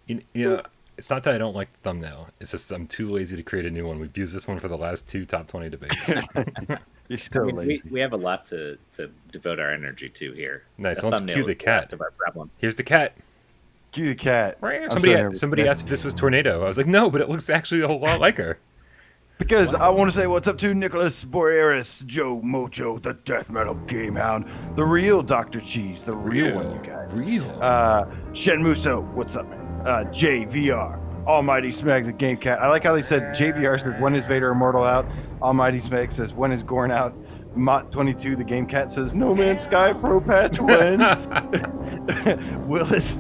You know, it's not that I don't like the thumbnail. It's just I'm too lazy to create a new one. We've used this one for the last two top 20 debates. You're I still mean, lazy. we have a lot to devote our energy to here. Nice. The Let's cue thumbnail the is the last cat. of our problems. Here's the cat. Cue the cat. Somebody asked if this was Tornado. I was like, no, but it looks actually a whole lot like her. Because I want to say what's up to Nicholas Borearis, Joe Mojo, the Death Metal Game Hound, the real Dr. Cheese, the real one, you guys. Shen Muso, what's up, man? JVR, Almighty Smeg, the Game Cat. I like how they said JVR says, when is Vader Immortal out? Almighty Smeg says, when is Gorn out? Mott22, the Game Cat says, No Man's Sky Pro Patch when? Willis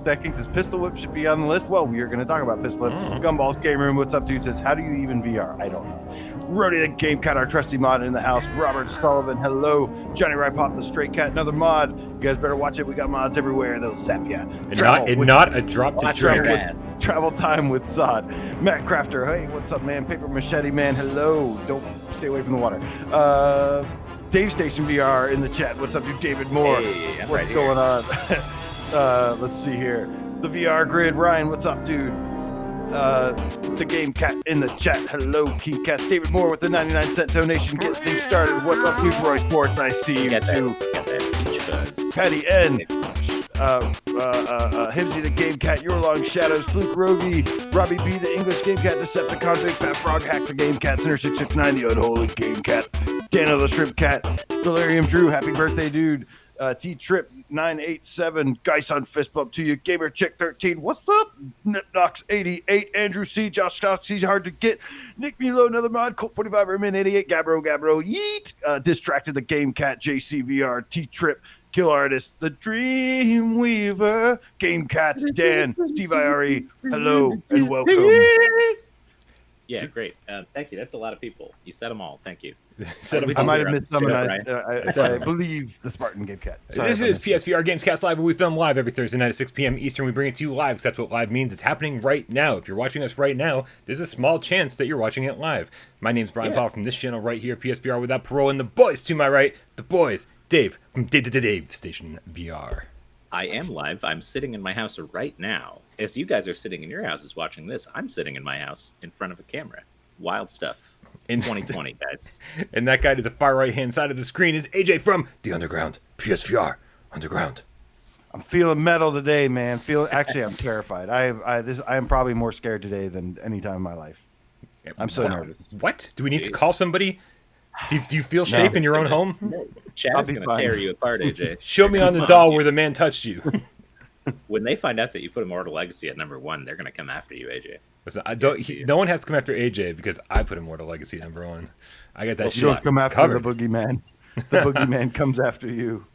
Decking says, Pistol Whip should be on the list. Well, we are going to talk about Pistol Whip. Gumballs Game Room, what's up, dude? Says, how do you even VR? I don't know. Rody the Game Cat, our trusty mod in the house. Robert Sullivan, hello. Johnny Rypop, the Stray Cat, another mod. You guys better watch it. We got mods everywhere. They'll zap ya. Not a drop to drink. Travel Time with Zod. Matt Crafter, hey, what's up, man? Paper Machete Man, hello. Don't stay away from the water. Dave Station VR in the chat. What's up, you David Moore? Hey, what's going on? Let's see here. The VR Grid, Ryan, what's up, dude? The Game Cat in the chat. Hello, King Cat. David Moore with the 99-cent donation. Get things started. What up, New Roy Sports? I see you too. Got that peach fuzz. Patty N. Hibsy the Game Cat, Your Long Shadows, Fluke Rogie, Robbie B, the English Game Cat, Decepticon, Big Fat Frog, Hack the Game Cat, Center 669, the Unholy Game Cat, Dano the Shrimp Cat, Delirium Drew, happy birthday, dude. T Trip 987, Geis on Fist Bump to you, Gamer Chick 13, what's up? Nipnox 88, Andrew C, Josh Scott, he's hard to get, Nick Milo, another mod, Colt 45, Ermin 88, Gabro, Yeet, Distracted the Game Cat, JCVR, T Trip, Kill Artist, the Dream Weaver, Game Cat, Dan, Steve IRE, hello and welcome. Yeah, great. Thank you. That's a lot of people. You said them all. Thank you. I might have missed some, and I believe the Spartan Game Cat. This is PSVR Gamescast Live, where we film live every Thursday night at 6 p.m. Eastern. We bring it to you live, because that's what live means. It's happening right now. If you're watching us right now, there's a small chance that you're watching it live. My name's Brian Paul from this channel right here, PSVR Without Parole, and the boys to my right, the boys, Dave from Dave Station VR. I am live. I'm sitting in my house right now. As you guys are sitting in your houses watching this, I'm sitting in my house in front of a camera. Wild stuff. In 2020, guys. And that guy to the far right-hand side of the screen is AJ from The Underground, PSVR Underground. I'm feeling metal today, man. Actually, I'm terrified. I am probably more scared today than any time in my life. I'm so nervous. What? Do we need to call somebody? Do you feel safe in your own home? No. Chad's going to tear you apart, AJ. Show me on the doll where the man touched you. When they find out that you put Immortal Legacy at number 1, they're going to come after you, AJ. Listen, no one has to come after AJ because I put Immortal Legacy number 1. I got that shit. You don't come after covered. the boogeyman. The boogeyman comes after you.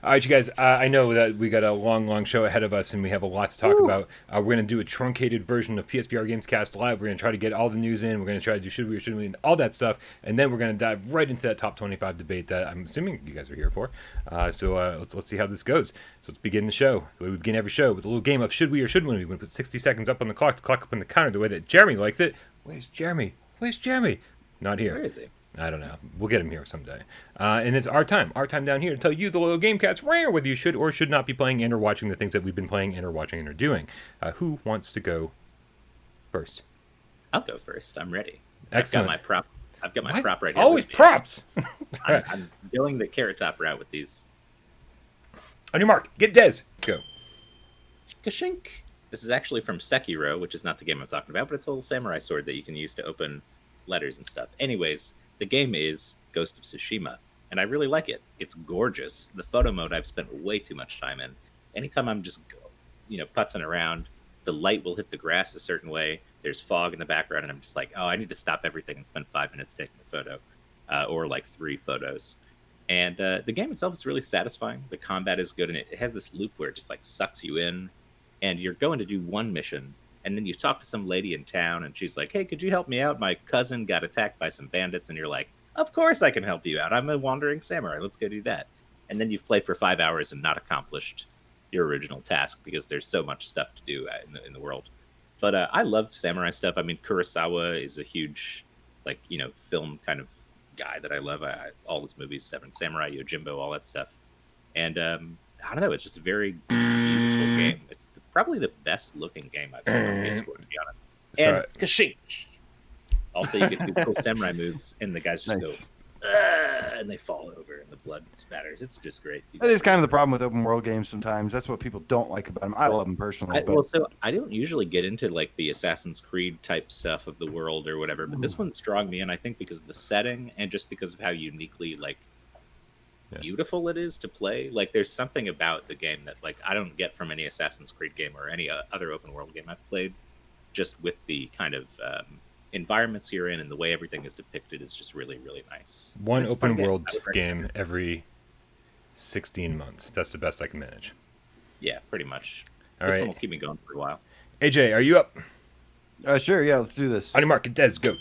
All right, you guys, I know that we got a long show ahead of us, and we have a lot to talk about. We're going to do a truncated version of PSVR Gamescast Live. We're going to try to get all the news in. We're going to try to do should we or shouldn't we, and all that stuff. And then we're going to dive right into that top 25 debate that I'm assuming you guys are here for. So let's see how this goes. So let's begin the show. The way we begin every show with a little game of should we or shouldn't we. We're going to put 60 seconds up on the clock to clock up on the counter the way that Jeremy likes it. Where's Jeremy? Not here. Where is he? I don't know. We'll get him here someday. And it's our time down here to tell you, the loyal Game Cats, whether you should or should not be playing and or watching the things that we've been playing and or watching and or doing. Who wants to go first? I'll go first. I'm ready. Excellent. I've got my prop right here. Always props. I'm filling the Carrot Top route with these. On your mark, get Dez. Go. Kashink. This is actually from Sekiro, which is not the game I'm talking about, but it's a little samurai sword that you can use to open letters and stuff. Anyways, the game is Ghost of Tsushima, and I really like it. It's gorgeous. The photo mode I've spent way too much time in. Anytime I'm just, putzing around, the light will hit the grass a certain way. There's fog in the background, and I'm just like, I need to stop everything and spend 5 minutes taking a photo, or like 3 photos. And the game itself is really satisfying. The combat is good, and it has this loop where it just like sucks you in, and you're going to do one mission, and then you talk to some lady in town, and she's like, hey, could you help me out? My cousin got attacked by some bandits. And you're like, of course I can help you out. I'm a wandering samurai. Let's go do that. And then you've played for 5 hours and not accomplished your original task because there's so much stuff to do in the world. But I love samurai stuff. I mean, Kurosawa is a huge, film kind of guy that I love. All his movies, Seven Samurai, Yojimbo, all that stuff. And I don't know. It's just a very beautiful game. It's probably the best looking game I've seen on PS4, to be honest. Sorry. And Kashink. Also, you get to do cool samurai moves, and the guys just Nice. go, and they fall over, and the blood spatters. It's just great. That is kind of the problem with open world games sometimes. That's what people don't like about them. I love them personally. But So I don't usually get into like the Assassin's Creed type stuff of the world or whatever, but this one's drawing me in. I think because of the setting and just because of how uniquely like beautiful it is to play. Like, there's something about the game that like I don't get from any Assassin's Creed game or any other open world game I've played. Just with the kind of environments you're in and the way everything is depicted is just really, really nice. One It's a open fun world game every 16 months. That's the best I can manage. Yeah, pretty much. All This right. one will keep me going for a while. AJ, are you up? sure, yeah, let's do this. On your mark, Des, go.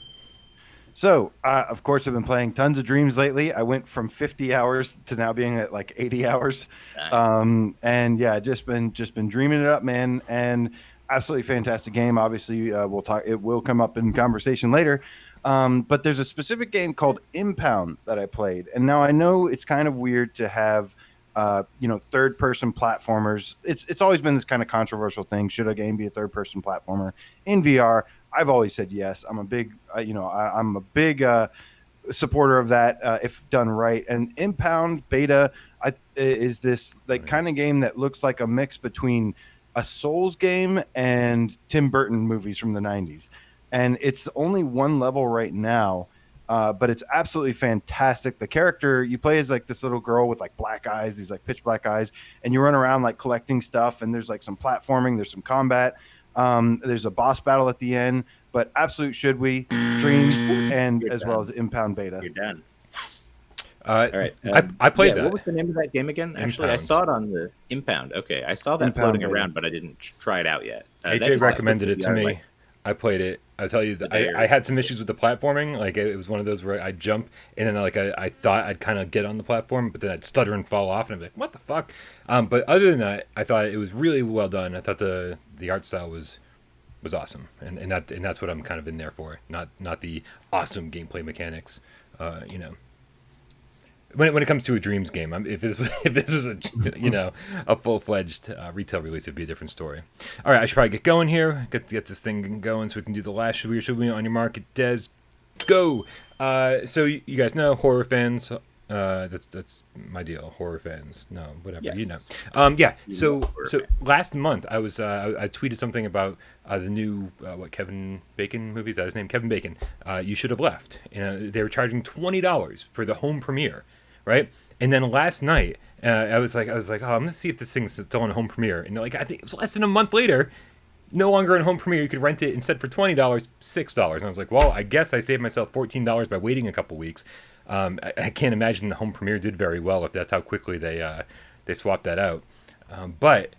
So, of course, I've been playing tons of Dreams lately. I went from 50 hours to now being at like 80 hours. Nice. And yeah, just been dreaming it up, man. And absolutely fantastic game. Obviously, we'll talk. It will come up in conversation later. But there's a specific game called Impound that I played, and now I know it's kind of weird to have, third-person platformers. It's always been this kind of controversial thing. Should a game be a third-person platformer in VR? I've always said yes. I'm a big, I'm a big supporter of that if done right. And Impound Beta is this like kind of game that looks like a mix between a Souls game and Tim Burton movies from the 90s. And it's only one level right now, but it's absolutely fantastic. The character you play is like this little girl with like black eyes, these like pitch black eyes, and you run around like collecting stuff, and there's like some platforming, there's some combat. There's a boss battle at the end, but absolute should we Dreams and You're as done. well as Impound Beta. You're done. All right. I played that. What was the name of that game again? Actually, I Impound. saw it on the Impound. Okay, I saw that Impound floating Beta. around, but I didn't try it out yet. That AJ just recommended it looks to like me. I played it. I tell you, The day I had some issues with the platforming. Like it was one of those where I'd jump and then like I thought I'd kind of get on the platform, but then I'd stutter and fall off, and I'd be like, "What the fuck?" But other than that, I thought it was really well done. I thought the art style was awesome, and that's what I'm kind of in there for. Not the awesome gameplay mechanics. When it comes to a Dreams game, if this was a full-fledged retail release, it'd be a different story. All right, I should probably get going here. Get this thing going so we can do the last should we on your market. Des, go. So you guys know horror fans. That's my deal. Horror fans, no, whatever, Yes. Yeah. You So know horror so fans. last month I was I tweeted something about the new Kevin Bacon movie. Is that his name? Kevin Bacon. You Should Have Left. They were charging $20 for the home premiere, right? And then last night I was like, oh, I'm gonna see if this thing's still on home premiere. And like I think it was less than a month later. No longer in home premiere. You could rent it instead for $20, $6. And I was like, well, I guess I saved myself $14 by waiting a couple weeks. I can't imagine the home premiere did very well if that's how quickly they swapped that out. But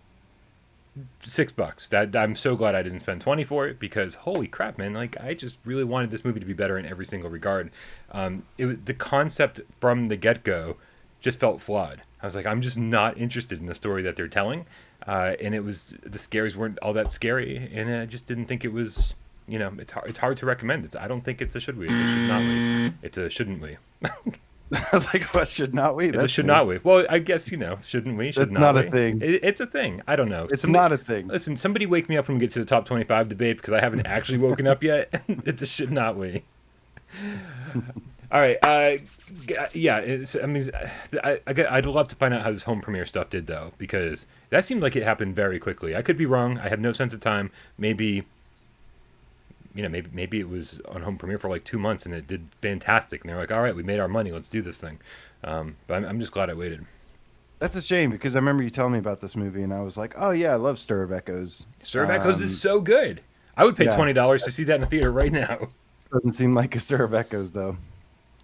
$6. That I'm so glad I didn't spend 20 for it because holy crap, man! Like I just really wanted this movie to be better in every single regard. The concept from the get-go just felt flawed. I was like, I'm just not interested in the story that they're telling. And the scares weren't all that scary, and I just didn't think it was. It's hard to recommend. I don't think it's a should we. It's a should not we. It's a shouldn't we. I was like, what should not we? It's a should not we. Well, I guess shouldn't we? Should That's not not we. a thing. It's a thing. I don't know. It's not a thing. Listen, somebody wake me up when we get to the top 25 debate because I haven't actually woken up yet. It's a should not we. All right. Yeah. I'd love to find out how this home premiere stuff did though, because that seemed like it happened very quickly. I could be wrong. I have no sense of time. Maybe it was on home premiere for like 2 months and it did fantastic. And they're like, all right, we made our money. Let's do this thing. But I'm just glad I waited. That's a shame because I remember you telling me about this movie and I was like, oh yeah, I love Stir of Echoes. Stir of Echoes is so good. I would pay yeah. $20 to see that in the theater right now. Doesn't seem like a Stir of Echoes though.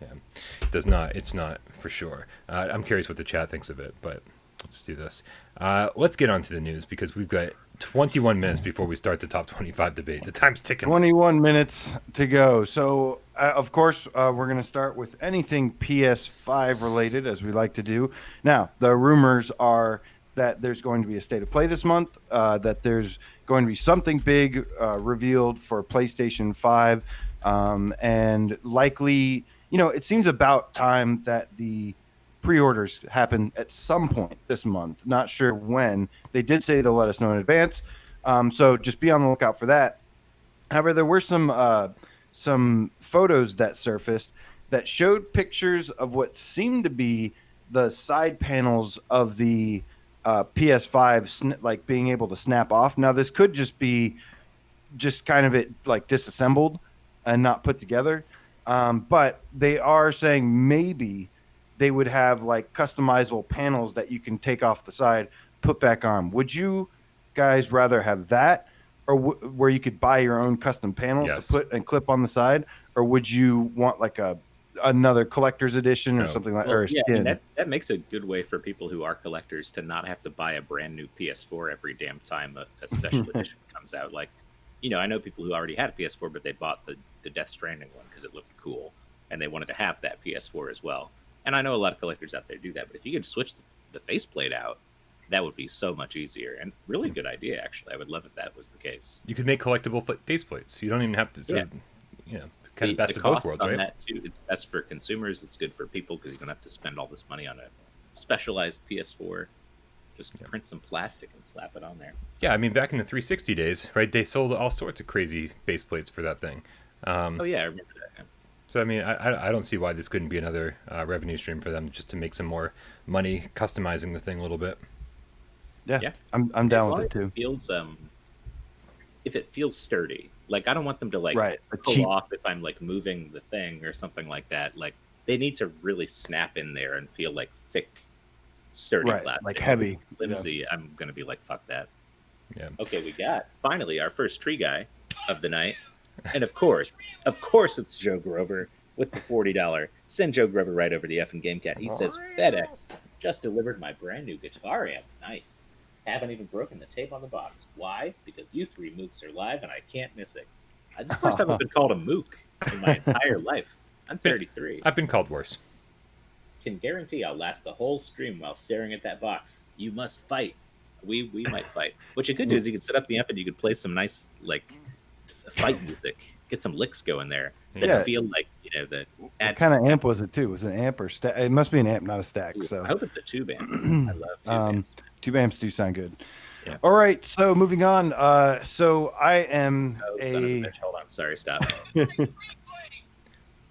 Yeah, it does not. It's not for sure. I'm curious what the chat thinks of it, but let's do this. Let's get on to the news because we've got 21 minutes before we start the top 25 debate. The time's ticking. 21 minutes to go. So, of course, we're going to start with anything PS5 related, as we like to do. Now, the rumors are that there's going to be a state of play this month, that there's going to be something big revealed for PlayStation 5, and likely, it seems about time that the pre-orders happen at some point this month. Not sure when. They did say they'll let us know in advance, So just be on the lookout for that. However, there were some photos that surfaced that showed pictures of what seemed to be the side panels of the PS5, like being able to snap off. Now, this could just be just kind of it like disassembled and not put together. But they are saying maybe they would have like customizable panels that you can take off the side, put back on. Would you guys rather have that, or where you could buy your own custom panels Yes. to put and clip on the side, or would you want like another collector's edition or No. something like, Well, or a yeah, I mean, skin? that makes a good way for people who are collectors to not have to buy a brand new PS4 every damn time a special edition comes out. Like, I know people who already had a PS4, but they bought the Death Stranding one because it looked cool, and they wanted to have that PS4 as well. And I know a lot of collectors out there do that, but if you could switch the faceplate out, that would be so much easier, and really good idea, actually. I would love if that was the case. You could make collectible faceplates. You don't even have to. So, Yeah. kind of best the of both cost worlds, on right? that too, it's best for consumers. It's good for people because you don't have to spend all this money on a specialized PS4. Just print some plastic and slap it on there. Yeah, I mean, back in the 360 days, right? They sold all sorts of crazy faceplates for that thing. Oh yeah, I remember that. Yeah. So I mean, I don't see why this couldn't be another revenue stream for them, just to make some more money customizing the thing a little bit. Yeah. I'm down with it too. If it feels sturdy, like I don't want them to like Right, pull off if I'm like moving the thing or something like that. Like they need to really snap in there and feel like thick, sturdy Right, plastic. like heavy. Flimsy, I'm gonna be like, fuck that. Yeah. Okay, we got finally our first tree guy of the night, and of course, it's Joe Grover with the $40. Send Joe Grover right over to the effing GameCat. He says FedEx just delivered my brand new guitar amp. Nice. Haven't even broken the tape on the box. Why? Because you three mooks are live and I can't miss it. It's the first time I've been called a mook in my entire life. I'm 33. I've been called worse. Can guarantee I'll last the whole stream while staring at that box. You must fight. We might fight. What you could do is you could set up the amp and you could play some nice like fight music. Get some licks going there that feel like the. What kind of amp was it too? Was it an amp or stack? It must be an amp, not a stack. So I hope it's a tube amp. I love tube amps. Tube amps do sound good. Yeah. All right, so moving on. So I am Son of a bitch. Hold on, sorry, stop. We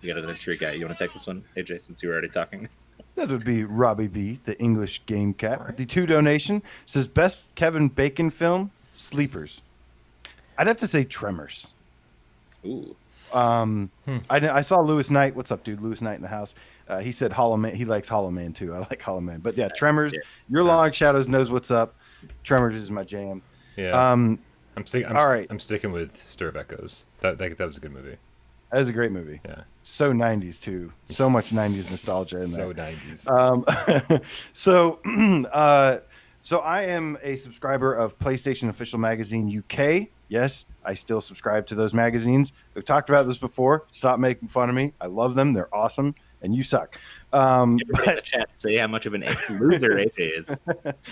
got another tree guy. You want to take this one, AJ? Since you were already talking. That would be Robbie B, the English Game Cat, with the 2 donation. Says best Kevin Bacon film, Sleepers. I'd have to say Tremors. Ooh. I saw Lewis Knight. What's up, dude? Lewis Knight in the house. He said Hollow Man. He likes Hollow Man too. I like Hollow Man. But yeah, Tremors. Yeah. Your Long Shadows knows what's up. Tremors is my jam. Yeah. I'm sticking with Stir of Echoes. That was a good movie. That was a great movie. Yeah. So 90s too. So much 90s nostalgia in there. So 90s. So I am a subscriber of PlayStation Official Magazine UK. Yes, I still subscribe to those magazines. We've talked about this before. Stop making fun of me. I love them. They're awesome, and you suck. Everybody in the chat say how much of an loser AJ is.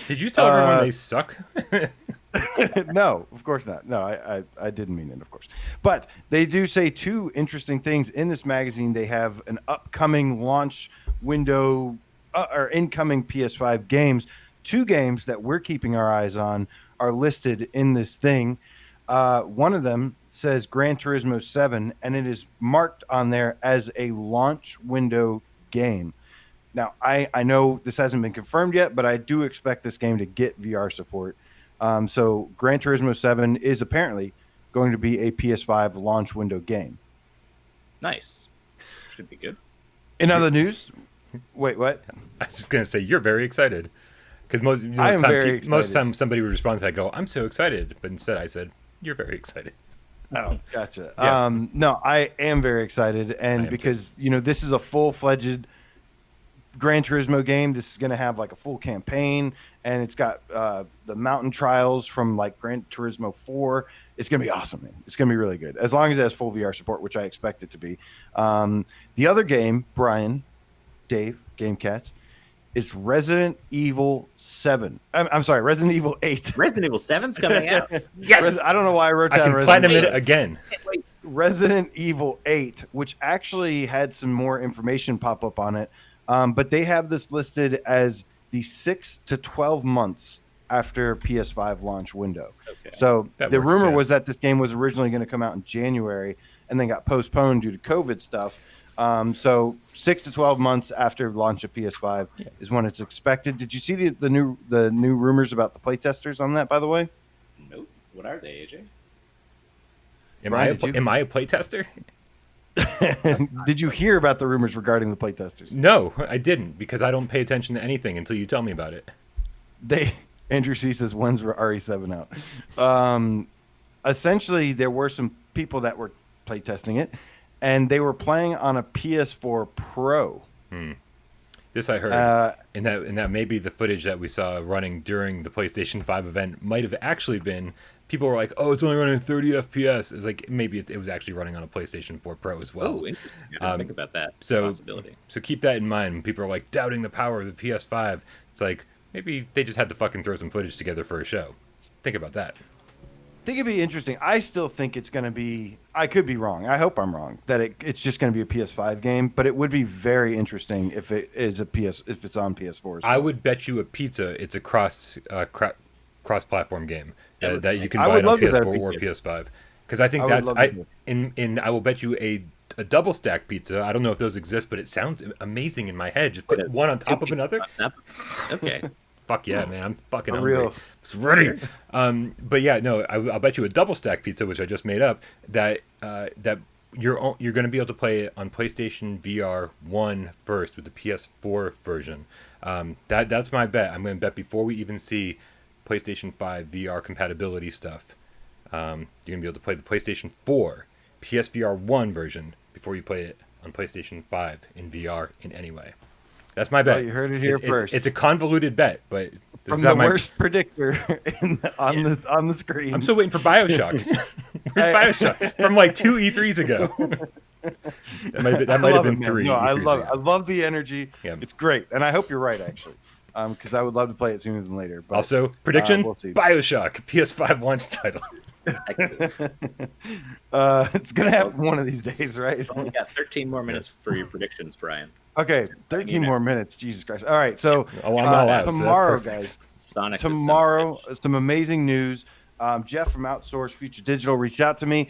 Did you tell everyone they suck? No, of course not. No, I didn't mean it, of course. But they do say 2 interesting things in this magazine. They have an upcoming launch window or incoming PS5 games. 2 games that we're keeping our eyes on are listed in this thing. One of them says Gran Turismo 7, and it is marked on there as a launch window game. Now, I know this hasn't been confirmed yet, but I do expect this game to get VR support. So Gran Turismo 7 is apparently going to be a PS5 launch window game. Nice. Should be good. In other news, wait, what? I was just going to say, you're very excited. Because most time somebody would respond to that, go, I'm so excited. But instead I said, you're very excited. Oh, gotcha. Yeah. No, I am very excited. And because, this is a full-fledged Gran Turismo game. This is going to have like a full campaign, and it's got the mountain trials from like Gran Turismo 4. It's going to be awesome, man. It's going to be really good. As long as it has full VR support, which I expect it to be. The other game, Brian, Dave, Game Cats, is Resident Evil 7. I'm sorry, Resident Evil 8. Resident Evil 7's coming out. Yes! I don't know why I wrote down I can Resident platinum Evil it again. Resident Evil 8, which actually had some more information pop up on it. But they have this listed as the 6 to 12 months after PS5 launch window. Okay. So That the works, rumor yeah. was that this game was originally going to come out in January and then got postponed due to COVID stuff. So 6 to 12 months after launch of PS5 is when it's expected. Did you see the new rumors about the playtesters on that, by the way? Nope. What are they, AJ? Brian, did you? Am I a playtester? Did you hear about the rumors regarding the playtesters? No, I didn't, because I don't pay attention to anything until you tell me about it. Andrew C says, when's RE7 out? Essentially, there were some people that were playtesting it, and they were playing on a PS4 Pro. This I heard, and that maybe the footage that we saw running during the PlayStation 5 event might have actually been. People were like, "Oh, it's only running 30 FPS." It was like maybe it was actually running on a PlayStation 4 Pro as well. Oh, interesting. I didn't think about that possibility. So keep that in mind when people are like doubting the power of the PS5. It's like maybe they just had to fucking throw some footage together for a show. Think about that. I think it'd be interesting. I still think it's going to be. I could be wrong. I hope I'm wrong. That it's just going to be a PS5 game, but it would be very interesting if it is if it's on PS4. As well. I would bet you a pizza it's a cross-platform game that you can I buy would it on love that PS4 or PS5. Because I think that's I will bet you a double stack pizza. I don't know if those exist, but it sounds amazing in my head. Just put one on top of another. Okay. Fuck yeah, man! I'm fucking For hungry. real. It's ready. But yeah, no, I'll bet you a double stack pizza, which I just made up, that you're going to be able to play it on PlayStation VR 1 first with the PS4 version. That's my bet. I'm going to bet before we even see PlayStation 5 VR compatibility stuff. You're going to be able to play the PlayStation 4 PSVR 1 version before you play it on PlayStation 5 in VR in any way. That's my bet. Well, you heard it here first. It's a convoluted bet, but from the worst predictor on the screen. I'm still waiting for BioShock. Where's BioShock? From like 2 E3s ago. that might have been 3. No, I E3s love ago. it. I love the energy. Yeah. It's great, and I hope you're right, actually, because I would love to play it sooner than later. But, also, prediction: we'll see. BioShock PS5 launch title. It's gonna happen one of these days, right? You've only got 13 more minutes for your predictions, Brian. Okay, 13 more minutes. Jesus Christ! All right, so tomorrow, guys. Sonic Tomorrow, some amazing news. Jeff from Outsource Future Digital reached out to me.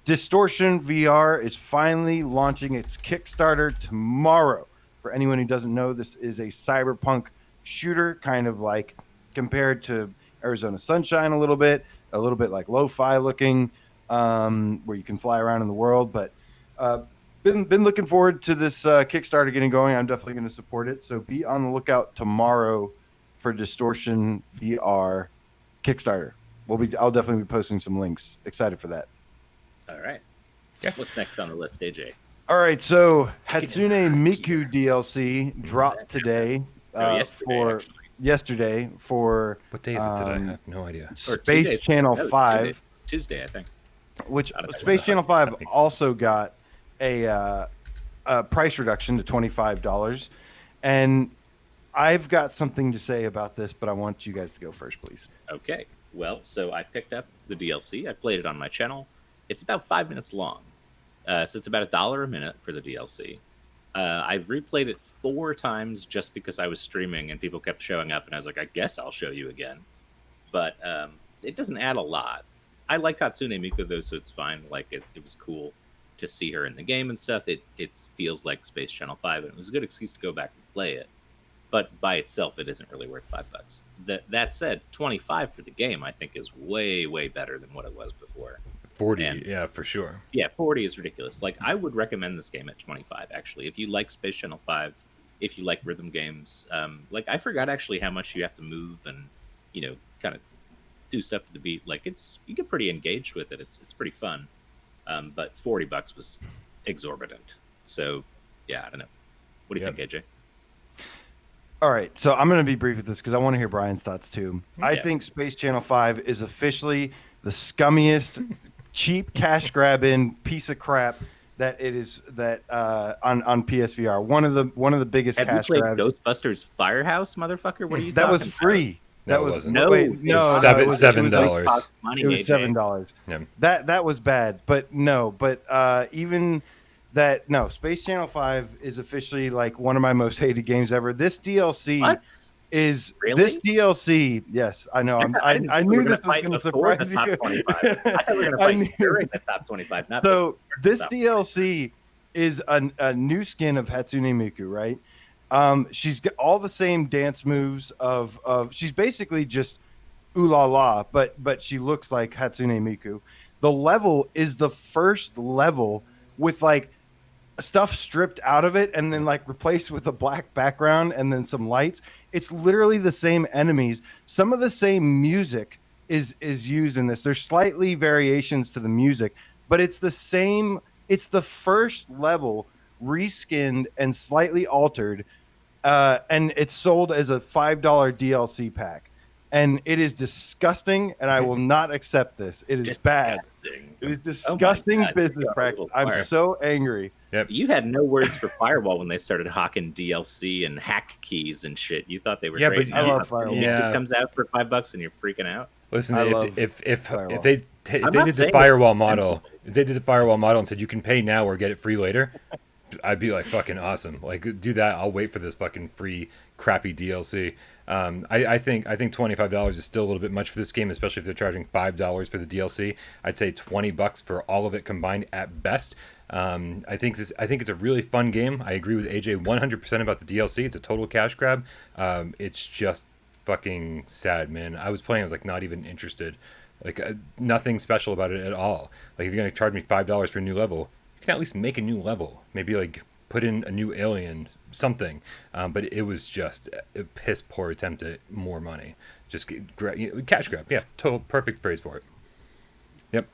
Distortion VR is finally launching its Kickstarter tomorrow. For anyone who doesn't know, this is a cyberpunk shooter, kind of like compared to Arizona Sunshine a little bit like lo-fi looking, where you can fly around in the world. But been looking forward to this Kickstarter getting going. I'm definitely going to support it. So be on the lookout tomorrow for Distortion VR Kickstarter. I'll definitely be posting some links. Excited for that. All right. Yeah. What's next on the list, AJ? All right. So Hatsune Miku DLC dropped today. Yesterday for what day is it today? I have no idea. Space Channel 5. It's Tuesday, I think. Which Space Channel 5 also got a price reduction to $25. And I've got something to say about this, but I want you guys to go first, please. Okay. Well, so I picked up the DLC. I played it on my channel. It's about 5 minutes long. So it's about $1 a minute for the DLC. I've replayed it 4 times just because I was streaming and people kept showing up, and I was like, I guess I'll show you again. But it doesn't add a lot. I like Hatsune Miku, though, so it's fine. Like, it was cool to see her in the game and stuff. It feels like Space Channel 5, and it was a good excuse to go back and play it. But by itself, it isn't really worth $5. That said, $25 for the game, I think, is way, way better than what it was before. 40, yeah, for sure. Yeah, 40 is ridiculous. Like, I would recommend this game at 25, actually. If you like Space Channel 5, if you like rhythm games, like, I forgot actually how much you have to move and, kind of do stuff to the beat. Like, you get pretty engaged with it. It's pretty fun. But $40 was exorbitant. So, yeah, I don't know. What do you think, AJ? All right, so I'm going to be brief with this because I want to hear Brian's thoughts too. Yeah. I think Space Channel 5 is officially the scummiest, cheap cash grabbing piece of crap that it is on PSVR. One of the biggest cash grabs. Have you played Ghostbusters Firehouse, motherfucker? What are you that talking was free. About? That was no, wait, no, $7. It was $7. Yeah. That was bad, but even that Space Channel 5 is officially like one of my most hated games ever. This DLC, what? is this Really? DLC. Yes, I know. I didn't I think we knew were going this to was fight going to before the surprise top you. 25. I thought we were going to I fight knew. during the top 25, not before So the this top 25. DLC is a new skin of Hatsune Miku, right? She's got all the same dance moves of she's basically just ooh la la, but she looks like Hatsune Miku. The level is the first level with like stuff stripped out of it and then like replaced with a black background and then some lights. It's literally the same enemies. Some of the same music is used in this. There's slightly variations to the music, but it's the same. It's the first level reskinned and slightly altered, and it's sold as a $5 DLC pack. And it is disgusting, and I will not accept this. It is bad. Disgusting. It is Oh my disgusting God, business you are a practice. little I'm far. so angry. Yep. You had no words for Firewall when they started hawking DLC and hack keys and shit. You thought they were Yeah, great. but I Now love Hatsune Firewall. Miku Yeah. comes out for $5 and you're freaking out. Listen, I if love if Firewall. they I'm did not the saying firewall it's model, sensible. if they did the firewall model and said you can pay now or get it free later, I'd be like fucking awesome. Like do that. I'll wait for this fucking free crappy DLC. I think $25 is still a little bit much for this game, especially if they're charging $5 for the DLC. I'd say $20 for all of it combined at best. I think it's a really fun game. I agree with AJ 100% about the DLC. It's a total cash grab. It's just fucking sad, man. I was playing. I was like not even interested. Like nothing special about it at all. Like if you're gonna charge me $5 for a new level, you can at least make a new level. Maybe like put in a new alien, something. But it was just a piss poor attempt at more money. Just cash grab. Yeah, total perfect phrase for it.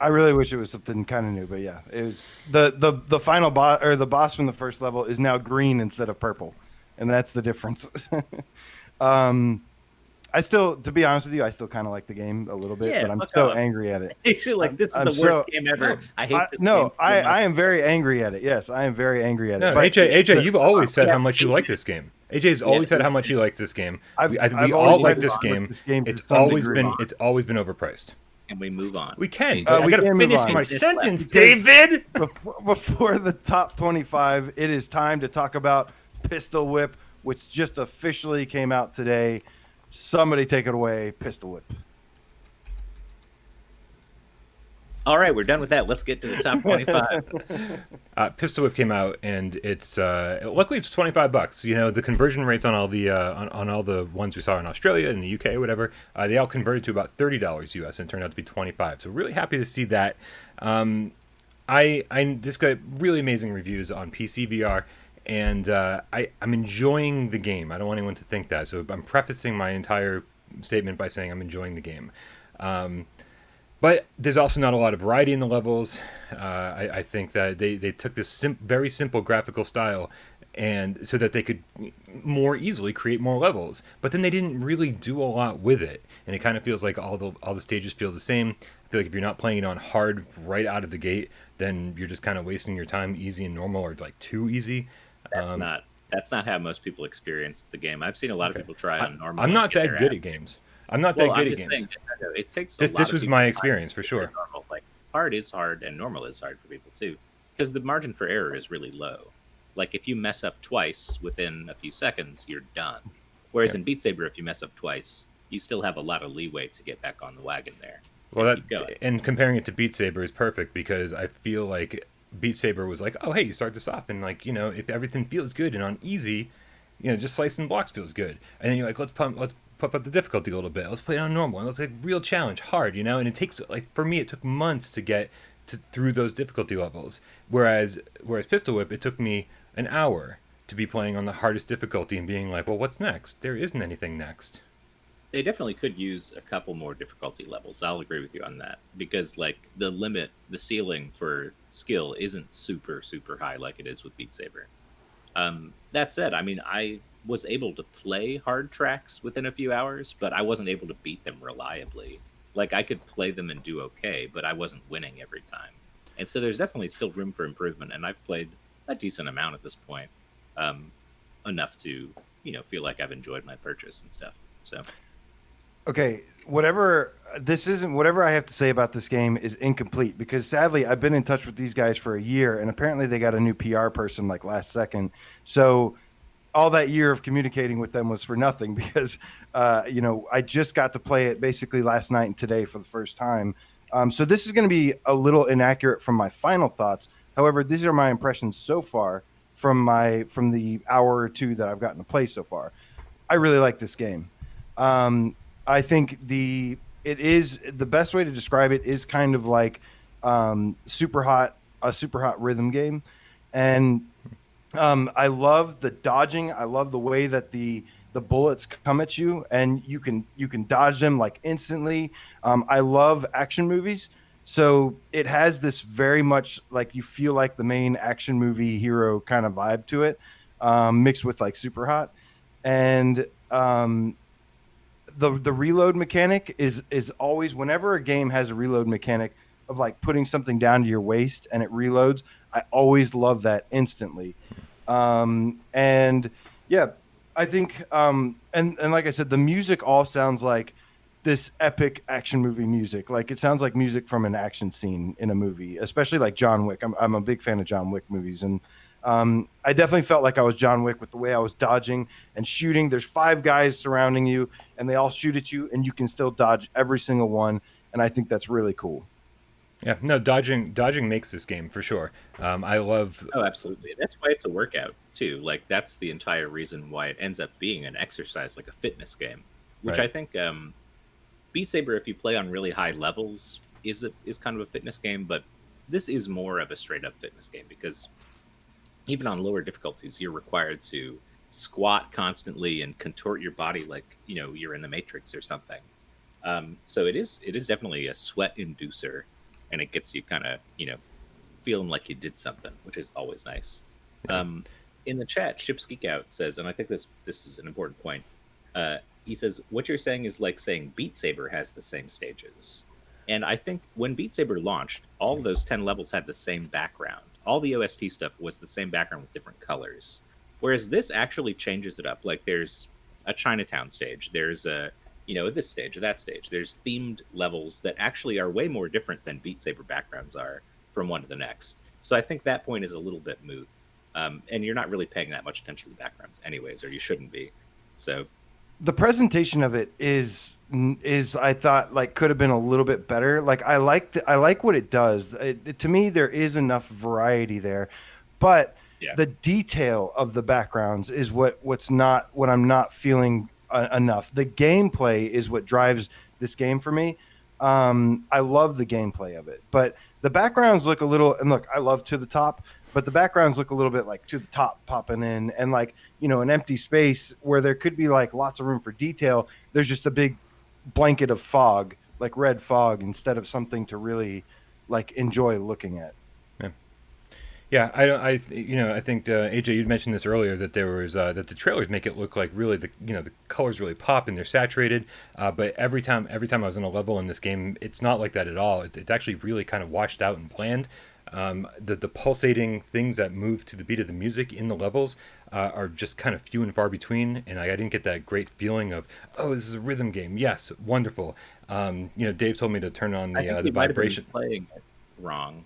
I really wish it was something kind of new, but yeah, it was the final boss or the boss from the first level is now green instead of purple, and that's the difference. I still, to be honest with you, I still kind of like the game a little bit, Yeah, but I'm fuck so off. angry at it. You're like, this is I'm the worst so- game ever. I hate this game. No, so much. I am very angry at it. Yes, I am very angry at it. No, But AJ, you've always said yeah, how much you like this game. AJ's always said how much he likes this game. I've We always all like tried to this fun with game. this game to It's some always degree. been overpriced. And we move on. We can. Uh, I we gotta can move finish on. my Just sentence, left. David. Before the top 25, it is time to talk about Pistol Whip, which just officially came out today. Somebody take it away, Pistol Whip. All right, we're done with that. Let's get to the top 25. Pistol Whip came out, and it's luckily it's $25. You know the conversion rates on all the on all the ones we saw in Australia and the UK or whatever, they all converted to about $30 US, and it turned out to be 25. So really happy to see that. This got really amazing reviews on PC VR, and I'm enjoying the game. I don't want anyone to think that, so I'm prefacing my entire statement by saying I'm enjoying the game. But there's also not a lot of variety in the levels. I think that they took this very simple graphical style and so that they could more easily create more levels. But then they didn't really do a lot with it. And it kind of feels like all the stages feel the same. I feel like if you're not playing it on hard right out of the gate, then you're just kind of wasting your time easy and normal, or it's like too easy. That's not how most people experience the game. I've seen a lot of people try on normal. I'm not and get that their good ass. at games. I'm not that good at games. Saying, it takes This was my experience for sure. Normal. Like hard is hard and normal is hard for people too, because the margin for error is really low. Like if you mess up twice within a few seconds, you're done. Whereas in Beat Saber, if you mess up twice, you still have a lot of leeway to get back on the wagon there. Well, Keep going. and comparing it to Beat Saber is perfect because I feel like Beat Saber was like, oh hey, you start this off and like if everything feels good and on easy, just slicing blocks feels good, and then you're like let's pump up the difficulty a little bit. Let's play it on normal. And let's like real challenge, hard, and it takes like for me it took months to get through those difficulty levels. Whereas Pistol Whip, it took me an hour to be playing on the hardest difficulty and being like, well, what's next? There isn't anything next. They definitely could use a couple more difficulty levels. I'll agree with you on that because like the ceiling for skill isn't super super high like it is with Beat Saber. That said, I mean, I was able to play hard tracks within a few hours, but I wasn't able to beat them reliably. Like I could play them and do okay, but I wasn't winning every time. And so there's definitely still room for improvement. And I've played a decent amount at this point, enough to feel like I've enjoyed my purchase and stuff. So Okay, whatever I have to say about this game is incomplete because sadly I've been in touch with these guys for a year and apparently they got a new PR person like last second. So all that year of communicating with them was for nothing because, I just got to play it basically last night and today for the first time. So this is going to be a little inaccurate from my final thoughts. However, these are my impressions so far from the hour or two that I've gotten to play so far. I really like this game. I think it is the best way to describe it is kind of like a super hot rhythm game, and I love the dodging. I love the way that the bullets come at you, and you can dodge them like instantly. I love action movies, so it has this very much like you feel like the main action movie hero kind of vibe to it, mixed with like super hot, and the reload mechanic is always whenever a game has a reload mechanic of like putting something down to your waist and it reloads. I always love that instantly. And yeah, I think and like I said, the music all sounds like this epic action movie music. Like it sounds like music from an action scene in a movie, especially like John Wick. I'm a big fan of John Wick movies, and I definitely felt like I was John Wick with the way I was dodging and shooting. There's 5 guys surrounding you, and they all shoot at you, and you can still dodge every single one. And I think that's really cool. Yeah, no, dodging makes this game for sure. I love. Oh, absolutely. That's why it's a workout too. Like that's the entire reason why it ends up being an exercise, like a fitness game, which Right. I think Beat Saber, if you play on really high levels, is kind of a fitness game. But this is more of a straight up fitness game because even on lower difficulties, you're required to squat constantly and contort your body like you're in the Matrix or something. So it is definitely a sweat inducer, and it gets you kind of feeling like you did something, which is always nice. Yeah. In the chat, Ships Geek Out says, and I think this is an important point. He says, "What you're saying is like saying Beat Saber has the same stages." And I think when Beat Saber launched, all of those 10 levels had the same background. All the OST stuff was the same background with different colors. Whereas this actually changes it up. Like there's a Chinatown stage, there's this stage or that stage. There's themed levels that actually are way more different than Beat Saber backgrounds are from one to the next. So I think that point is a little bit moot. And you're not really paying that much attention to the backgrounds anyways, or you shouldn't be. So The presentation of it is I thought like could have been a little bit better. Like I like what it does. To me, there is enough variety there, but yeah. the detail of the backgrounds is what I'm not feeling enough. The gameplay is what drives this game for me. I love the gameplay of it, but the backgrounds look a little. And look, I love To the Top, but the backgrounds look a little bit like To the Top popping in, and like an empty space where there could be like lots of room for detail. There's just a big blanket of fog, like red fog, instead of something to really like enjoy looking at. Yeah. Yeah, I think AJ, you'd mentioned this earlier that there was that the trailers make it look like really the colors really pop and they're saturated. But every time I was in a level in this game, it's not like that at all. It's actually really kind of washed out and bland. The pulsating things that move to the beat of the music in the levels are just kind of few and far between, and I didn't get that great feeling of, oh, this is a rhythm game. Yes, wonderful. Dave told me to turn on I think the you might have been vibration. playing it wrong.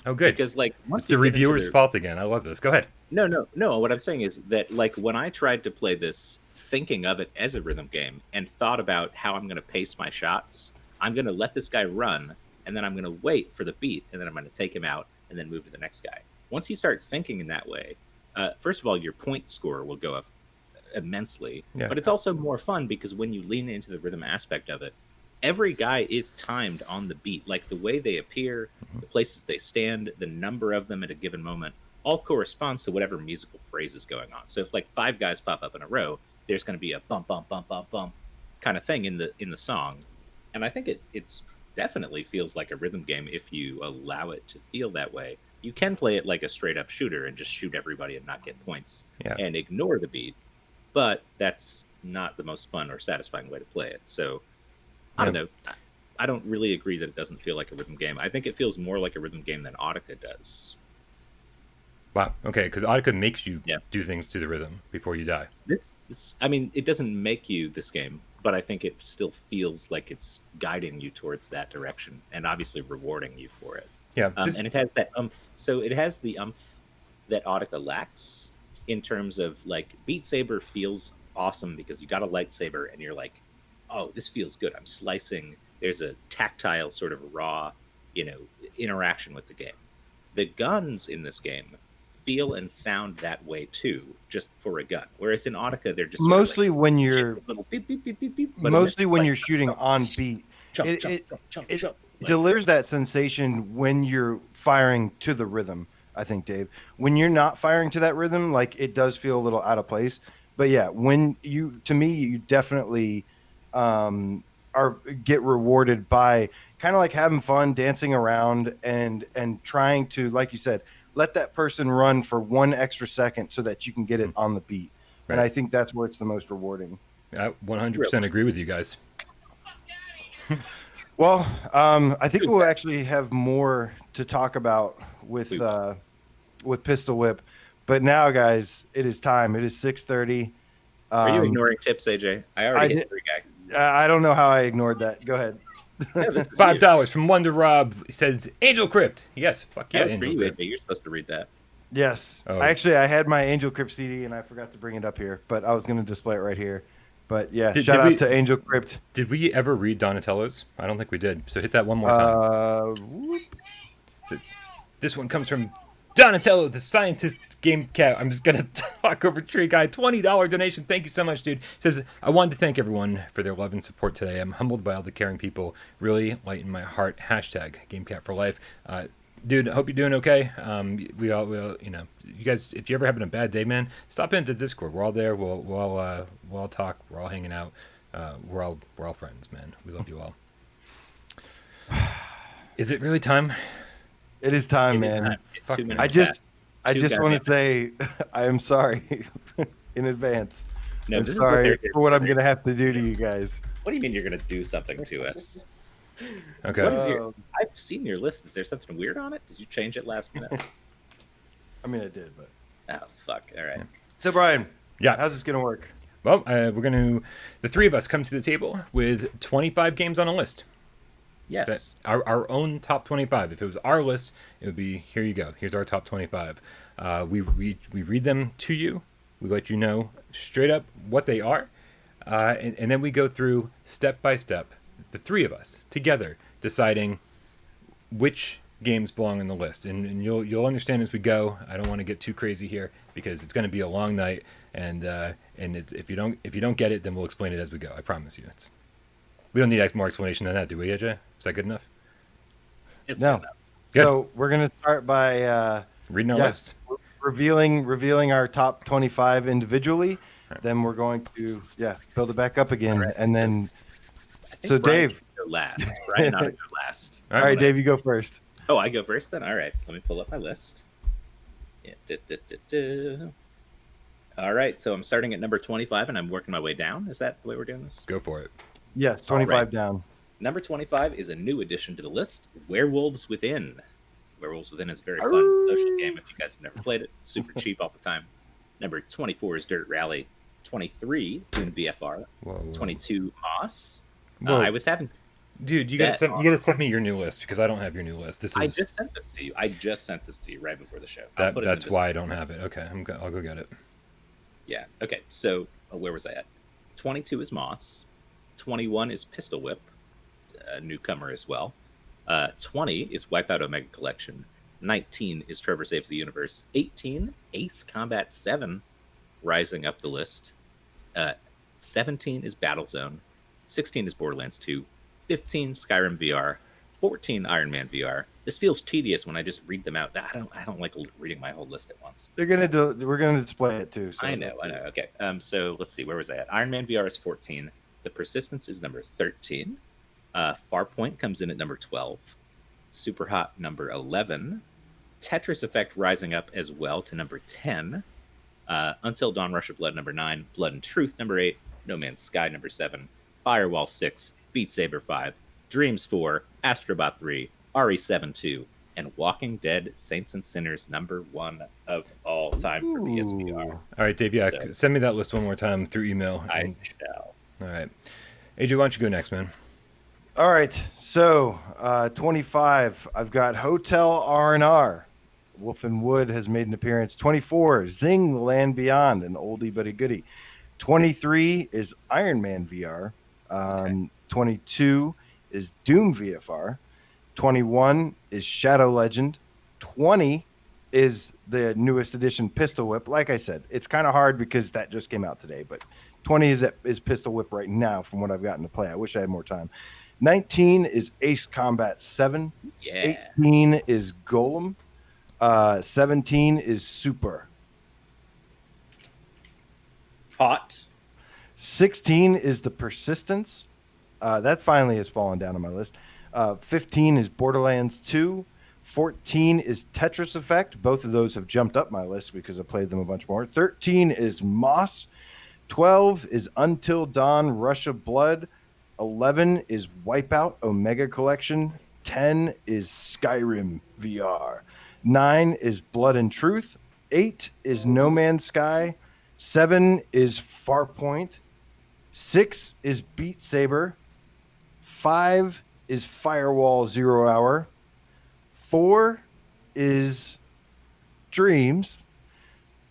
Oh, good. Because like It's once the you get into reviewer's fault again. I love this. Go ahead. no, what I'm saying is that like when I tried to play this thinking of it as a rhythm game and thought about how I'm going to pace my shots, I'm going to let this guy run and then I'm going to wait for the beat and then I'm going to take him out and then move to the next guy. Once you start thinking in that way, first of all, your point score will go up immensely, Yeah. but it's also more fun because when you lean into the rhythm aspect of it, every guy is timed on the beat. Like the way they appear, the places they stand, the number of them at a given moment, all corresponds to whatever musical phrase is going on. So if like 5 guys pop up in a row, there's going to be a bump, bump, bump, bump, bump kind of thing in the song, and I think it's definitely feels like a rhythm game if you allow it to feel that way. You can play it like a straight up shooter and just shoot everybody and not get points Yeah. and ignore the beat, but that's not the most fun or satisfying way to play it. So I don't know. I don't really agree that it doesn't feel like a rhythm game. I think it feels more like a rhythm game than Audica does. Wow. Okay, because Audica makes you Yeah. do things to the rhythm before you die. This, I mean, it doesn't make you this game, but I think it still feels like it's guiding you towards that direction and obviously rewarding you for it. Yeah. And it has that umph. So it has the umph that Audica lacks in terms of like Beat Saber feels awesome because you got a lightsaber and you're like, oh, this feels good. I'm slicing. There's a tactile sort of raw, interaction with the game. The guns in this game feel and sound that way too, just for a gun. Whereas in Audica, they're just sort Mostly of like when shits you're a little beep beep beep beep beep. But in this, mostly it's when like you're shooting chomp, on beat. chomp, It chomp, it, chomp, chomp, it chomp. Like, delivers that sensation when you're firing to the rhythm. I think, Dave. When you're not firing to that rhythm, like it does feel a little out of place. But yeah, when to me, you definitely are get rewarded by kind of like having fun, dancing around, and trying to, like you said, let that person run for 1 extra second so that you can get it on the beat. And Right. I think that's where it's the most rewarding. I 100% Really? agree with you guys. Well, I think Who's we'll that? actually have more to talk about with Pistol Whip, but now, guys, it is time. It is 6:30. Are you ignoring tips, AJ? I already hit three guy. I don't know how I ignored that. Go ahead. No, this is you. $5 from Wonder Rob. He says Angel Crypt. Yes, fuck yeah, That was for Angel you, Crypt. AJ. You're supposed to read that. Yes, Oh. I had my Angel Crypt CD and I forgot to bring it up here, but I was going to display it right here. But yeah, shout out to Angel Crypt. Did we ever read Donatello's? I don't think we did. So hit that one more time. Whoop. This one comes from Donatello, the scientist game cat. I'm just gonna talk over Tree Guy. $20 donation. Thank you so much, dude. Says, I wanted to thank everyone for their love and support today. I'm humbled by all the caring people. Really lighten my heart. Hashtag GameCat for life. Dude, I hope you're doing okay. We all, you guys, if you're ever having a bad day, man, stop into Discord. We're all there. We'll all talk. We're all hanging out. We're all friends, man. We love you all. Is it really time? It is time, man. It's Fuck 2 me. minutes I past. just want to say I am sorry in advance. No, I'm this is sorry what they're for what I'm going to have to do to you guys. What do you mean you're going to do something to us? Okay. What is your? I've seen your list. Is there something weird on it? Did you change it last minute? I mean, I did, but. Oh, fuck. All right. So, Brian, Yeah. how's this going to work? Well, the three of us come to the table with 25 games on a list. Yes. Our own top 25. If it was our list, it would be, here you go. Here's our top 25. We read them to you. We let you know straight up what they are. And then we go through step by step, the three of us together, deciding which games belong on the list. And you'll understand as we go. I don't want to get too crazy here because it's going to be a long night. And if you don't get it, then we'll explain it as we go. I promise you. We don't need more explanation than that, do we, AJ? Is that good enough? It's No. good enough. Good. So we're going to start by Reading our list. revealing our top 25 individually. Right. Then we're going to build it back up again, Right. and then. I think So Brian Dave, should go last. Brian ought to go last. All right, Dave, you go first. Oh, I go first then. All right, let me pull up my list. Yeah. All right, so I'm starting at number 25, and I'm working my way down. Is that the way we're doing this? Go for it. Yes, 25 down. Number 25 is a new addition to the list, Werewolves Within. Werewolves Within is a very fun social game if you guys have never played it. It's super cheap all the time. Number 24 is Dirt Rally. 23, Dune VFR. Whoa. 22, Moss. Whoa. Dude, you gotta send me your new list because I don't have your new list. I just sent this to you. right before the show. That's why I don't have it. Okay, I'll go get it. Yeah. Okay. So where was I at? 22 is Moss. 21 is Pistol Whip, a newcomer as well. 20 is Wipeout Omega Collection. 19 is Trevor Saves the Universe. 18, Ace Combat 7, rising up the list. 17 is Battlezone. 16 is Borderlands 2. 15 Skyrim VR. 14 Iron Man VR. This feels tedious when I just read them out. I don't like reading my whole list at once. We're gonna display it too. So. I know. Okay. So let's see. Where was I at? Iron Man VR is 14. The Persistence is number 13. Farpoint comes in at number 12. Super Hot number 11. Tetris Effect rising up as well to number 10. Until Dawn Rush of Blood number 9. Blood and Truth number 8. No Man's Sky number 7. Firewall 6. Beat Saber 5. Dreams 4. Astrobot 3. RE7 2. And Walking Dead Saints and Sinners number 1 of all time for PSVR. All right, Dave, send me that list one more time through email. I shall. All right. AJ, why don't you go next, man? All right, so 25, I've got Hotel R&R. Wolf and Wood has made an appearance. 24, Zing the Land Beyond, an oldie but a goodie. 23 is Iron Man VR. 22 is Doom VFR. 21 is Shadow Legend. 20 is the newest edition Pistol Whip. Like I said, it's kind of hard because that just came out today, but 20 is Pistol Whip right now from what I've gotten to play. I wish I had more time. 19 is Ace Combat 7. Yeah. 18 is Golem. 17 is Super. Hot. 16 is the Persistence. That finally has fallen down on my list. 15 is Borderlands 2. 14 is Tetris Effect. Both of those have jumped up my list because I played them a bunch more. 13 is Moss. 12 is Until Dawn Rush of Blood. 11 is Wipeout Omega Collection. 10 is Skyrim VR. 9 is Blood and Truth. 8 is No Man's Sky. 7 is Farpoint. 6 is Beat Saber. 5 is Firewall 0 Hour. 4 is Dreams.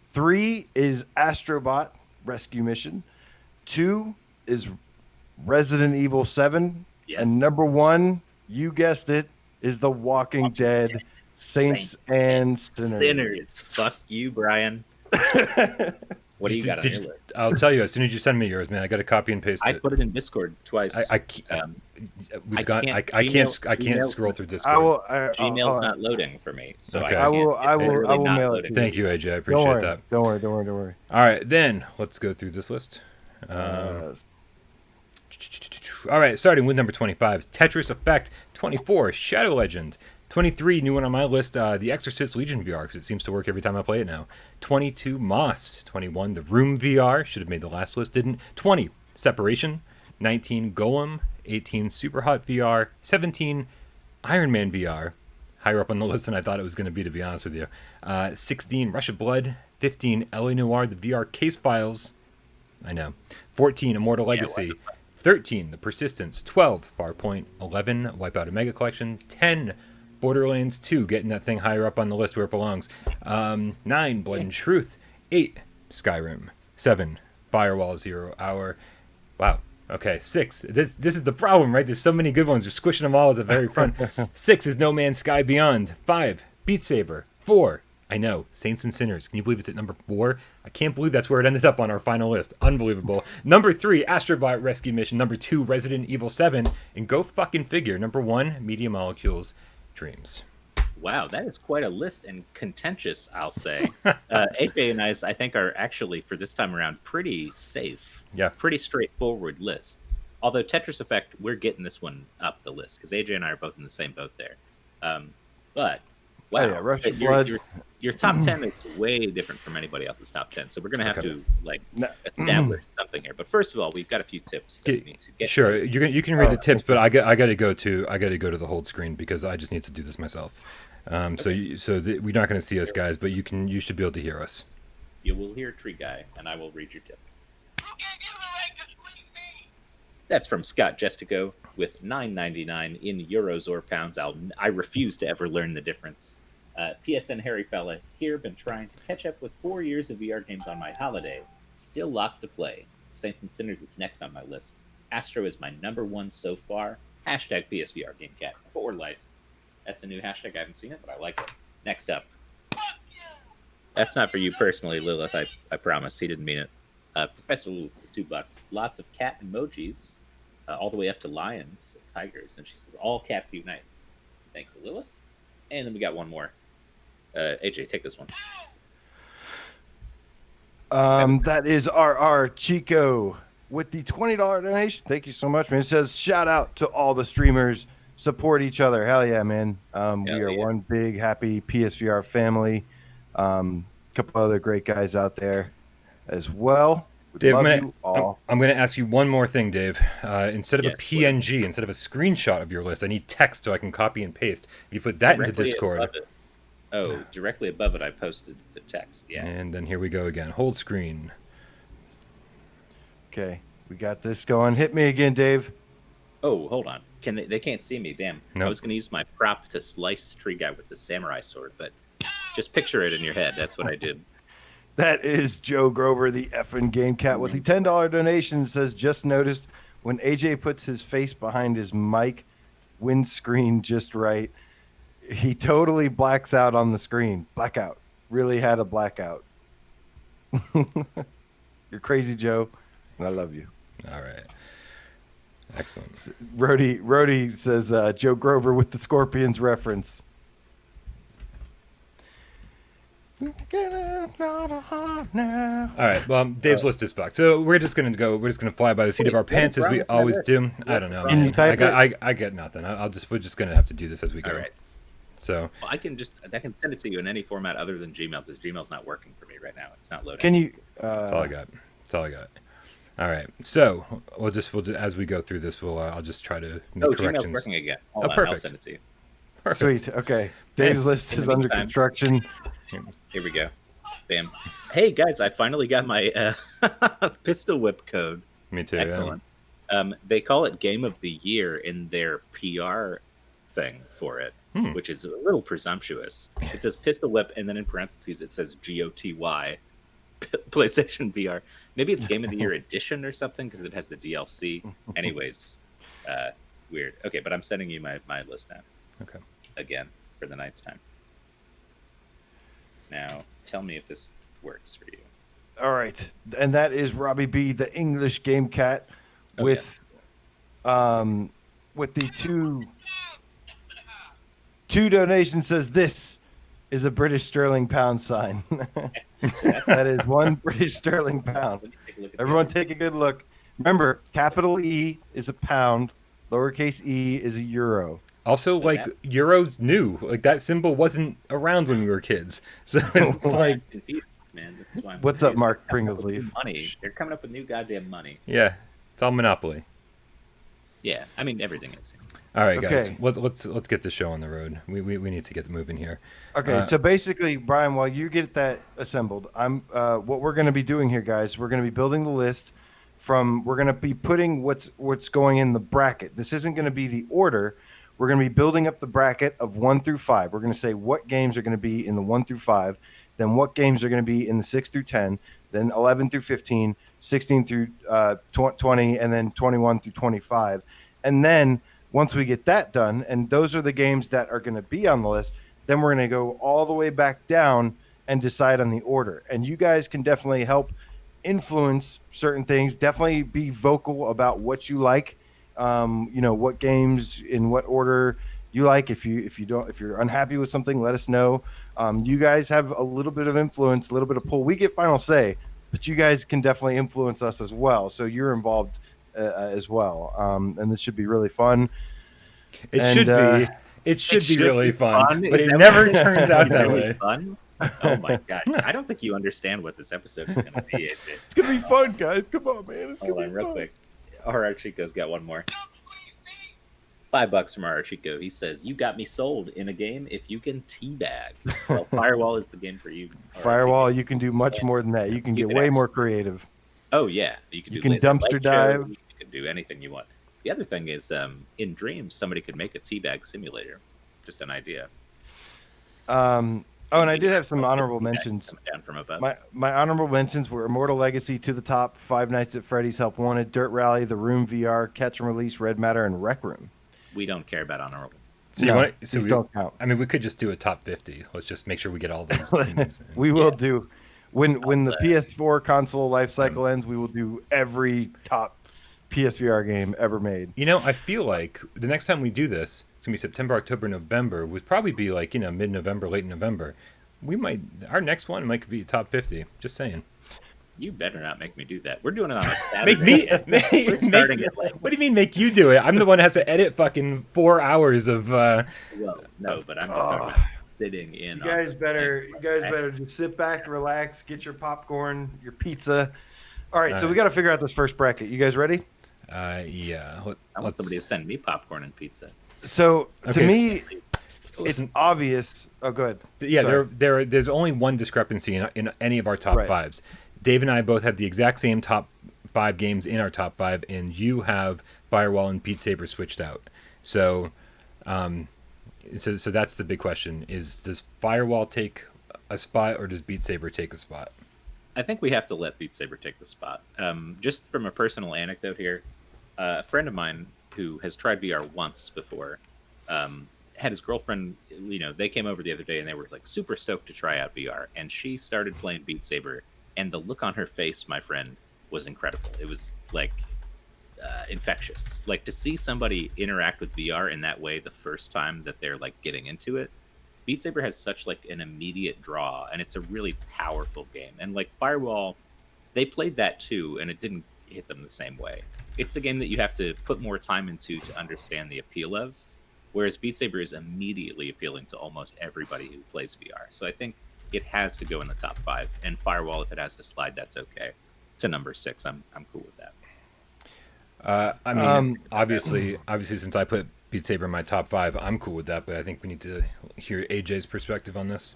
3 is Astrobot Rescue Mission. 2 is Resident Evil 7. Yes. And number 1, you guessed it, is The Walking Dead Saints and Sinners. Fuck you, Brian. What do you got on your list? I'll tell you as soon as you send me yours, man. I got to copy and paste I it. put it in Discord twice. I can't scroll through Discord. Gmail's not loading for me, so Okay. I will mail it. Thank you, AJ. I appreciate that. Don't worry. All right, then let's go through this list. All right, starting with number 25 is Tetris Effect. 24, Shadow Legend. 23, new one on my list, The Exorcist Legion VR, because it seems to work every time I play it now. 22, Moss. 21, The Room VR. Should have made the last list, didn't. 20, Separation. 19, Golem. 18, Super Hot VR. 17, Iron Man VR. Higher up on the list than I thought it was going to be honest with you. 16, Rush of Blood. 15, L.A. Noire, The VR Case Files. I know. 14, Immortal Legacy. 13, The Persistence. 12, Farpoint. 11, Wipeout Omega Collection. 10, Borderlands 2, getting that thing higher up on the list where it belongs. 9, Blood and Truth. 8, Skyrim. 7, Firewall 0 Hour. Wow. Okay, 6. This is the problem, right? There's so many good ones. You're squishing them all at the very front. 6 is No Man's Sky Beyond. 5, Beat Saber. 4, I know, Saints and Sinners. Can you believe it's at number 4? I can't believe that's where it ended up on our final list. Unbelievable. Number 3, Astrobot Rescue Mission. Number 2, Resident Evil 7. And go fucking figure, number 1, Media Molecules Dreams. Wow, that is quite a list, and contentious, I'll say. AJ and I think, are actually, for this time around, pretty safe. Yeah. Pretty straightforward lists. Although Tetris Effect, we're getting this one up the list, because AJ and I are both in the same boat there. But, wow. Oh, yeah, Rush of Blood. Your top 10 is way different from anybody else's top 10, so we're going to have to establish something here. But first of all, we've got a few tips that we need to get. Sure, you can read the tips, but I got to go to the hold screen because I just need to do this myself. Okay. We're not going to see us, guys, but you should be able to hear us. You will hear Tree Guy, and I will read your tip. That's from Scott Jestico with $9.99 in euros or pounds. I refuse to ever learn the difference. PSN Harry Fella here, been trying to catch up with 4 years of VR games on my holiday. Still lots to play. Saints and Sinners is next on my list. Astro is my number 1 so far. Hashtag PSVR GameCat for life. That's a new hashtag. I haven't seen it, but I like it. Next up. That's not for you personally, Lilith. I promise. He didn't mean it. Professor Lou with $2. Lots of cat emojis, all the way up to lions and tigers. And she says, all cats unite. Thank you, Lilith. And then we got one more. AJ, take this one. That is RR Chico with the $20 donation. Thank you so much, man. It says, shout out to all the streamers. Support each other. Hell yeah, man. We are one big, happy PSVR family. Couple other great guys out there as well. Dave, I'm going to ask you one more thing, Dave. Instead of a PNG, please. Instead of a screenshot of your list, I need text so I can copy and paste. If you put that into Discord. Directly above it, I posted the text. Yeah. And then here we go again. Hold screen. Okay, we got this going. Hit me again, Dave. Oh, hold on. They can't see me. Damn. Nope. I was going to use my prop to slice Tree Guy with the samurai sword, but Just picture it in your head. That's what I did. That is Joe Grover, the effing game cat, with the $10 donation. Says, just noticed when AJ puts his face behind his mic windscreen just right, he totally blacks out on the screen. Blackout. Really had a blackout. You're crazy, Joe, and I love you. All right. Excellent. Rhodey says Joe Grover with the Scorpions reference. All right. Well, Dave's list is fucked. So we're just gonna fly by the seat of our pants as we always do. I don't know. Can you type I get nothing. We're just gonna have to do this as we go. All right. So well, I can send it to you in any format other than Gmail because Gmail's not working for me right now. It's not loading. Can you? That's all I got. All right. So we'll just as we go through this, I'll just try to make corrections. Gmail's working again. Hold on, perfect. I'll send it to you. Perfect. Sweet. Okay. Dave's list is under construction. Here we go. Bam. Hey guys, I finally got my pistol whip code. Me too. Excellent. They call it Game of the Year in their PR thing for it, which is a little presumptuous. It says pistol whip, and then in parentheses it says GOTY, PlayStation VR. Maybe it's Game of the Year edition or something because it has the DLC. Anyways, weird. Okay, but I'm sending you my list now. Okay. Again for the 9th time. Now, tell me if this works for you. All right, and that is Robbie B, the English game cat, with the two donations. Says this is a British sterling pound sign. That is one British sterling pound. Everyone, take a good look. Remember, capital E is a pound, lowercase e is a euro. Also, Euro's new. Like, that symbol wasn't around when we were kids. So it's like... Man, this is why what's up, Mark Pringlesleaf? Money. They're coming up with new goddamn money. Yeah, it's all Monopoly. Yeah, I mean, everything is. All right, guys. Let's get the show on the road. We need to get moving here. Okay, so basically, Brian, while you get that assembled, what we're going to be doing here, guys, we're going to be building the list we're going to be putting what's going in the bracket. This isn't going to be the order. We're going to be building up the bracket of 1 through 5. We're going to say what games are going to be in the 1 through 5, then what games are going to be in the 6 through 10, then 11 through 15, 16 through 20, and then 21 through 25. And then once we get that done, and those are the games that are going to be on the list, then we're going to go all the way back down and decide on the order. And you guys can definitely help influence certain things. Definitely be vocal about what you like. What games in what order you like. If you're unhappy with something, let us know. You guys have a little bit of influence, a little bit of pull. We get final say, but you guys can definitely influence us as well. So you're involved as well. And this should be really fun. It should be really fun, but it never turns out that way. Fun? Oh my god! I don't think you understand what this episode is going to be. It's going to be fun, guys. Come on, man. Hold on, real quick. RR Chico's got one more. $5 from RR Chico. He says, "You got me sold in a game if you can teabag." Well, Firewall is the game for you. Firewall, you can do much more than that. You can get way more creative. Oh yeah, you can dumpster dive. You can do anything you want. The other thing is, in Dreams, somebody could make a teabag simulator. Just an idea. And I did have some honorable mentions. Down from above. My honorable mentions were Immortal Legacy, To the Top, Five Nights at Freddy's, Help Wanted, Dirt Rally, The Room VR, Catch and Release, Red Matter, and Rec Room. We don't care about honorable. So don't count. I mean, we could just do a top 50. Let's just make sure we get all those things. We will do. When the PS4 console life cycle ends, we will do every top PSVR game ever made. I feel like the next time we do this, it's gonna be September, October, November. Would probably be like mid-November, late November. Our next one might be top 50. Just saying. You better not make me do that. We're doing it on a Saturday. What do you mean make you do it? I'm the one that has to edit fucking 4 hours of. Well, no, but I'm just talking about sitting in. You guys better just sit back, relax, get your popcorn, your pizza. All right, so we got to figure out this first bracket. You guys ready? Yeah. I want somebody to send me popcorn and pizza. So to me, it's obvious. Oh, good. Yeah, there's only one discrepancy in any of our top fives. Dave and I both have the exact same top 5 games in our top 5, and you have Firewall and Beat Saber switched out. So, so that's the big question: does Firewall take a spot, or does Beat Saber take a spot? I think we have to let Beat Saber take the spot. Just from a personal anecdote here, a friend of mine who has tried VR once before had his girlfriend. They came over the other day and they were like super stoked to try out VR, and she started playing Beat Saber, and the look on her face, my friend, was incredible. It was like infectious. Like to see somebody interact with VR in that way the first time that they're like getting into it. Beat Saber has such like an immediate draw, and it's a really powerful game. And like Firewall, they played that too, and it didn't hit them the same way. It's a game that you have to put more time into to understand the appeal of, whereas Beat Saber is immediately appealing to almost everybody who plays VR. So I think it has to go in the top 5, and Firewall, if it has to slide, that's okay. To number 6, I'm cool with that. I mean, obviously, since I put Beat Saber in my top 5, I'm cool with that. But I think we need to hear AJ's perspective on this.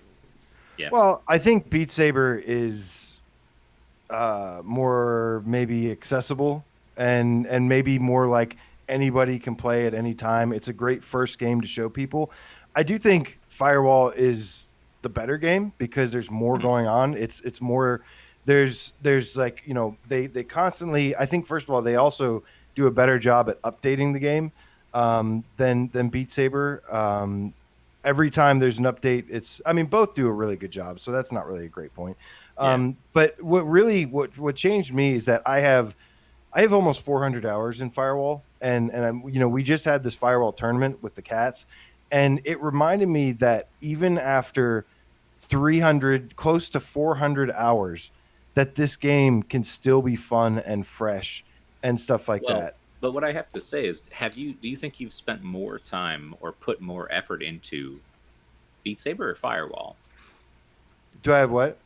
Yeah. Well, I think Beat Saber is more maybe accessible and maybe more like anybody can play at any time. It's a great first game to show people. I do think Firewall is the better game because there's more going on. It's more there's like, they constantly, I think first of all, they also do a better job at updating the game than Beat Saber. Every time there's an update, both do a really good job. So that's not really a great point. But what changed me is that I have almost 400 hours in Firewall, and we just had this Firewall tournament with the cats, and it reminded me that even after 300, close to 400 hours, that this game can still be fun and fresh and stuff like that. But what I have to say is, do you think you've spent more time or put more effort into Beat Saber or Firewall? Do I have what?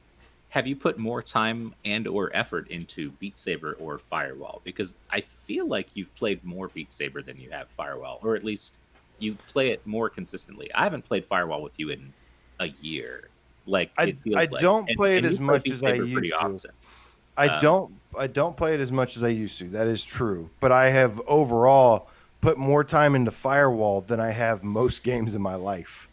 Have you put more time and or effort into Beat Saber or Firewall? Because I feel like you've played more Beat Saber than you have Firewall, or at least you play it more consistently. I haven't played Firewall with you in a year. Like it feels I don't play it as much as I used to. Often. I don't play it as much as I used to. That is true. But I have overall put more time into Firewall than I have most games in my life.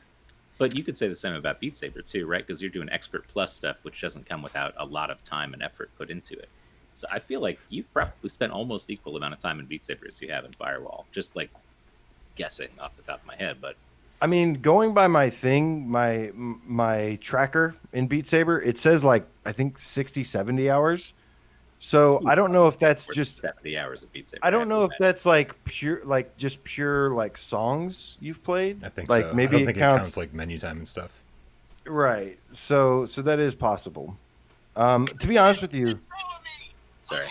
But you could say the same about Beat Saber too, right? Because you're doing Expert Plus stuff, which doesn't come without a lot of time and effort put into it. So I feel like you've probably spent almost equal amount of time in Beat Saber as you have in Firewall. Just like guessing off the top of my head, but going by my thing, my tracker in Beat Saber, it says like I think 60, 70 hours. So I don't know if that's just 70 hours of Beat Saber. I don't know if that's like pure like songs you've played. I think like so. Maybe I don't think it counts like menu time and stuff. Right. So that is possible. To be honest with you, sorry,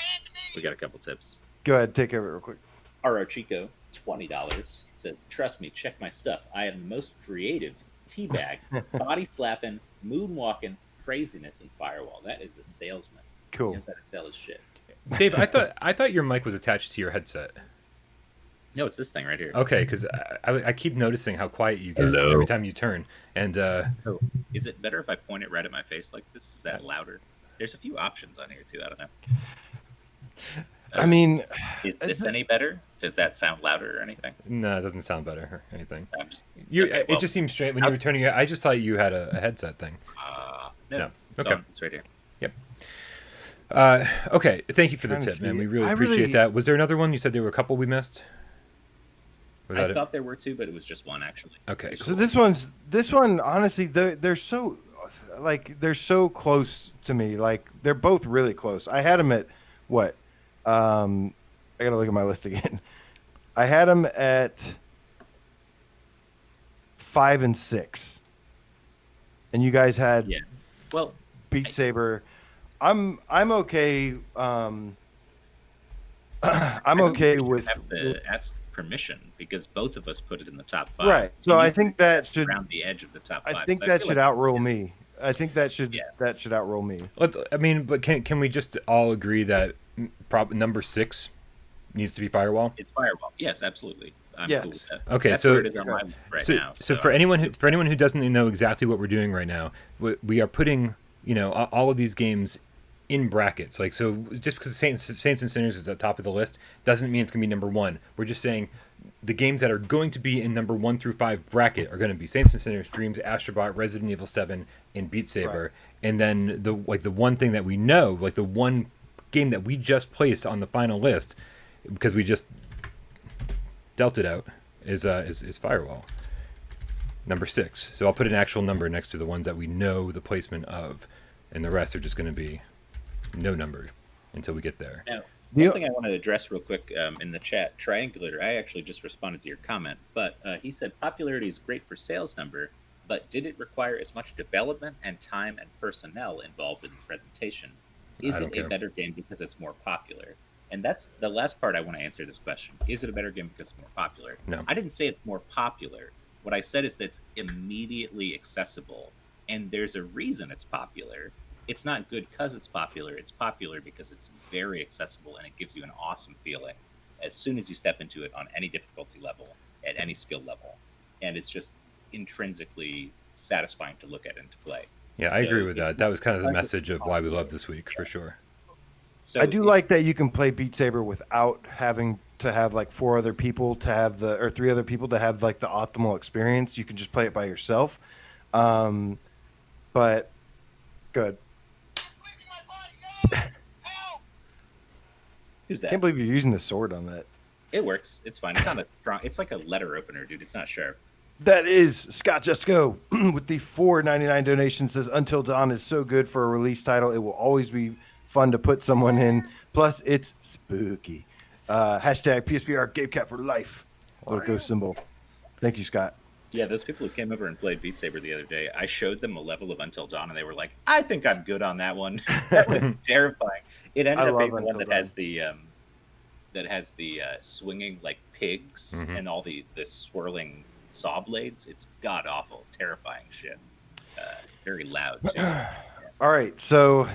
we got a couple tips. Go ahead, take care of it real quick. R.O. Chico, $20, said, "Trust me, check my stuff. I am the most creative, teabag, body slapping, moonwalking craziness in Firewall. That is the salesman. Cool. He knows how to sell his shit." Dave, I thought your mic was attached to your headset. No, it's this thing right here. Okay, because I keep noticing how quiet you get every time you turn. And is it better if I point it right at my face like this? Is that louder? There's a few options on here too. I don't know. Is this any better? Does that sound louder or anything? No, it doesn't sound better or anything. Okay, it just seemed strange when you were turning it. I just thought you had a headset thing. No. Okay. It's right here. Yep. Okay. Thank you for the tip, man. We really appreciate that. Was there another one? You said there were a couple we missed. I thought there were two, but it was just one actually. Okay. So this one, honestly, they're so close to me. Like they're both really close. I had them at what? I gotta look at my list again. I had them at 5 and 6, and you guys had Beat Saber. I'm okay. I'm okay with. Have to ask permission because both of us put it in the top 5. Right. So I think that should around the edge of the top 5. I think that should outrule me. I think that should outrule me. But can we just all agree that number 6 needs to be Firewall? It's Firewall. Yes, absolutely. I'm cool with that. Okay, that's so where it is on my list right now. So for anyone who doesn't know exactly what we're doing right now, we are putting all of these games in brackets. Like, so just because Saints and Sinners is at the top of the list doesn't mean it's gonna be number 1. We're just saying the games that are going to be in number 1 through 5 bracket are going to be Saints and Sinners, Dreams, Astrobot, Resident Evil 7, and Beat Saber. Right. And then the one thing that we know, like the one game that we just placed on the final list, because we just dealt it out, is Firewall, number 6. So I'll put an actual number next to the ones that we know the placement of, and the rest are just going to be no numbered until we get there. Now, one thing I want to address real quick in the chat, Triangulator, I actually just responded to your comment, but he said popularity is great for sales number, but did it require as much development and time and personnel involved in the presentation? Is it a better game because it's more popular? And that's the last part I want to answer this question. Is it a better game because it's more popular? No. I didn't say it's more popular. What I said is that it's immediately accessible, and there's a reason it's popular. It's not good because it's popular. It's popular because it's very accessible, and it gives you an awesome feeling as soon as you step into it on any difficulty level, at any skill level. And it's just intrinsically satisfying to look at and to play. Yeah, I agree with that. That was kind of the message of why we love this week, for sure. So I do like that you can play Beat Saber without having to have like 4 other people to have or 3 other people to have like the optimal experience. You can just play it by yourself. But good. Who's that? I can't believe you're using the sword on that. It works. It's fine. It's not a strong. It's like a letter opener, dude. It's not sharp. That is Scott Just Go with the $4.99 donation. Says Until Dawn is so good for a release title. It will always be fun to put someone in. Plus, it's spooky. Hashtag PSVR GameCat for life. Little ghost symbol. Thank you, Scott. Yeah, those people who came over and played Beat Saber the other day, I showed them a level of Until Dawn, and they were like, "I think I'm good on that one." That was terrifying. It ended up being the one that has the swinging like pigs and all the swirling saw blades. It's god awful, terrifying shit. Very loud too. Yeah. All right, so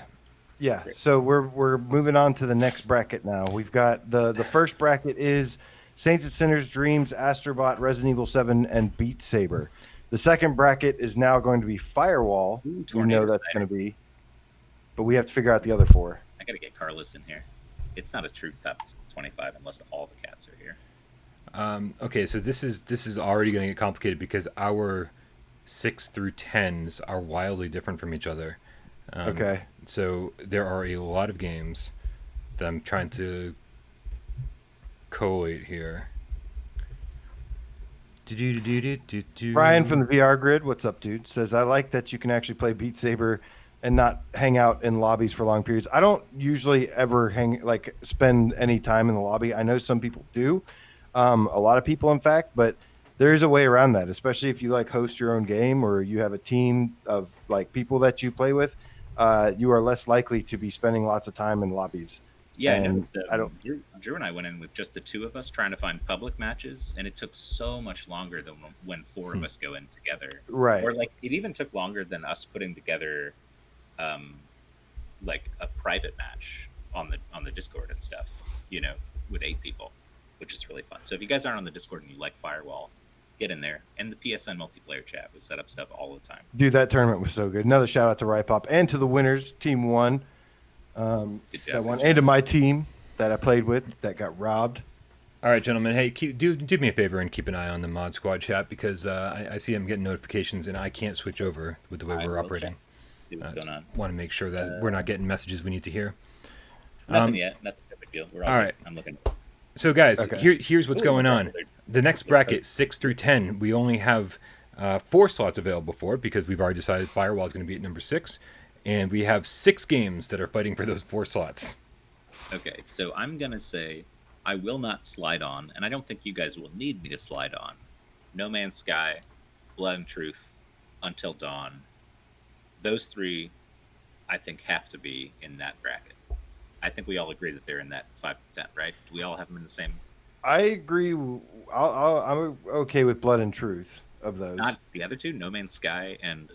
yeah, so we're moving on to the next bracket now. We've got the first bracket is Saints and Sinners, Dreams, Astrobot, Resident Evil 7, and Beat Saber. The second bracket is now going to be Firewall. We know that's going to be, but we have to figure out the other 4. I got to get Carlos in here. It's not a true top 25 unless all the cats are here. Okay, so this is already going to get complicated because our 6 through 10s are wildly different from each other. Okay. So there are a lot of games that I'm trying to collate here. Brian from the VR Grid, what's up, dude? Says, I like that you can actually play Beat Saber and not hang out in lobbies for long periods. I don't usually ever spend any time in the lobby. I know some people do, a lot of people, in fact, but there is a way around that, especially if you like host your own game or you have a team of like people that you play with. You are less likely to be spending lots of time in lobbies. Yeah, and I don't. Drew and I went in with just the 2 of us trying to find public matches, and it took so much longer than when 4 of us go in together. Right. Or like it even took longer than us putting together, like a private match on the Discord and stuff. You know, with 8 people, which is really fun. So if you guys aren't on the Discord and you like Firewall, get in there. And the PSN multiplayer chat, we set up stuff all the time. Dude, that tournament was so good. Another shout out to Rypop and to the winners, Team 1. That one, and to my team that I played with that got robbed. All right, gentlemen. Hey, do me a favor and keep an eye on the Mod Squad chat because I see I'm getting notifications and I can't switch over with the way we're operating. See what's going on. Want to make sure that we're not getting messages we need to hear. Nothing yet. Nothing a big deal. We're all right. I'm looking. So, guys, here's what's going on. The next bracket, 6 through 10, we only have 4 slots available for it because we've already decided Firewall is going to be at number 6. And we have 6 games that are fighting for those 4 slots. Okay, so I'm going to say I will not slide on, and I don't think you guys will need me to slide on, No Man's Sky, Blood and Truth, Until Dawn. Those 3, I think, have to be in that bracket. I think we all agree that they're in that 5 to 10, right? Do we all have them in the same? I agree. I'm okay with Blood and Truth of those. Not the other 2, No Man's Sky and...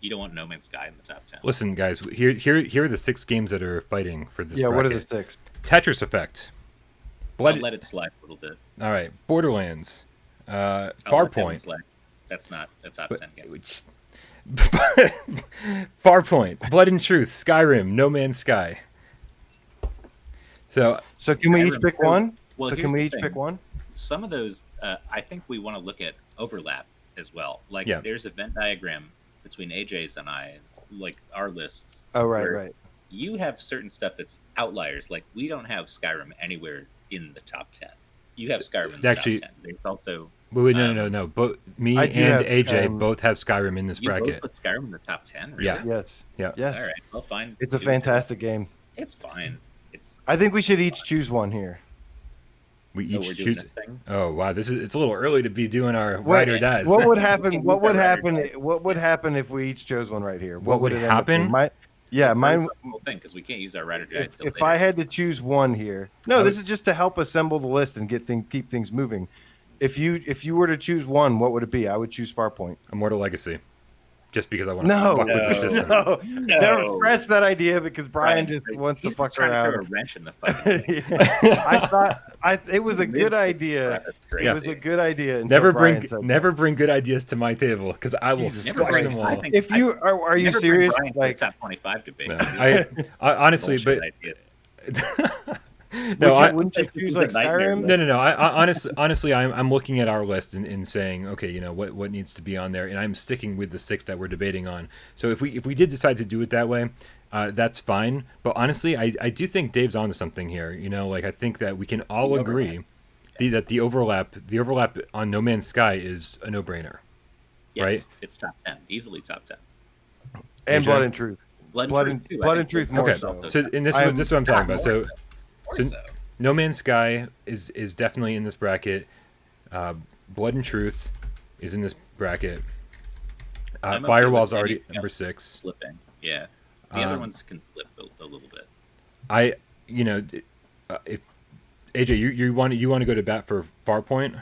You don't want No Man's Sky in the top 10. Listen, guys, here are the 6 games that are fighting for this bracket. What are the 6? Tetris Effect. I'll let it slide a little bit. All right. Borderlands. Farpoint. That's not a top 10 game. Farpoint. Blood and Truth. Skyrim. No Man's Sky. So can we each pick one? Well, can we each pick one? some of those, I think we want to look at overlap as well. Like, Yeah. there's a Venn diagram between AJ's and I, like our lists. Oh, right, where right. You have certain stuff that's outliers. Like, we don't have Skyrim anywhere in the top 10. You have Skyrim in the Actually- top 10. There's also Wait, no. Both me I do and have AJ Skyrim. both have Skyrim in this you bracket. both put Skyrim in the top 10. Really? Yeah. Yes. Yeah. Yes. All right. Well, fine. It's a Do it. fantastic game. It's fine. It's I think we should each choose one here. We we're each doing choose. this thing. Oh wow, it's a little early to be doing our What- ride or dies. What would happen? Can't What use would that happen? right or die. What would happen if we each chose one right here? What would it end up being? happen? Mine. The whole thing, because we can't use our rider guide. If I had to choose one here, no, this is just to help assemble the list and keep things moving. If you were to choose one, what would it be? I would choose Farpoint. Immortal Legacy, just because I want to No, fuck with the system. no, never press that idea because Brian just wants to he's fuck just trying to throw around. a wrench in the fight. I thought it was a good idea. It was a good idea. until Never Brian bring said that. never bring good ideas to my table because I will Jesus squash Christ. them all. If you are you serious? Like top 25 debate. No, I honestly, but no, Wouldn't you choose like Skyrim? No. I honestly, I'm looking at our list and saying, okay, you know what needs to be on there, and I'm sticking with the 6 that we're debating on. So if we did decide to do it that way, that's fine. But honestly, I do think Dave's onto something here. You know, like I think that we can all agree that the overlap on No Man's Sky is a no-brainer. Yes, right? It's top 10, easily top 10. And AJ? Blood and Truth. Blood and too. Blood I and think Truth more Okay, so. so and this is what I'm talking about. So No Man's Sky is definitely in this bracket. Blood and Truth is in this bracket. I'm okay Firewall's with already anything number else 6. Slipping, yeah. The other ones can slip a little bit. If AJ, you want to go to bat for Farpoint?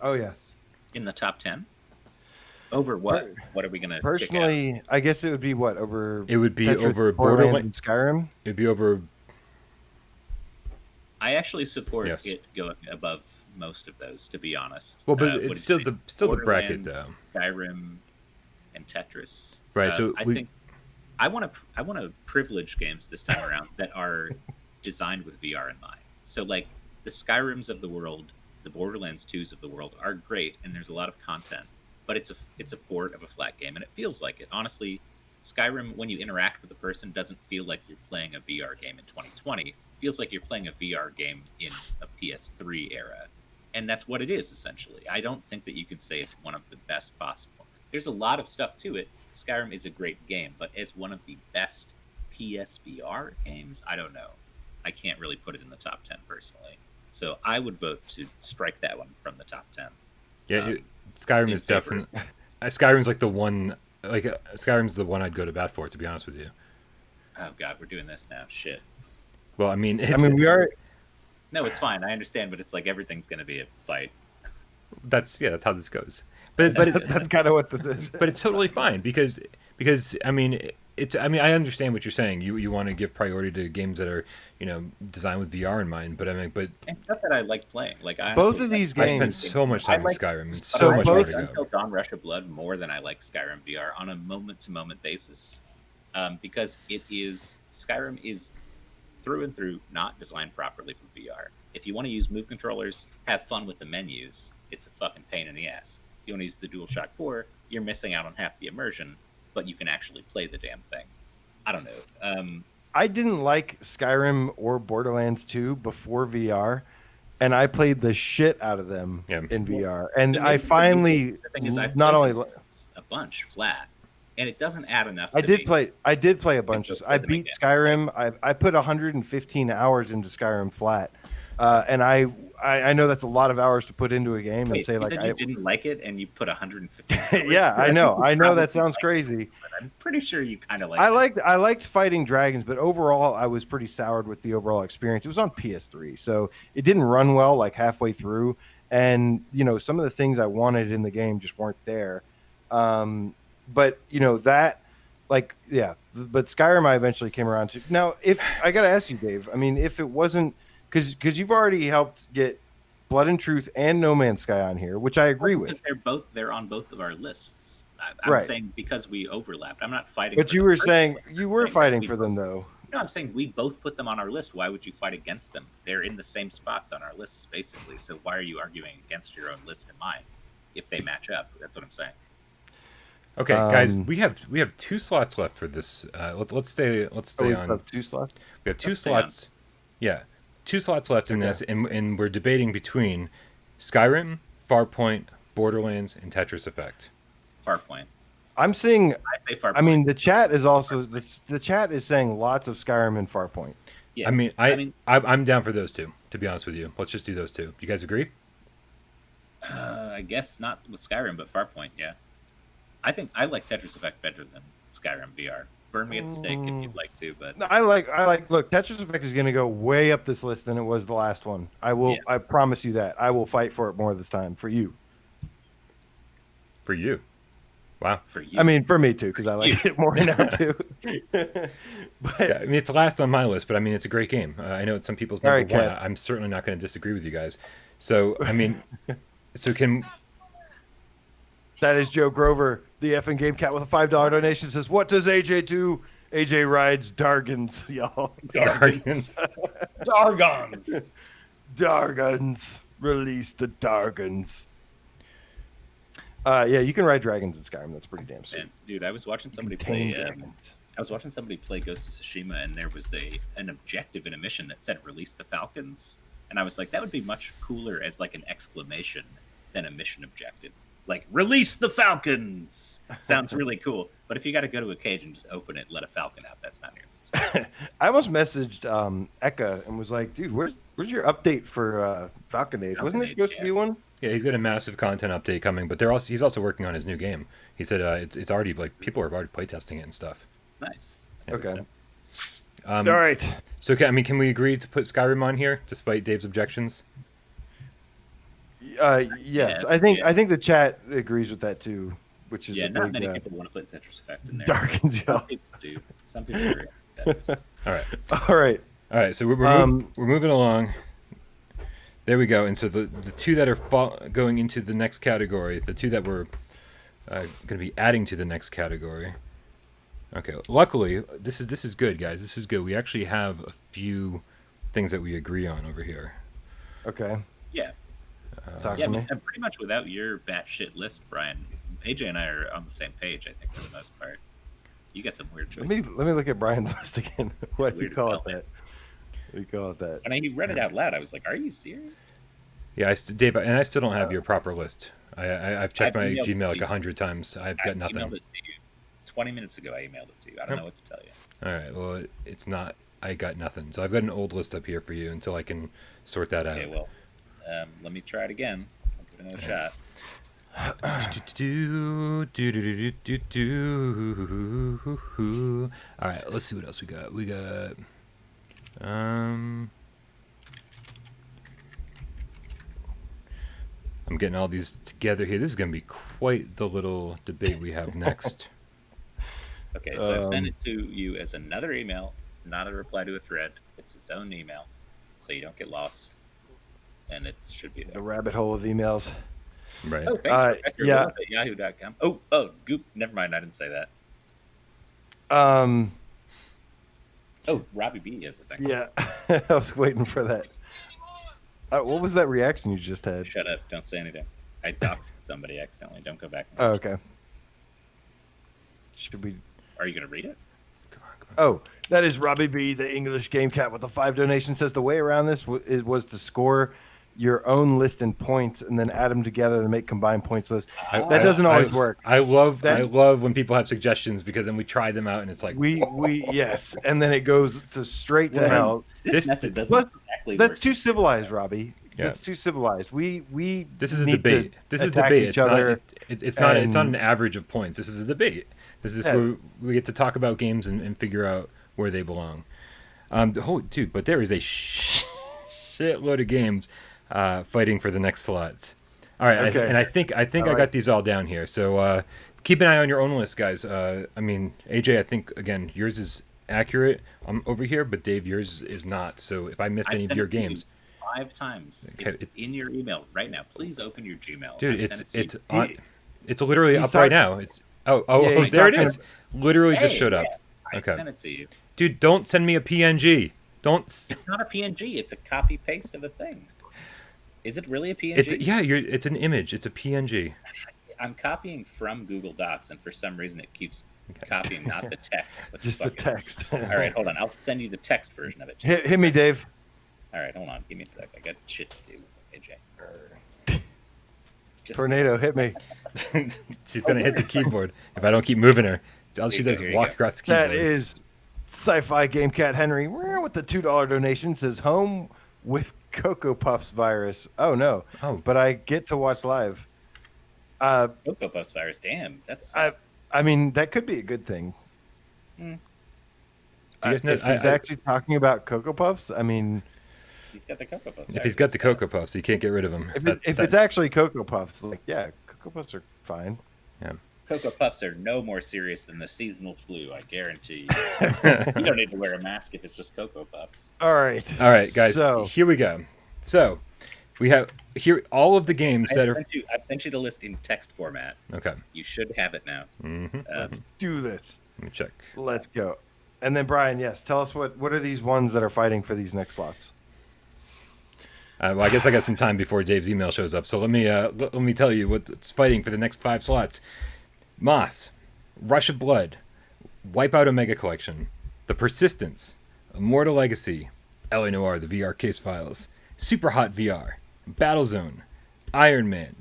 Oh yes. In the top 10? Over what? What are we going to Personally, I guess it would be what over. It would be Tetris, over Borderlands, and Skyrim. It'd be over. I actually support Yes. it going above most of those, to be honest. Well, but What it's did you still say? the bracket Borderlands, though. Skyrim, and Tetris. Right, so I think I want to privilege games this time around that are designed with VR in mind. So like the Skyrims of the world, the Borderlands 2s of the world are great, and there's a lot of content, but it's a port of a flat game, and it feels like it. Honestly, Skyrim, when you interact with a person, doesn't feel like you're playing a VR game in 2020. It feels like you're playing a VR game in a PS3 era, and that's what it is essentially. I don't think that you could say it's one of the best possible. There's a lot of stuff to it. Skyrim is a great game, but as one of the best PSVR games, I don't know. I can't really put it in the top 10 personally. So I would vote to strike that one from the top 10. Yeah, Skyrim in is favor. definitely. Skyrim's like the one. Skyrim's the one I'd go to bat for, to be honest with you. Oh god, we're doing this now. Shit. Well, I mean, We are. No, it's fine. I understand, but it's like everything's going to be a fight. That's how this goes. But That's kind of what this is. but it's totally fine because I mean I understand what you're saying. You want to give priority to games that are designed with VR in mind. But And stuff that I like playing. Like Both of these I games. spent so much time in like- Skyrim and But so I much like more to go. Until Dawn Rush of Blood more than I like Skyrim VR on a moment-to-moment basis, because Skyrim is through and through not designed properly for VR. If you want to use move controllers, have fun with the menus, it's a fucking pain in the ass. If you want to use the DualShock 4, you're missing out on half the immersion, but you can actually play the damn thing. I don't know. I didn't like Skyrim or Borderlands 2 before VR, and I played the shit out of them in VR. And So I maybe finally the thing is, I've not played only a bunch flat, and it doesn't add enough. I to did me. play a bunch of. I beat Skyrim. I put 115 hours into Skyrim flat, and I know that's a lot of hours to put into a game and Wait, say you like said you didn't like it, and you put 150. yeah, I know that sounds crazy. But I'm pretty sure you kind of like. I liked fighting dragons, but overall I was pretty soured with the overall experience. It was on PS3, so it didn't run well like halfway through, and some of the things I wanted in the game just weren't there. But that, but Skyrim I eventually came around to. Now, if I got to ask you, Dave, I mean, if it wasn't because you've already helped get Blood and Truth and No Man's Sky on here, which I agree with. They're on both of our lists. I'm Right. saying because we overlapped. I'm not fighting. But for you them were personally. saying I'm you were saying fighting we for them both- though. No, I'm saying we both put them on our list. Why would you fight against them? They're in the same spots on our lists, basically. So why are you arguing against your own list and mine if they match up? That's what I'm saying. Okay, guys, we have 2 slots left for this. Let's stay on. Have 2 slots. We have 2 Let's stay slots. Yeah, 2 slots left in this, and we're debating between Skyrim, Farpoint, Borderlands, and Tetris Effect. Farpoint. I'm seeing. I say Farpoint. I mean, the chat is also the chat is saying lots of Skyrim and Farpoint. Yeah. I'm down for those 2. To be honest with you, let's just do those 2. You guys agree? I guess not with Skyrim, but Farpoint. Yeah. I think I like Tetris Effect better than Skyrim VR. Burn me at the stake if you'd like to, but No, I like. Look, Tetris Effect is going to go way up this list than it was the last one. I will. Yeah. I promise you that. I will fight for it more this time for you. For you. Wow. for you. I mean, for me too, because I like it more now too. But Yeah, I mean, it's last on my list, but I mean, it's a great game. I know it's some people's number right, one. Cats. I'm certainly not going to disagree with you guys. So, I mean, can that is Joe Grover, the effing game cat with a $5 donation, says, "What does AJ do? AJ rides Dargans, y'all. Dargans. Dargons. Dargans. Release the Dargans." Yeah, you can ride dragons in Skyrim. That's pretty damn sweet. And, dude, I was watching somebody Tame play. dragons. I was watching somebody play Ghost of Tsushima, and there was an objective in a mission that said "Release the Falcons," and I was like, that would be much cooler as like an exclamation than a mission objective. Like "Release the Falcons" sounds really cool, but if you got to go to a cage and just open it, and let a falcon out, that's not nearly as cool. I almost messaged Eka and was like, "Dude, where's your update for Falcon Age? Wasn't there Falcon Age, supposed to be one?" Yeah, he's got a massive content update coming, but he's also working on his new game. He said it's already like people are already playtesting it and stuff. Nice. Okay. Um, All right. So can we agree to put Skyrim on here despite Dave's objections? Yes, Yes, I think yeah. the chat agrees with that too, which is Yeah, a not big, many people want to put Tetris Effect in there. Darkens, Some y'all. people do. Some people agree. Tetris. All right. All right. All right, so we're moving along. There we go. And so the two that are going into the next category, the two that we're going to be adding to the next category. Okay, luckily this is good, guys. This is good. We actually have a few things that we agree on over here. Okay. Yeah. Talk Yeah, to me. and pretty much without your batshit list, Brian, AJ and I are on the same page, I think, for the most part. You got some weird choices. Let me look at Brian's list again. What do you weird call it development. that? What do you call it that? When I read it out loud, I was like, "Are you serious?" Yeah, Dave, and I still don't have your proper list. I've checked I've my emailed Gmail it like to you. 100 times. I've got I nothing. emailed it to you 20 minutes ago. I emailed it to you. I don't know what to tell you. All right, well, it's not. I got nothing. So I've got an old list up here for you until I can sort that out. Okay, well, let me try it again. I'll give it another shot. All right, let's see what else we got. We got I'm getting all these together here. This is going to be quite the little debate we have next. Okay, so I've sent it to you as another email, not a reply to a thread. It's its own email, so you don't get lost. And it should be The there. rabbit hole of emails. Right. Oh, thanks, Professor yeah. Wolf at yahoo.com. Oh, goop. Never mind. I didn't say that. Oh, Robbie B has a thing. Yeah. I was waiting for that. What was that reaction you just had? Shut up. Don't say anything. I doxed somebody accidentally. Don't go back. Oh, okay. Should we? Are you going to read it? Oh, that is Robbie B, the English game cat with the 5 donation, says the way around this was to score your own list in points and then add them together to make combined points list. That doesn't always work. I love That- when people have suggestions because then we try them out and it's like We yes, and then it goes to straight to hell. This This- method doesn't Plus, exactly That's work. too civilized, Robbie. Yeah. That's too civilized. We this is a need debate. to This is a attack debate. each It's not. other It's not. It's not and- an average of points. This is a debate. This is Yeah. where we get to talk about games and figure out where they belong. Dude, but there is a shitload of games fighting for the next slots. All right, Okay. I think I right. got these all down here. So keep an eye on your own list, guys. I mean, AJ, I think again yours is accurate over here, but Dave, yours is not. So if I missed I've any of sent your it to you games, 5 times. Okay, It's in your email right now. Please open your Gmail. dude, I've sent it to you. it's literally he's up right talking- now. It's oh, Yeah, he's there it talking is. Literally just Hey, showed up. yeah, I Okay. sent it to you. Dude, don't send me a PNG. Don't. It's not a PNG. It's a copy paste of a thing. Is it really a PNG? It's an image. It's a PNG. I'm copying from Google Docs, and for some reason it keeps copying not the text, but Just the text. All right, hold on. I'll send you the text version of it. Hit me, Dave. All right, hold on. Give me a sec. I got shit to do, AJ. Tornado, hit me. She's gonna hit the keyboard if I don't keep moving her. All she does is walk across the keyboard. That is Sci-Fi Game Cat Henry with the $2 donation says home with Cocoa Puffs virus. Oh no. Oh. But I get to watch live. Cocoa Puffs virus. Damn, that's. I mean, that could be a good thing. Do you guys know, if he's actually talking about Cocoa Puffs, I mean, He's got the Cocoa Puffs. if he's got the Cocoa Puffs, you can't get rid of him. if it's actually Cocoa Puffs, like, yeah, Cocoa Puffs are fine. Yeah. Cocoa Puffs are no more serious than the seasonal flu, I guarantee you. You don't need to wear a mask if it's just Cocoa Puffs. All right, guys. So, here we go. So we have here all of the games that are. I've sent you the list in text format. Okay. You should have it now. let's do this. Let me check. Let's go. And then Brian, yes, tell us what are these ones that are fighting for these next slots? Well, I guess I got some time before Dave's email shows up. So let me tell you what's fighting for the next 5 slots. Moss, Rush of Blood, Wipeout Omega Collection, The Persistence, Immortal Legacy, LA Noire, the VR case files, Super Hot VR, Battlezone, Iron Man,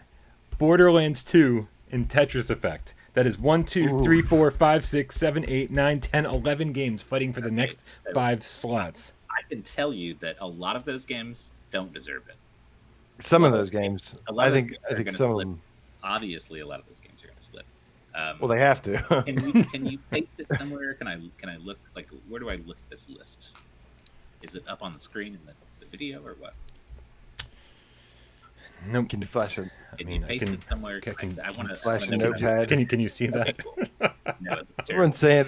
Borderlands 2, and Tetris Effect. That is 1, 2, 3, 4, 5, 6, 7, 8, 9, 10, 11 games fighting for the next 5 slots. I can tell you that a lot of those games don't deserve it. Some of those games, I think some of them. Obviously, a lot of those games are going to slip. Well, they have to. Can you paste it somewhere? Can I look, like, where do I look at this list? Is it up on the screen in the video or what? Nope. Can you flash it? Can you paste it somewhere? I want to flash a notepad. Can you see that? Okay, cool. No, that's terrible. Everyone's saying.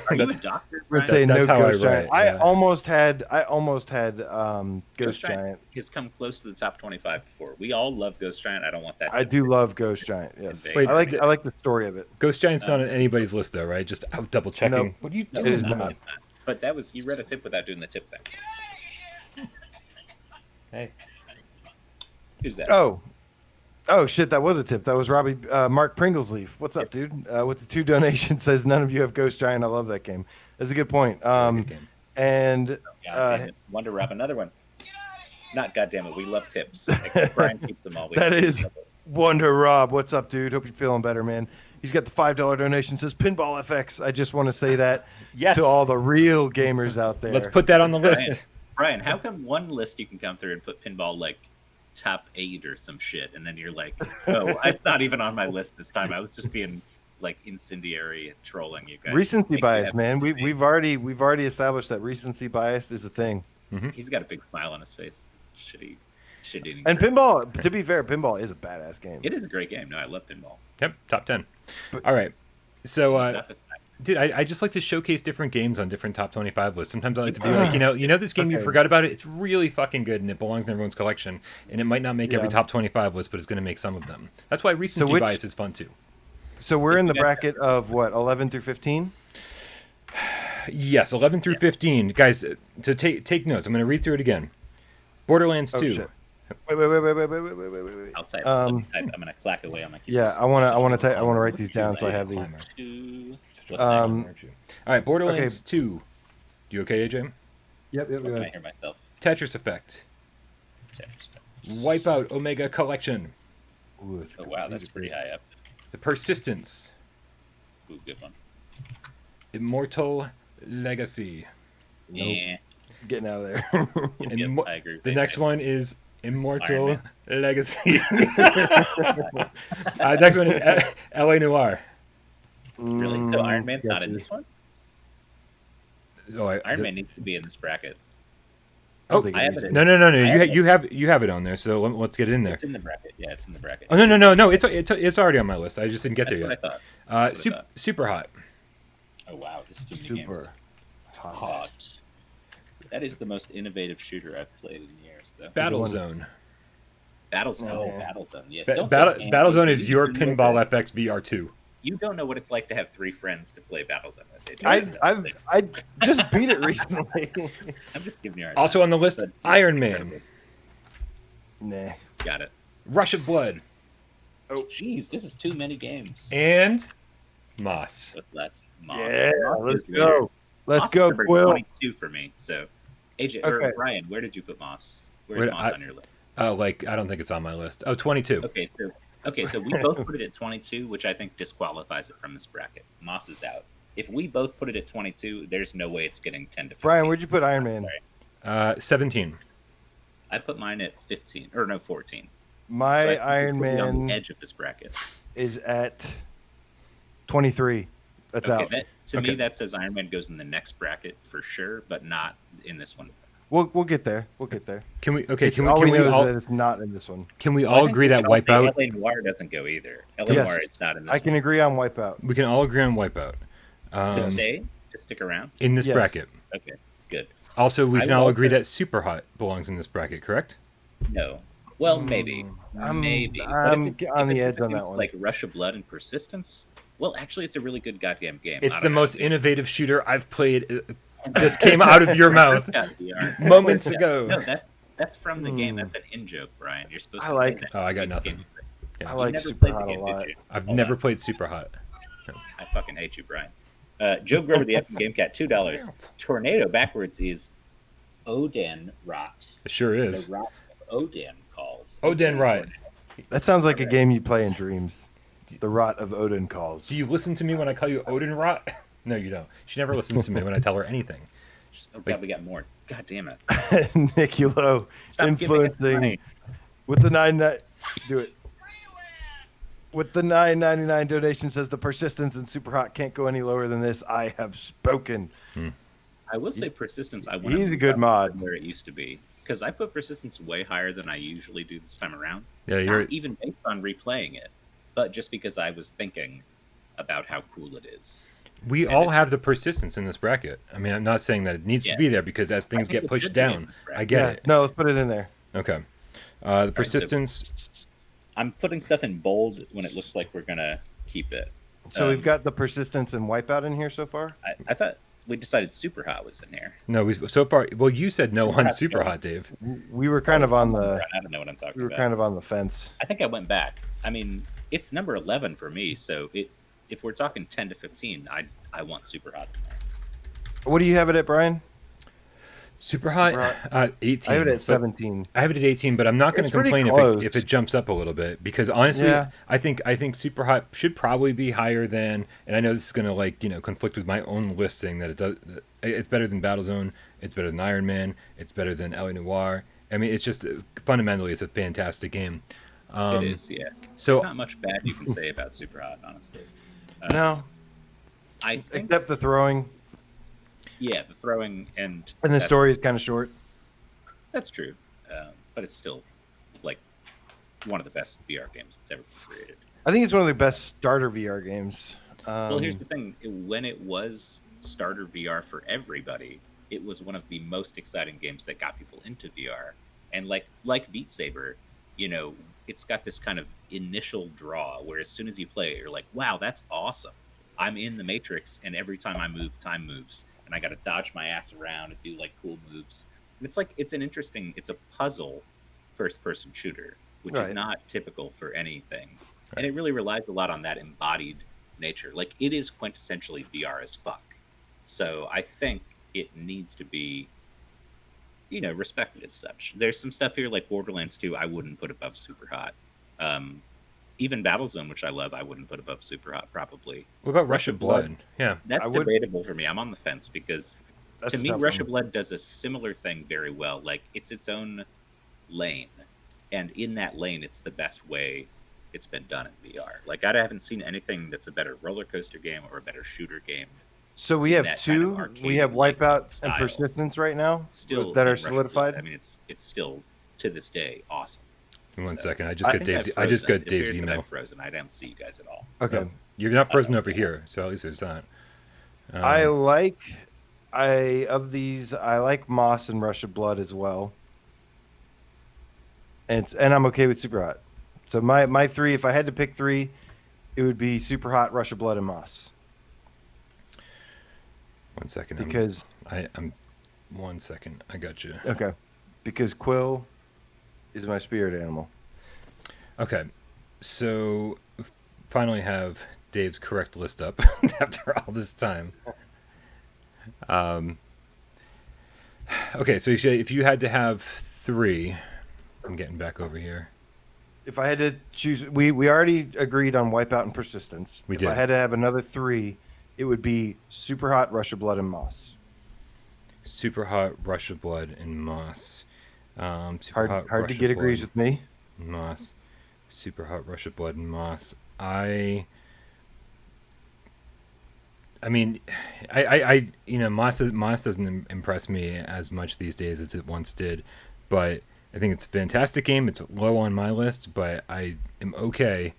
Are you a doctor? We're saying no That's how Ghost I Giant. write, yeah. I almost had Ghost Giant. Has come close to the top 25 before. We all love Ghost Giant. I don't want that. I do love Ghost Giant. Yes, Wait, I like the story of it. Ghost Giant's not on anybody's list, though, right? Just out double checking. Nope. What are you No, doing? is it's not. It's not. But that was, you read a tip without doing the tip thing. Hey. Who's that? Oh shit, that was a tip. That was Robbie Mark Pringlesleaf. What's up, dude? With the 2 donations, says none of you have Ghost Giant. I love that game. That's a good point. Good game. And Wonder Rob, another one. Not goddamn it, we love tips. Like, Brian keeps them all. that is Wonder Rob. What's up, dude? Hope you're feeling better, man. He's got the $5 donation. Says Pinball FX. I just want to say that Yes. to all the real gamers out there. Let's put that on the list. Brian, how come one list you can come through and put pinball like top 8 or some shit, and then you're like, oh, it's not even on my list this time. I was just being like incendiary and trolling you guys. Recency bias, man. We've already established that recency bias is a thing. He's got a big smile on his face. Shitty. And pinball, to be fair, pinball is a badass game. It is a great game. No, I love pinball. Yep, top 10. All right. So, Not this time. dude, I just like to showcase different games on different top 25 lists. Sometimes I like to be like, you know this game you forgot about it? It's really fucking good, and it belongs in everyone's collection. And it might not make every top 25 list, but it's going to make some of them. That's why recency bias is fun, too. So we're in the bracket of, what, 11 through 15? Yes, 11 through 15. Guys, so take notes. I'm going to read through it again. Borderlands 2. Shit. Wait. I'll type. Let me type. I'm gonna clack away on my keyboard. Yeah, I want to write these down so I have these. What's All right, Borderlands 2. You okay, AJ? Yep. next? Can I hear myself? Tetris Effect. Wipeout Omega Collection. Ooh, Oh wow, that's pretty high up. The Persistence. Ooh, good one. Immortal Legacy. Yeah. Getting out of there. And I agree. with the that. next one is Immortal Iron Legacy. Next one is LA Noire. Really? So Iron Man's not in this one? Oh, Iron Man needs to be in this bracket. Oh, I have it. no. You have it on there. So let's get it in there. It's in the bracket. Yeah, it's in the bracket. Oh no. It's already on my list. I just didn't get That's there what yet. I thought. That's what I thought. Super hot. Oh wow, this is Super hot. That is the most innovative shooter I've played in years, though. Battlezone. Battlezone. Oh, Battlezone. Yes. Don't say Battlezone is can't. your Pinball FX VR2. You don't know what it's like to have 3 friends to play Battlezone with. I just beat it recently. I'm just giving you our Also on the list, Iron Man, Nah. Got it. Rush of Blood, Oh, jeez, this is too many games. and Moss. What's last? Moss. Yeah, Moss let's is later. go. Let's Moss is go, number Quill. 22 for me. So, AJ or Okay. Brian, where did you put Moss? Where's Moss on your list? Like I don't think it's on my list. Oh, 22. Okay, so we both put it at 22, which I think disqualifies it from this bracket. Moss is out. If we both put it at 22, there's no way it's getting 10 to 15. Brian, where'd you put Iron Man? Sorry. 17. I put mine at 15 or no 14. My So I think Iron we're on Man the edge of this bracket. is at 23. That's Okay, out. to me that says Iron Man goes in the next bracket for sure, but not in this one. We'll get there. We'll get there. Can we? Okay. It's Can all we? Can we we know all? is that it's not in this one. Can we Well, all I think agree we that can all say Wipeout? LA Noire doesn't go either. LA Yes. Noire is not in this I can one. agree on Wipeout. We can all agree on Wipeout. To stay? To stick around? In this Yes. bracket. Okay, good. Also, we I can will all agree also- that Super Hot belongs in this bracket, correct? No. Well, maybe. Maybe. But I'm if it's- on if the it's edge on that things one. like Rush of Blood and Persistence, well, actually, it's a really good goddamn game. It's I the don't know. most innovative shooter I've played. Just came out of your mouth Yeah, VR. moments ago. No, that's from the game. That's an in-joke, Brian. You're supposed I to like- say that. Oh, I got in the nothing. game. Yeah. I You like never Super played the Hot a game, did lot. you? I've Hold never on. played Super Hot. I fucking hate you, Brian. Joe Grover, the effing game cat, $2. Tornado backwards is Odin Rot. It sure The is. Rot of Odin calls. Odin Rot. Tornado. That sounds like a game you play in dreams. The Rot of Odin calls. Do you listen to me when I call you Odin Rot? No, you don't. She never listens to me when I tell her anything. Oh god, we got more. God damn it! Niculo Stop giving us influencing money. with the do it. With the $9.99 donation says the persistence in Super Hot can't go any lower than this. I have spoken. I will say persistence. I want. He's a good mod. Where it used to be, because I put persistence way higher than I usually do this time around. Yeah, you're. Not even based on replaying it, but just because I was thinking about how cool it is. We And all it's- have the persistence in this bracket. I mean, I'm not saying that it needs Yeah. to be there because as things think get it pushed should be in down, this bracket. I get Yeah, it. no, let's put it in there. Okay. The persistence. I'm putting stuff in bold when it looks like we're gonna keep it. So we've got the persistence and Wipeout in here so far. I thought we decided Super Hot was in here. No, we so far. Well, you said no Super on Hot's Super going. Hot, Dave. We were kind of on the I don't know what I'm talking we were about. kind of on the fence. I think I went back. I mean, it's number 11 for me. So if we're talking 10 to 15, I want Super Hot in there. What do you have it at, Brian? Super Hot, 18. I have it at but- 17. I have it at 18, but I'm not going It's to pretty complain close. if it jumps up a little bit because honestly, Yeah. I think Super Hot should probably be higher than. And I know this is going to conflict with my own list saying that it does. It's better than Battlezone. It's better than Iron Man. It's better than LA Noire. I mean, it's just fundamentally it's a fantastic game. It is, yeah. So There's not much bad you can say about Super Hot, honestly. No, I think, except the throwing yeah, the throwing and and the that- story is kind of short. That's true, but it's still like one of the best VR games that's ever been created. I think it's one of the best starter VR games. Well, here's the thing: when it was starter VR for everybody, it was one of the most exciting games that got people into VR. And like Beat Saber, it's got this kind of initial draw where as soon as you play it, you're like, "Wow, that's awesome! I'm in the Matrix, and every time I move, time moves, and I got to dodge my ass around and do like cool moves." And it's a puzzle first-person shooter, which is Right. not typical for anything, and it really relies a lot on that embodied nature. Like it is quintessentially VR as fuck. So I think it needs to be, respected as such. There's some stuff here like Borderlands 2 I wouldn't put above Super Hot. Even Battlezone, which I love, I wouldn't put above Super Hot probably. what about Rush of Blood? Yeah. That's I would- debatable for me. I'm on the fence because That's to a me, tough Rush one. of Blood does a similar thing very well. Like it's its own lane, and in that lane, it's the best way it's been done in VR. Like I haven't seen anything that's a better roller coaster game or a better shooter game. So we in have that kind of two. arcade, We have like, Wipeout and style. Persistence right now Still that in are Rush of Blood, solidified. I mean, it's still to this day awesome. One So, second. I just got think Dave's. I've I just frozen. got It Dave's appears that email. I've frozen. I don't see you guys at all. Okay. So, you're not frozen over here, so at least there's that. I like Moss and Rush of Blood as well. And I'm okay with Super Hot. So my three, if I had to pick three, It would be Super Hot, Rush of Blood, and Moss. 1 second. Because I'm 1 second. I got you. okay, because Quill is my spirit animal. Okay, so finally have Dave's correct list up after all this time. Okay, so if you had to have 3, I'm getting back over here. If I had to choose, we already agreed on Wipeout and Persistence. We if did. I had to have another 3, it would be Super Hot, Rush of Blood, and Moss. Super Hot, Rush of Blood, and Moss. Hard to get agrees with me. Moss. Super Hot, Rush of Blood, and Moss. I mean, Moss doesn't impress me as much these days as it once did, but I think it's a fantastic game. It's low on my list, but I am okay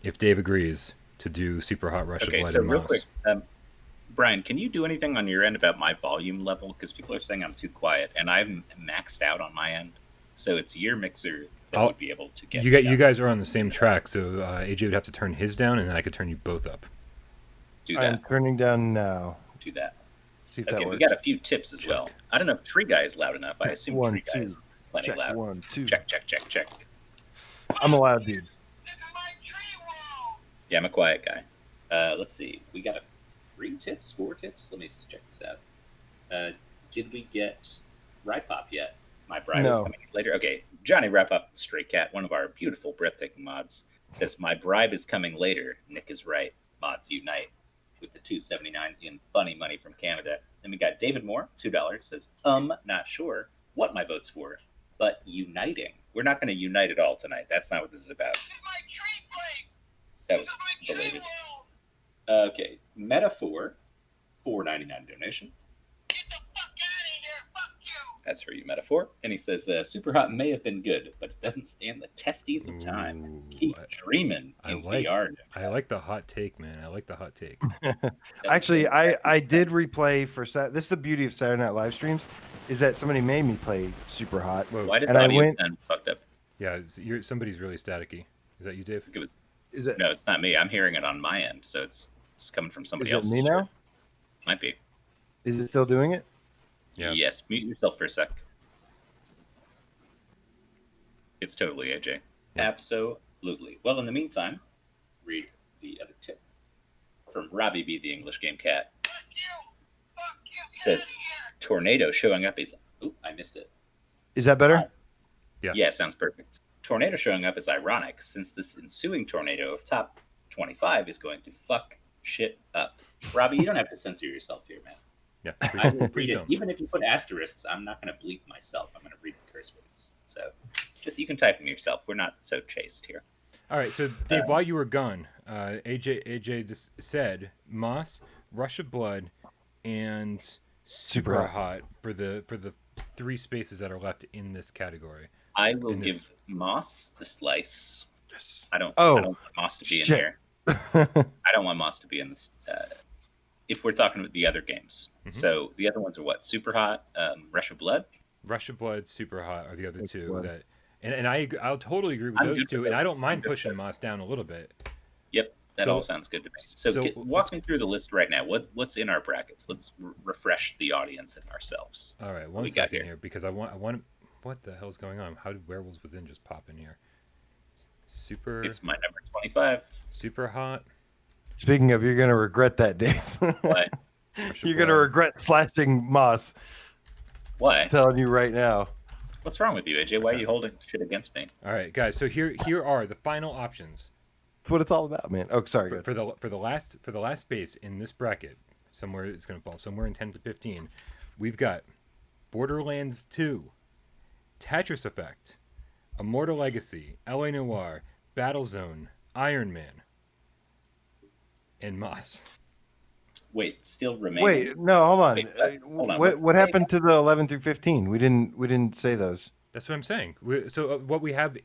if Dave agrees to do Super Hot, Rush of Blood, and real Moss. quick, Brian, can you do anything on your end about my volume level? Because people are saying I'm too quiet, and I'm maxed out on my end. So it's your mixer that would be able to get you guys are on the same track, so AJ would have to turn his down, and then I could turn you both up. Do that. I'm turning down now. Do that. See if that works. We got a few tips as well. I don't know if Tree Guy is loud enough. I assume 1, Tree Guy 2. is plenty Check, loud. 1, 2. Check. I'm a loud dude. Yeah, I'm a quiet guy. Let's see. We got 4 tips? Let me check this out. Did we get Rypop yet? My bride is coming later. Okay, Johnny Rypop, Stray Cat, one of our beautiful, breathtaking mods, says, my bribe is coming later. Nick is right. Mods unite. With the $2.79 in funny money from Canada. Then we got David Moore, $2, says, not sure what my vote's for, but uniting. We're not going to unite at all tonight. That's not what this is about. That was belated. Okay, Metaphor, $4.99 donation. That's for you, Metaphor. And he says, Super Hot may have been good, but it doesn't stand the testes of time. Ooh, Keep dreaming in VR. I like the hot take, man. I like the hot take. Actually, I did replay for this is the beauty of Saturday Night live streams, is that somebody made me play Super Hot. Why does the audio sound fucked up? Yeah, somebody's really staticky. Is that you, Dave? No, it's not me. I'm hearing it on my end, so it's coming from somebody else. Is it me now? Might be. Is it still doing it? Yeah. Yes, mute yourself for a sec. It's totally AJ. Yeah. Absolutely. Well, in the meantime, read the other tip from Robbie B, the English Game Cat. Says, tornado showing up is... Oop, I missed it. Is that better? Yes. Yeah, sounds perfect. Tornado showing up is ironic, since this ensuing tornado of top 25 is going to fuck shit up. Robbie, you don't have to censor yourself here, man. Yeah, please don't. Even if you put asterisks, I'm not going to bleep myself. I'm going to read the curse words. So just you can type them yourself. We're not so chaste here. All right. So Dave, while you were gone, AJ just said Moss, Rush of Blood, and Super Hot for the 3 spaces that are left in this category. I will give Moss the slice. Yes. I don't want Moss to be in here. I don't want Moss to be in this. If we're talking about the other games. Mm-hmm. So the other ones are what? Super Hot, Rush of Blood? Rush of Blood, Super Hot are the other two. And I'll totally agree with those two. And I don't mind pushing Moss down a little bit. Yep, that all sounds good to me. So walk me through the list right now. What's in our brackets? Let's refresh the audience and ourselves. All right, one second here because I want. What the hell's going on? How did Werewolves Within just pop in here? It's my number 25. Super Hot. Speaking of, you're going to regret that, Dave. What? You're going to regret slashing Moss. Why? I'm telling you right now. What's wrong with you, AJ? Why are you holding shit against me? All right, guys. So here are the final options. That's what it's all about, man. Oh, sorry. For the last space in this bracket, somewhere it's going to fall somewhere in 10 to 15. We've got Borderlands 2, Tetris Effect, Immortal Legacy, LA Noire, Battlezone, Iron Man, and Moss. Wait, still remaining. Wait, no, hold on. Hold on. What happened to the 11 through 15? We didn't say those. That's what I'm saying. What we have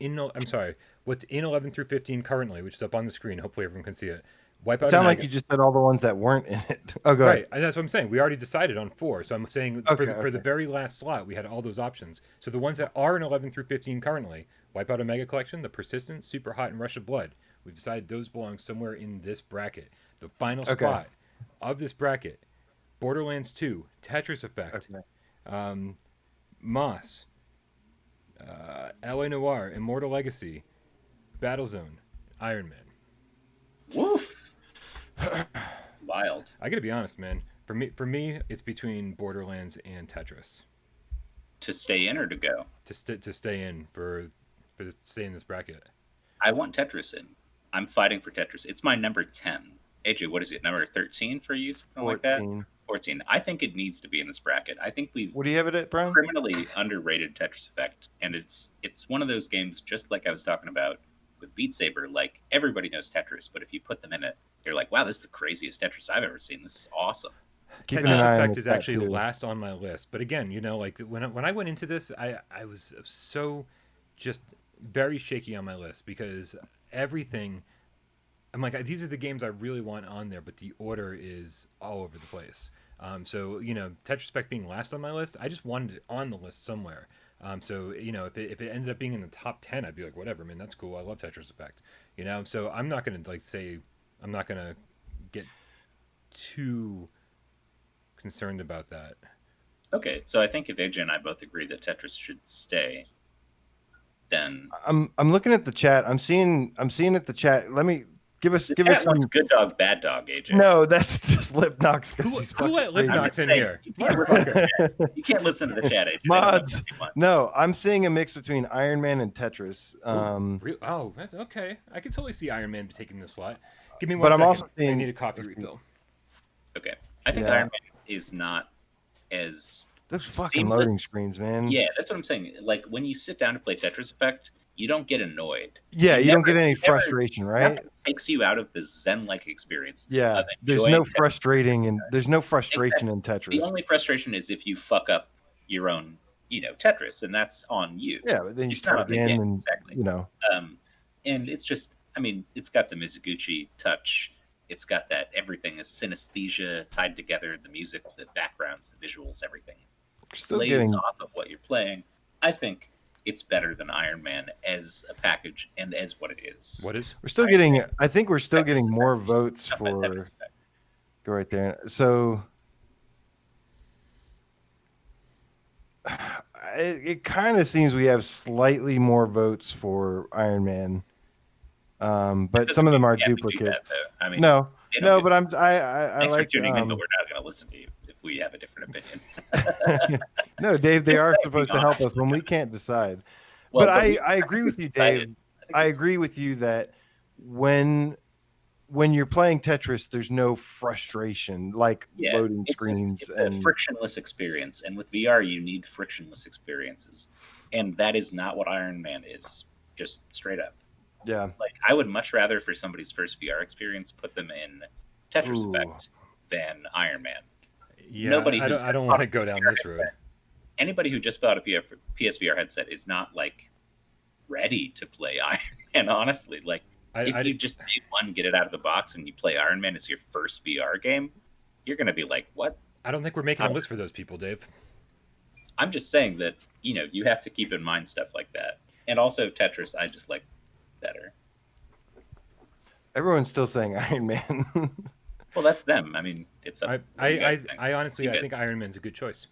what's in 11 through 15 currently, which is up on the screen. Hopefully everyone can see it. Wipeout. It sounded like you just said all the ones that weren't in it. Oh, go ahead. Right, that's what I'm saying. We already decided on 4, so I'm saying for the very last slot, we had all those options. So the ones that are in 11 through 15 currently, Wipeout Omega Collection, The Persistence, Super Hot, and Rush of Blood. We've decided those belong somewhere in this bracket. The final Okay. spot of this bracket: Borderlands 2, Tetris Effect, Okay. Moss, LA Noire, Immortal Legacy, Battlezone, Iron Man. Woof. Wild. I gotta be honest, man. For me, it's between Borderlands and Tetris. To stay in or to go? To stay in to stay in this bracket. I want Tetris in. I'm fighting for Tetris. It's my number 10. AJ, what is it? Number 13 for you? Something like that? 14. I think it needs to be in this bracket. I think we've What do you have it at, Brian? criminally underrated Tetris Effect, and it's one of those games, just like I was talking about with Beat Saber. Like, everybody knows Tetris, but if you put them in it, they're like, wow, this is the craziest Tetris I've ever seen. This is awesome. Keeping Tetris an eye on Effect the is chat, actually too. last on my list, but again, like when I went into this, I was so just very shaky on my list because everything. I'm like, these are the games I really want on there, but the order is all over the place. So Tetris Effect being last on my list, I just wanted it on the list somewhere. So if it ended up being in the top 10, I'd be like, whatever, man, that's cool. I love Tetris Effect. So I'm not gonna I'm not gonna get too concerned about that. Okay, so I think if AJ and I both agree that Tetris should stay, then I'm looking at the chat. I'm seeing at the chat. Let me give us the chat some. wants good dog, bad dog, AJ. No, that's just Lipnox. Who let Lipnox in here? You can't, listen to the chat. You can't listen to the chat, AJ. Mods. No, I'm seeing a mix between Iron Man and Tetris. That's okay. I can totally see Iron Man taking this slot. Give me one But I'm second. also I seeing- need a coffee refill. Okay, I think Yeah. Iron Man is not as Those fucking seamless. loading screens, man. Yeah, that's what I'm saying. Like, when you sit down to play Tetris Effect, you don't get annoyed. Yeah, you don't get any never- frustration, right? Nothing takes you out of the zen-like experience. Yeah, of there's enjoying no Tetris. frustrating and there's no frustration in The Tetris. only frustration is if you fuck up your own, Tetris, and that's on you. Yeah, but then you It's start not on the again, game, and exactly. And it's just, it's got the Mizuguchi touch. It's got that everything is synesthesia tied together. The music, the backgrounds, the visuals, everything still plays getting. off of what you're playing. I think it's better than Iron Man as a package and as what it is. What is? We're still getting. I think we're still Tetris getting Effect. more votes Not bad, Tetris for. Effect. Go right there. So it kind of seems we have slightly more votes for Iron Man, but some of them are You have to do that, duplicates. though. No, they don't no, get but votes. I Thanks like. for tuning in, but we're not going to listen to you if we have a different opinion. No, Dave, they Just are saying, supposed to help us honestly. when we can't decide. Well, But we- I agree with you, decided. Dave. I agree with you that when you're playing Tetris, there's no frustration like Yeah, loading it's screens a and frictionless experience, and with VR, you need frictionless experiences, and that is not what Iron Man is. Just straight up. yeah. Like, I would much rather, for somebody's first VR experience, put them in Tetris Ooh. Effect than Iron Man. Yeah, Nobody I who don't bought want to a go down PSVR this road. headset- Anybody who just bought a PSVR headset is not like ready to play Iron Man. Honestly, like if you just made one, get it out of the box, and you play Iron Man as your first VR game, you're gonna be like, "What?" I don't think we're making a list for those people, Dave. I'm just saying that you have to keep in mind stuff like that, and also Tetris. I just like better. Everyone's still saying Iron Man. Well, that's them. I mean, it's up. I honestly, You I guys- think Iron Man's a good choice.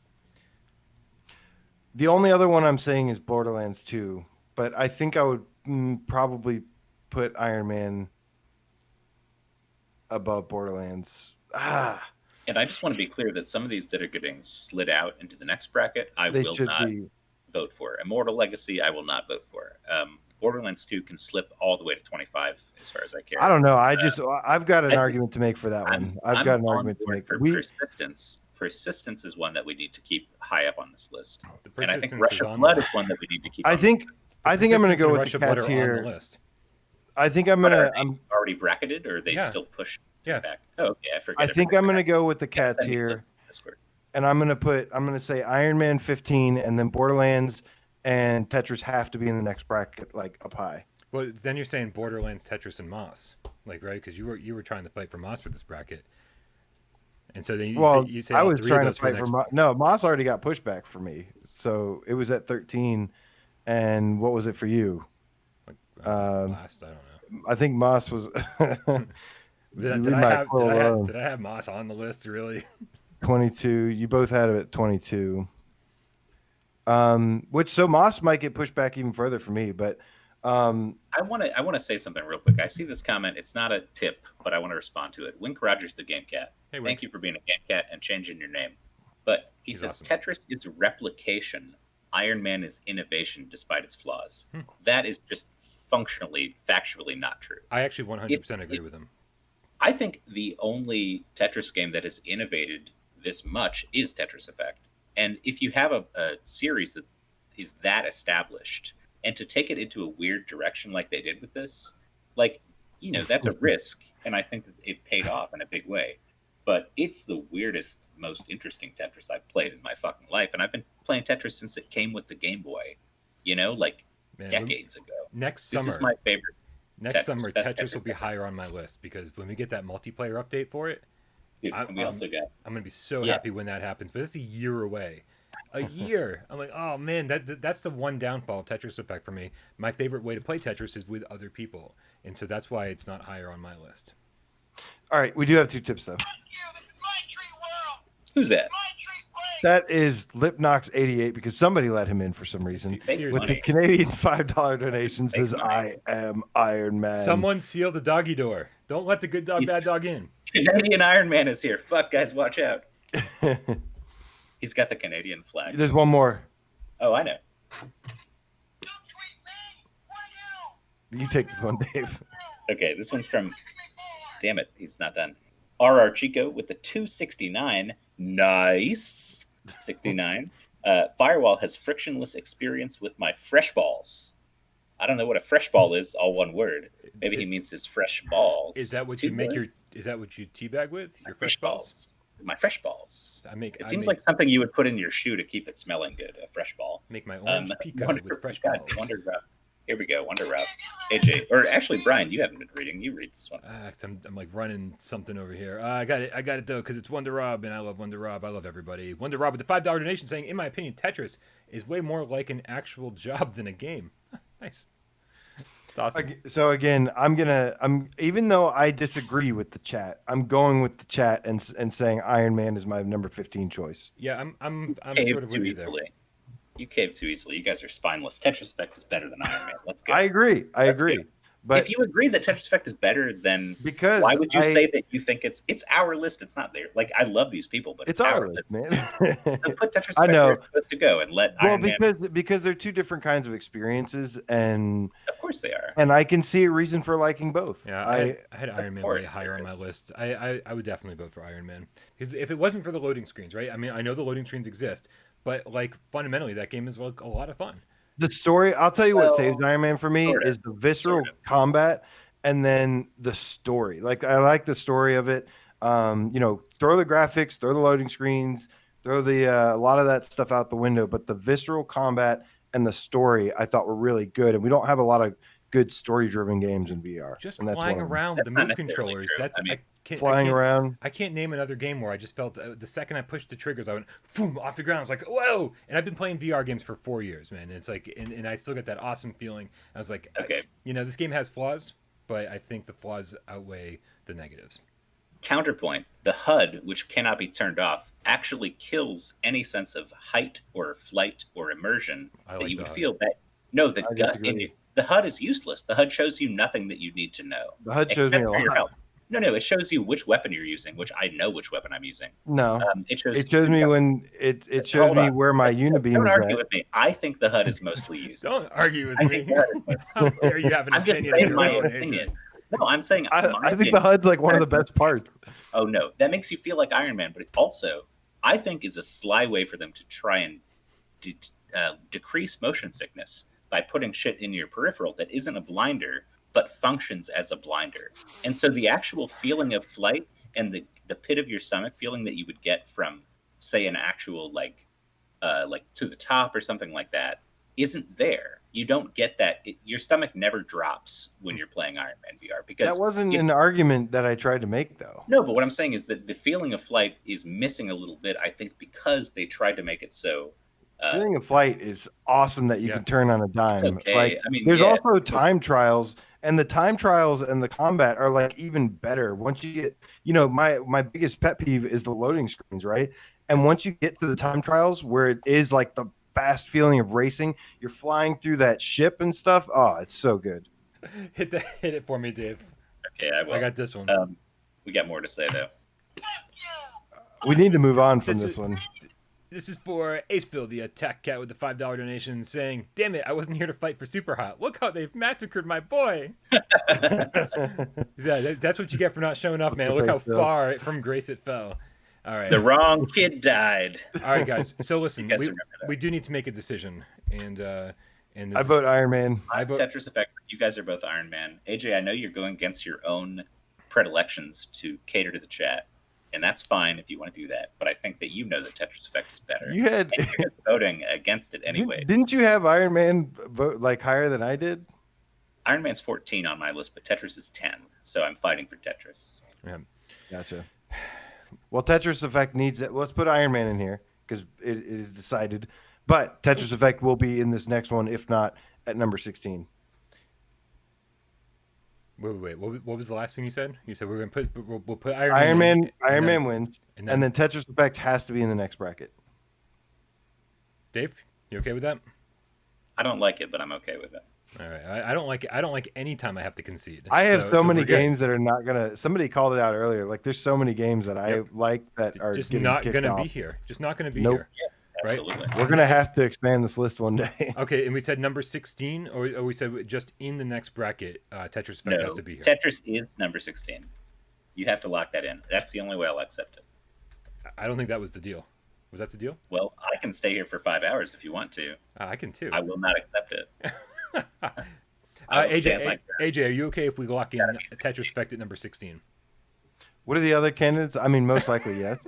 The only other one I'm saying is Borderlands 2, but I think I would probably put Iron Man above Borderlands. And I just want to be clear that some of these that are getting slid out into the next bracket, I They will should not be. vote for. Immortal Legacy, I will not vote for. Borderlands 2 can slip all the way to 25 as far as I care. I don't know. I've got an argument to make for that one. I've got an on argument to board make. for persistence. Persistence is one that we need to keep high up on this list. And I think Persistence Rush is of on Blood there. is one that we need to keep. I on think I'm going to Persistence go and with Rush the of Blood cats are on the here. list. I think I'm But going are to. they already bracketed, or are they Yeah. still pushed Yeah. back? Oh, okay, I forget. I think I'm going to go with the Yeah, cats send me the here, list in Discord. and I'm going to say Iron Man 15, and then Borderlands and Tetris have to be in the next bracket, like up high. Well, then you're saying Borderlands, Tetris, and Moss, like, right? Because you were trying to fight for Moss for this bracket, and so then you say I all was three trying of to those for the fight next. for No, Moss already got pushback for me, so it was at 13. And what was it for you? Last, I don't know. I think Moss was. Did, You did leave I my have quill alone. did I have Moss on the list really? 22. You both had it at 22. So Moss might get pushed back even further for me, but I want to say something real quick. I see this comment. It's not a tip, but I want to respond to it. Wink Rogers, the Game Cat. Hey, Wink. Thank you for being a Game Cat and changing your name. But he He's says awesome. Tetris is replication. Iron Man is innovation despite its flaws. That is just functionally, factually not true. I actually 100% agree with him. I think the only Tetris game that has innovated this much is Tetris Effect. And if you have a series that is that established, and to take it into a weird direction like they did with this, like, you know, that's a risk. And I think that it paid off in a big way. But it's the weirdest, most interesting Tetris I've played in my fucking life. And I've been playing Tetris since it came with the Game Boy, you know, like decades ago. Next This summer, is my favorite. Next Tetris, summer, best Tetris will be Tetris higher on my list because when we get that multiplayer update for it, Dude, and we also got I'm gonna be so happy when that happens. But it's a year away. A year. I'm like, oh man, that's the one downfall of Tetris Effect for me. My favorite way to play Tetris is with other people, and so that's why it's not higher on my list. all right, we do have 2 tips though. Who's that? That is Lipnox88 because somebody let him in for some reason. Seriously. With the Canadian $5 donation says, "I am Iron Man." Someone seal the doggy door. Don't let the good dog, bad dog in. Canadian Iron Man is here. Fuck, guys, watch out. He's got the Canadian flag. There's one more. Oh, I know. You take this one, Dave. Okay, this one's from. Damn it, he's not done. RR Chico with the 269. Nice. 69. Firewall has frictionless experience with my fresh balls. I don't know what a fresh ball is, all one word. Maybe he means his fresh balls. Is that what Two you make words. Is that what you teabag with? Your Fresh balls? My fresh balls. It Seems like something you would put in your shoe to keep it smelling good. A fresh ball. Make my orange pico with fresh God, balls. Wonder Rob. Here we go. Wonder Rob. AJ, or actually Brian, you haven't been reading. You read this one. I'm like running something over here. I got it though, because it's Wonder Rob, and I love Wonder Rob. I love everybody. Wonder Rob with the $5 donation saying, in my opinion, Tetris is way more like an actual job than a game. Nice. It's awesome. So again, I'm even though I disagree with the chat, I'm going with the chat and saying Iron Man is my number 15 choice. Yeah, I'm Caved sort of with too you there. easily. You caved too easily. You guys are spineless. Tetris Effect is better than Iron Man. Let's go. I agree. Let's go. But if you agree that Tetris Effect is better, then because why would you say that you think it's our list? It's not there. Like, I love these people, but it's our list, man. So put Tetris Effect I know. where it's supposed to go and let Iron Man. Because they're 2 different kinds of experiences, and Of course they are. and I can see a reason for liking both. Yeah, I had Iron Man way higher on my list. I would definitely vote for Iron Man because if it wasn't for the loading screens, right? I mean, I know the loading screens exist, but like fundamentally, that game is like a lot of fun. The story, I'll tell you what saves Iron Man for me is the visceral combat and then the story. Like, I like the story of it. Throw the graphics, throw the loading screens, throw the a lot of that stuff out the window. But the visceral combat and the story I thought were really good. And we don't have a lot of good story-driven games in VR. Just and that's flying one of them. around with the move not necessarily controllers. true. That's I mean, Flying around. I can't name another game where I just felt the second I pushed the triggers, I went boom off the ground. I was like, whoa! And I've been playing VR games for 4 years, man. And it's like, and I still get that awesome feeling. I was like, Okay. This game has flaws, but I think the flaws outweigh the negatives. Counterpoint: the HUD, which cannot be turned off, actually kills any sense of height or flight or immersion that you would feel. The HUD is useless. The HUD shows you nothing that you need to know. The HUD shows me a lot. No, it shows you which weapon you're using, which I know which weapon I'm using. No, it shows me when it shows me where my unibeam Don't is argue at. with me. I think the HUD is mostly used. Don't argue with I me. think the HUD is mostly How dare you have an I'm just opinion of saying your my own opinion. agent. No, I'm saying I think the HUD's like one of the best parts. Oh no, that makes you feel like Iron Man, but it also, I think, is a sly way for them to try and decrease motion sickness by putting shit in your peripheral that isn't a blinder but functions as a blinder. And so the actual feeling of flight and the pit of your stomach feeling that you would get from, say, an actual like to the top or something like that isn't there. You don't get that. Your stomach never drops when you're playing Iron Man VR because That wasn't an argument that I tried to make, though. No, but what I'm saying is that the feeling of flight is missing a little bit, I think, because they tried to make it so. Feeling of flight is awesome that you can turn on a dime. okay. Like, I mean, there's yeah. also time trials And the time trials and the combat are like even better once you get, my biggest pet peeve is the loading screens, right? And once you get to the time trials where it is like the fast feeling of racing, you're flying through that ship and stuff. Oh, it's so good. Hit it for me, Dave. Okay, I will. I got this one. We got more to say though. We need to move on from this one. This is for Acefield, the attack cat with the $5 donation, saying, "Damn it, I wasn't here to fight for Super Hot. Look how they've massacred my boy." Yeah, that's what you get for not showing up, man. Look how far from grace it fell. All right. The wrong kid died. All right, guys. So listen, You guys remember that. we do need to make a decision, and I vote Iron Man. I vote Tetris Effect. You guys are both Iron Man. AJ, I know you're going against your own predilections to cater to the chat, and that's fine if you want to do that. But I think that you know that Tetris Effect is better. You had and you're just voting against it anyway. Didn't you have Iron Man vote like higher than I did? Iron Man's 14 on my list, but Tetris is 10, so I'm fighting for Tetris. Yeah. Gotcha. Well, Tetris Effect needs it. Let's put Iron Man in here because it is decided. But Tetris Effect will be in this next one, if not at number 16. Wait. What was the last thing you said? You said we'll put Iron Man. in, Iron Man wins, and and then Tetris Effect has to be in the next bracket. Dave, you okay with that? I don't like it, but I'm okay with it. All right. I don't like it. I don't like any time I have to concede. I have so many we're good. games that are not gonna. Somebody called it out earlier. Like there's so many games that I like that are just getting not kicked gonna off. be here. Just not gonna be Nope. here. Yeah, Right? absolutely. We're gonna have to expand this list one day. Okay, and we said number 16, or we said just in the next bracket, Tetris Effect No, has to be here. Tetris is number 16. You have to lock that in. That's the only way I'll accept it. I don't think that was the deal. Was that the deal? Well, I can stay here for 5 hours if you want to. I can too. I will not accept it. I will stand like that. AJ, are you okay if we lock in Gotta be Tetris Effect at number 16? What are the other candidates? I mean, most likely yes.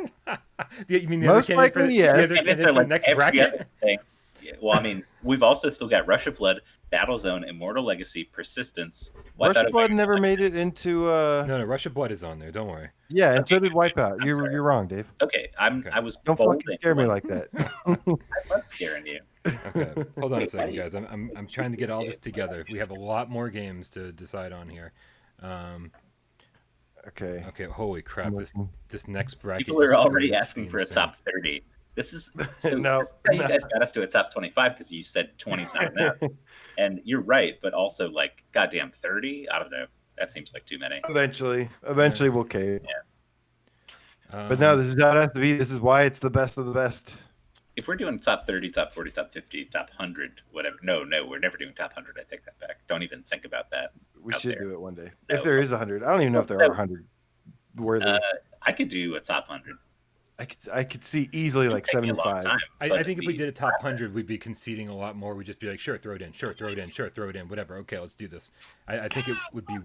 You mean the Most other candidates for likely, the, yeah. the other Candidates candidates are for the like next every bracket? other thing. Yeah, well, I mean, we've also still got Rush of Blood, Battlezone, Immortal Legacy, Persistence. Rush of Blood never made it into. No, Rush of Blood is on there. Don't worry. Yeah, and so did Wipeout. I'm sorry. You're wrong, Dave. Okay, I was Don't bold fucking and scare me blunt. like that. I love scaring you. Okay, hold on a Wait, second, why do you- guys. I'm trying to get all this together. We have a lot more games to decide on here. Okay. Okay, holy crap! This next bracket. People is are already going to asking be for a insane. top 30. This is so No, this is how you no. guys got us to a top 25 because you said 20's not enough. And you're right, but also like goddamn 30. I don't know. That seems like too many. Eventually we'll cave. Um, But no, this is how it has to be. This is why it's the best of the best. If we're doing top 30, top 40, top 50, top 100, whatever. No, we're never doing top 100. I take that back. Don't even think about that. We out should there. do it one day. No. If there is 100. I don't even know if there So- are 100 worthy. I could do a top 100. I could see easily like It'd take me a long 75. time, I but think if it'd we be did a top worth it. 100, we'd be conceding a lot more. We'd just be like, sure, throw it in, sure, throw it in, sure, throw it in, whatever. Okay, let's do this. I think it would be.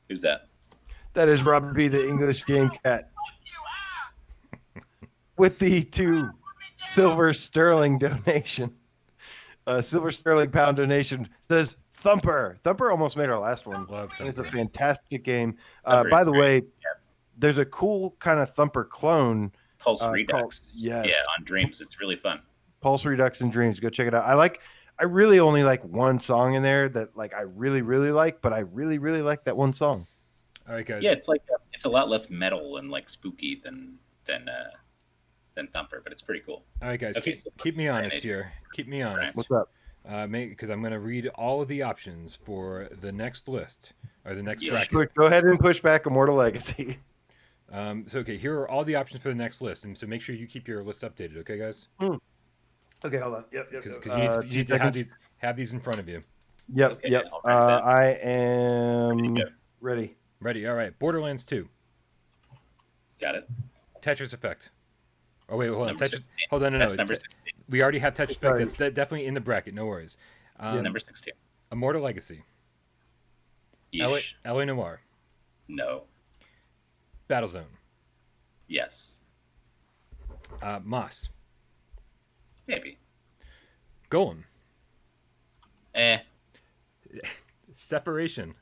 Who's that? That is Robbie B, the English game cat. With the 2 silver sterling donation. Silver sterling pound donation says Thumper. Thumper almost made our last one. Love And it's a Thumper. fantastic game. Thumper By is the great. way, Yeah. there's a cool kind of Thumper clone, Pulse called- Redux. yes. Yeah, on Dreams. It's really fun. Pulse Redux and Dreams. Go check it out. I really only like one song in there that like I really, really like, but I really, really like that one song. All right, guys. Yeah, it's like it's a lot less metal and like spooky than Thumper, but it's pretty cool. All right, guys. Okay, so keep me honest Right. here. Keep me honest. What's up? Because I'm going to read all of the options for the next list or the next Yeah. bracket. Go ahead and push back Immortal Legacy. Okay, here are all the options for the next list, and so make sure you keep your list updated, okay, guys? Okay, hold on. Yep. Because you need to have these in front of you. Yep, Okay, yep. I'll write that. I am go. ready. Ready? All right. Borderlands 2, Got it. Tetris Effect. Oh wait, hold on. Number Tetris. 16. Hold on, no. That's number 16. We already have Tetris Effect. Sorry. That's definitely in the bracket. No worries. Number 16. Immortal Legacy, Yeesh. LA Noir, No. Battlezone, Yes. Moss, Maybe. Golem, Separation,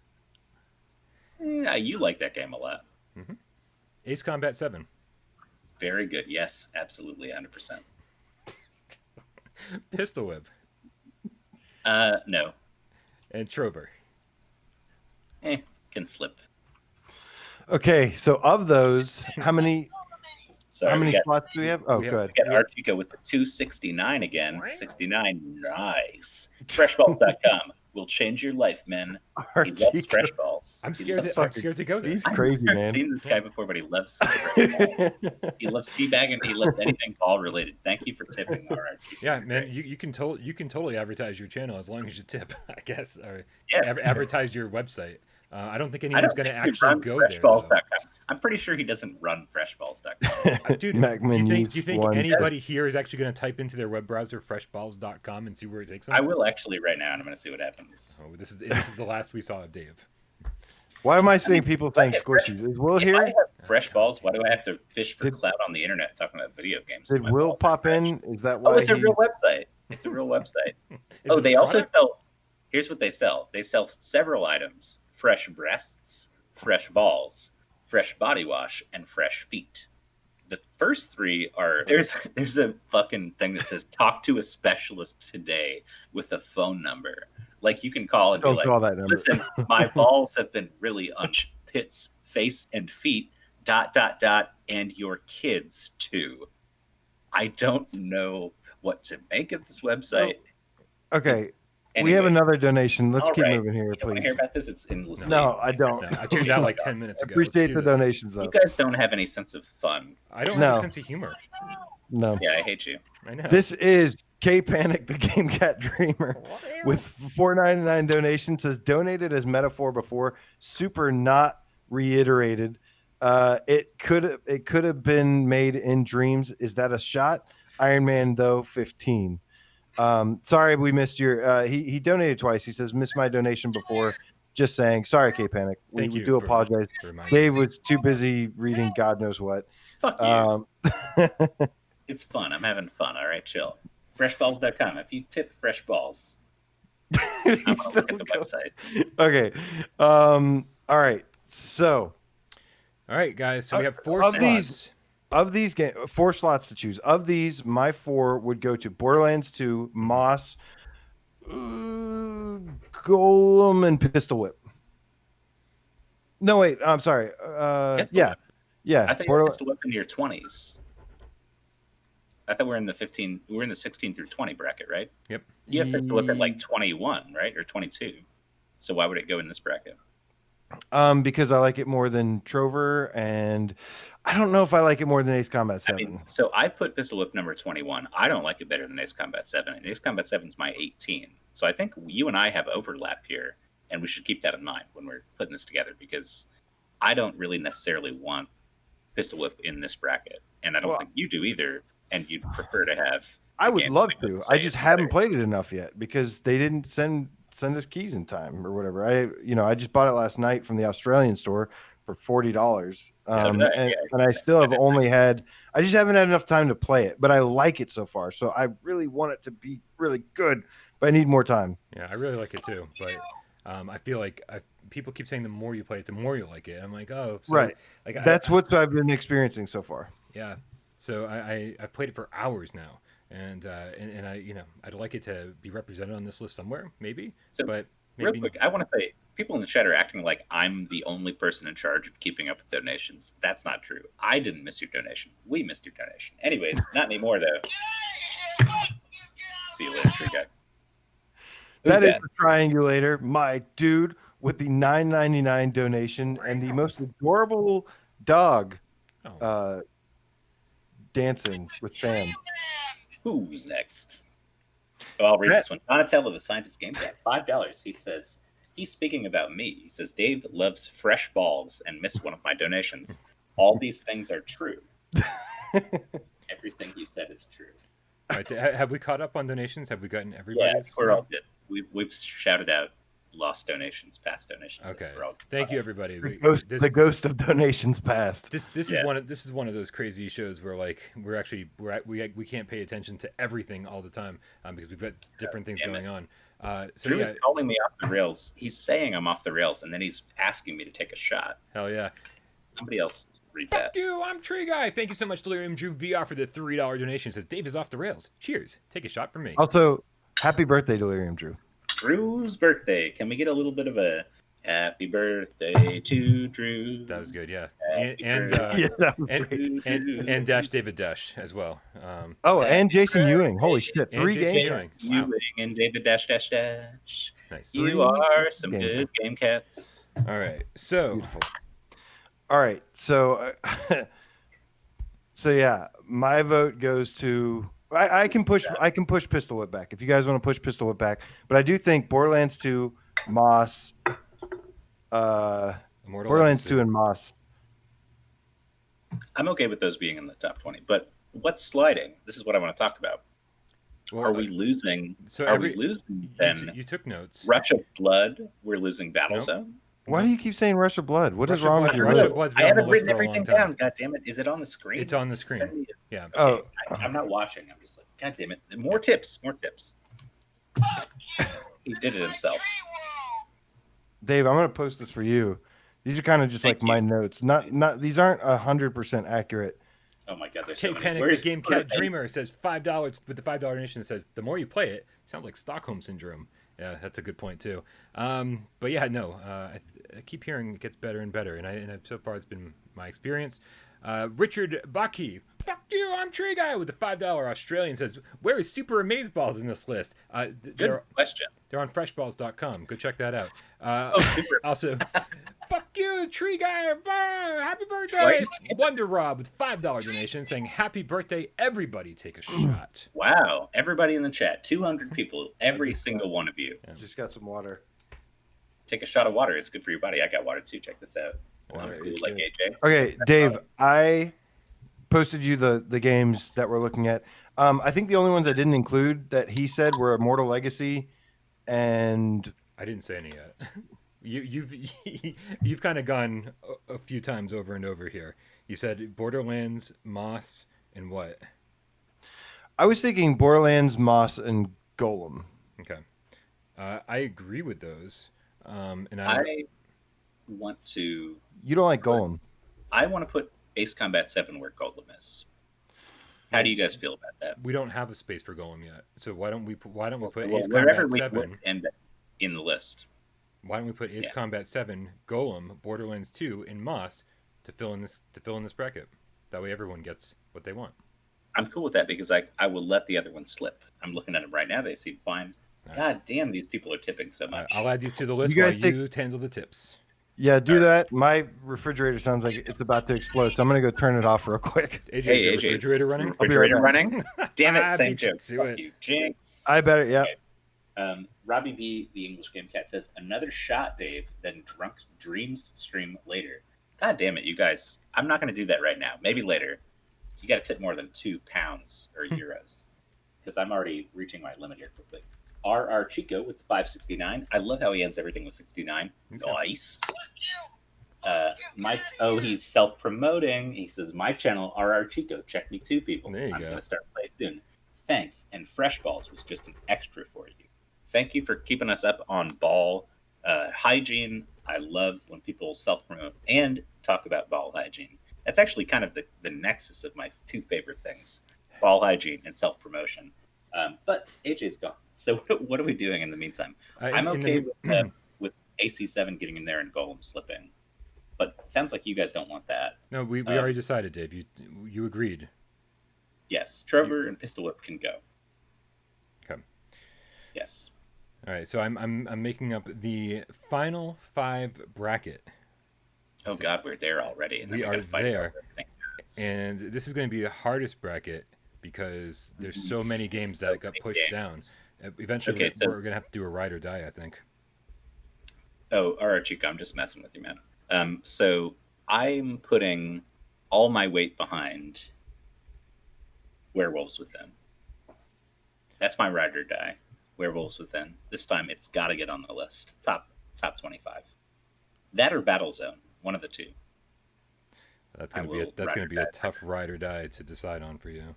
Yeah, you like that game a lot. Ace Combat 7, Very good. Yes, absolutely, 100%. Pistol Whip, No. And Trover. Can slip. Okay, so of those, how many Sorry, how we many got, slots do we have? Oh, we have- good. we got Archico with the 269 again. 69, nice. Freshballs.com will change your life, men. He loves Archico. fresh balls. I'm He scared. loves I'm scared to go there. He's I've crazy, never man. seen this guy before, but he loves fresh balls. He loves teabagging. He loves anything ball related. Thank you for tipping our Archico. Yeah, man, you can totally advertise your channel as long as you tip, I guess, or Yeah. advertise your website. I don't think I anyone's don't going to think he actually runs go there. Though. freshballs.com. I'm pretty sure he doesn't run freshballs.com. Dude, Macman do you Youths think one. anybody here is actually going to type into their web browser freshballs.com and see where it takes them? I will actually right now, and I'm going to see what happens. Oh, this is the last we saw of Dave. Why am I seeing people saying get fresh- squishies? Is Will If I here? have fresh balls, why do I have to fish for Did- clout on the internet talking about video games? Did My Will balls are pop fresh. in? Is that why Oh, it's a he- real website. It's a real website. Is Oh, it a they also product? sell. Here's what they sell. They sell several items: fresh breasts, fresh balls, fresh body wash, and fresh feet. The first three are there's a fucking thing that says "Talk to a specialist today" with a phone number. Like you can call and Don't be like, call that number. "Listen, my balls have been really on pits, face, and feet. ... and your kids too." I don't know what to make of this website. Okay, we Anyway, have another donation. Let's all keep right. moving here, You don't want to please. hear about this? It's endlessly. No, I don't. No, I tuned out like 10 minutes ago. Let's Appreciate do the this. donations, though. You guys don't have any sense of fun. I don't have No. a sense of humor. No. Yeah, I hate you. I know. This is K Panic, the Game Cat Dreamer, with $4.99 donation. Says donated as metaphor before, super not reiterated. It could have been made in dreams. Is that a shot? Iron Man though 15. Sorry we missed your. He donated twice. He says missed my donation before. Just saying. Sorry, K Panic. We Thank you do for- apologize. for reminding me. Dave was too busy reading God knows what. Fuck you. Um, It's fun. I'm having fun. All right, chill. Freshballs.com. If you tip fresh balls, I'm you gonna still look at the go- website. Okay. All right. So All right, guys. So we have four of slots. these- of these 4 slots to choose. Of these, my 4 would go to Borderlands 2, Moss, Golem, and Pistol Whip. No, wait. I'm sorry. Pistol Yeah. Whip. Yeah. I think you're pistol whip in your 20s. I thought we're in the 15. We're in the 16 through 20 bracket, right? Yep. You have pistol whip at like 21, right, or 22. So why would it go in this bracket? Because I like it more than Trover, and I don't know if I like it more than Ace Combat 7. I mean, so I put pistol whip number 21. I don't like it better than Ace Combat 7, and Ace Combat 7 is my 18. So I think you and I have overlap here, and we should keep that in mind when we're putting this together, because I don't really necessarily want pistol whip in this bracket, and I don't think you do either. And you'd prefer to have. I would game love that to. would I say just it's haven't better. played it enough yet because they didn't send us keys in time or whatever. I just bought it last night from the Australian store for $40. So did I, and yeah. I still have I just haven't had enough time to play it, but I like it so far. So I really want it to be really good, but I need more time. Yeah, I really like it too. But I feel like people keep saying the more you play it, the more you like it. I'm like, oh, so, Right. Like That's what I've been experiencing so far. Yeah. So I've played it for hours now, and I I'd like it to be represented on this list somewhere, maybe. So, but Real maybe quick, I want to say people in the chat are acting like I'm the only person in charge of keeping up with donations. That's not true. I didn't miss your donation. We missed your donation. Anyways, not anymore though. See you later, tree guy. That is the triangulator, my dude, with the $9.99 donation and the most adorable dog dancing with fans. Who's next? Oh, I'll read this one. Donatello, the scientist game cat, $5. He says, he's speaking about me. He says, Dave loves fresh balls and missed one of my donations. All these things are true. Everything he said is true. All right, have we caught up on donations? Have we gotten everybody's? Yeah, we're all good. We've shouted out lost donations, past donations. Okay. We're all Thank you, everybody. The ghost of donations past. This is one of those crazy shows where like we can't pay attention to everything all the time because we've got different things going on. So Drew is calling me off the rails. He's saying I'm off the rails, and then he's asking me to take a shot. Hell yeah! Somebody else read Fuck that. you, I'm Tree Guy. Thank you so much, Delirium Drew VR, for the $3 donation. It says Dave is off the rails. Cheers. Take a shot for me. Also, happy birthday, Delirium Drew. Drew's birthday. Can we get a little bit of a happy birthday to Drew? That was good, yeah. Happy And birthday Yeah, that was and, great. and Dash David Dash as well. Oh, Happy and Jason birthday. Ewing. Holy shit. And 3 Jason game Ewing. cats. Wow. Ewing and David Dash Dash Dash. Nice. You are some game good game cats. All right. So Beautiful. All right. So, so yeah, my vote goes to. I can push Pistol Whip back if you guys want to push Pistol Whip back. But I do think Borderlands 2, Moss, Immortal Borderlands Legacy. 2 and Moss. I'm okay with those being in the top 20, but what's sliding? This is what I want to talk about. Well, Are we losing? so are every- we losing you, then? you took notes. Rush of Blood. We're losing Battlezone. Nope. Why do you keep saying Rush of Blood? What is Rush of wrong Blood- with your Rush notes? of Blood's I been on the haven't list written for a long everything time. down. God damn it! Is it on the screen? It's on the Just screen. send me- Yeah. Oh, I'm not watching. I'm just like, God damn it! More tips. More tips. He did it himself. Dave, I'm gonna post this for you. These are kind of just Thank like my you. notes. Not these aren't 100% accurate. Oh my God! There's so K many. Panic, Where's the Game Cat Dreamer says $5 with the $5 donation. Says the more you play it, sounds like Stockholm syndrome. Yeah, that's a good point too. But yeah, no, I keep hearing it gets better and better, and so far it's been my experience. Richard Baki, fuck you, I'm Tree Guy with the $5 Australian says, where is Super Amazeballs in this list? Good They're question. on freshballs.com. Go check that out. Super. Also, fuck you, Tree Guy. Happy birthday. Wonder Rob with $5 donation saying, happy birthday, everybody take a shot. Wow! Everybody in the chat, 200 people, every single one of you, Just got some water. take a shot of water. It's good for your body. I got water too. Check this out. Water I'm cool is like good. AJ. Okay, Dave, I posted you the games that we're looking at. I think the only ones I didn't include that he said were Immortal Legacy and I didn't say any yet. You've kind of gone a few times over and over here. You said Borderlands, Moss, and what? I was thinking Borderlands, Moss, and Golem. Okay. I agree with those. And I want to. You don't like Golem. I want to put Ace Combat 7 where Golem is. How do you guys feel about that? we don't have a space for Golem yet. So why don't we put Well, Ace wherever Combat we 7? would end in the list. Why don't we put Ace Yeah. Combat 7, Golem, Borderlands 2, and Moss to fill in this bracket? That way everyone gets what they want. I'm cool with that because I will let the other ones slip. I'm looking at them right now. They seem fine. God damn, these people are tipping so much. I'll add these to the list You while guys take- you handle the tips. Yeah, do that. My refrigerator sounds like it's about to explode, so I'm gonna go turn it off real quick. AJ, Hey, is your AJ. refrigerator running? I'll be right Refrigerator back. running? Damn it, same Beat you joke. to Fuck it. you, Jinx. I better. Yeah. Robbie B, the English Game Cat, says, another shot, Dave, then Drunk Dreams stream later. God damn it, you guys. I'm not going to do that right now. Maybe later. You got to tip more than 2 pounds or euros because I'm already reaching my limit here quickly. RR Chico with 569. I love how he ends everything with 69. Nice. Mike, he's self-promoting. He says, my channel, RR Chico. Check me too, people. There you I'm go. going to start playing soon. Thanks. And Fresh Balls was just an extra for you. Thank you for keeping us up on ball hygiene. I love when people self-promote and talk about ball hygiene. That's actually kind of the nexus of my 2 favorite things, ball hygiene and self-promotion. But AJ's gone. So what are we doing in the meantime? I'm okay with AC7 getting in there and Golem slipping. But it sounds like you guys don't want that. No, we already decided, Dave. You agreed. Yes, Trevor and Pistol Whip can go. Okay. Yes. All right. So I'm making up the final 5 bracket, Oh God, we're there already. And then We gotta are fight there. over everything else. and this is going to be the hardest bracket because there's so many games that got pushed down. Eventually, Okay, so- we're going to have to do a ride or die, I think. Oh, all right, Chico, I'm just messing with you, man. So I'm putting all my weight behind Werewolves Within. That's my ride or die. Werewolves Within. This time, it's got to get on the list. Top 25. That or Battlezone, one of the two. That's I going to be will that's ride going or to be a die. tough ride or die to decide on for you.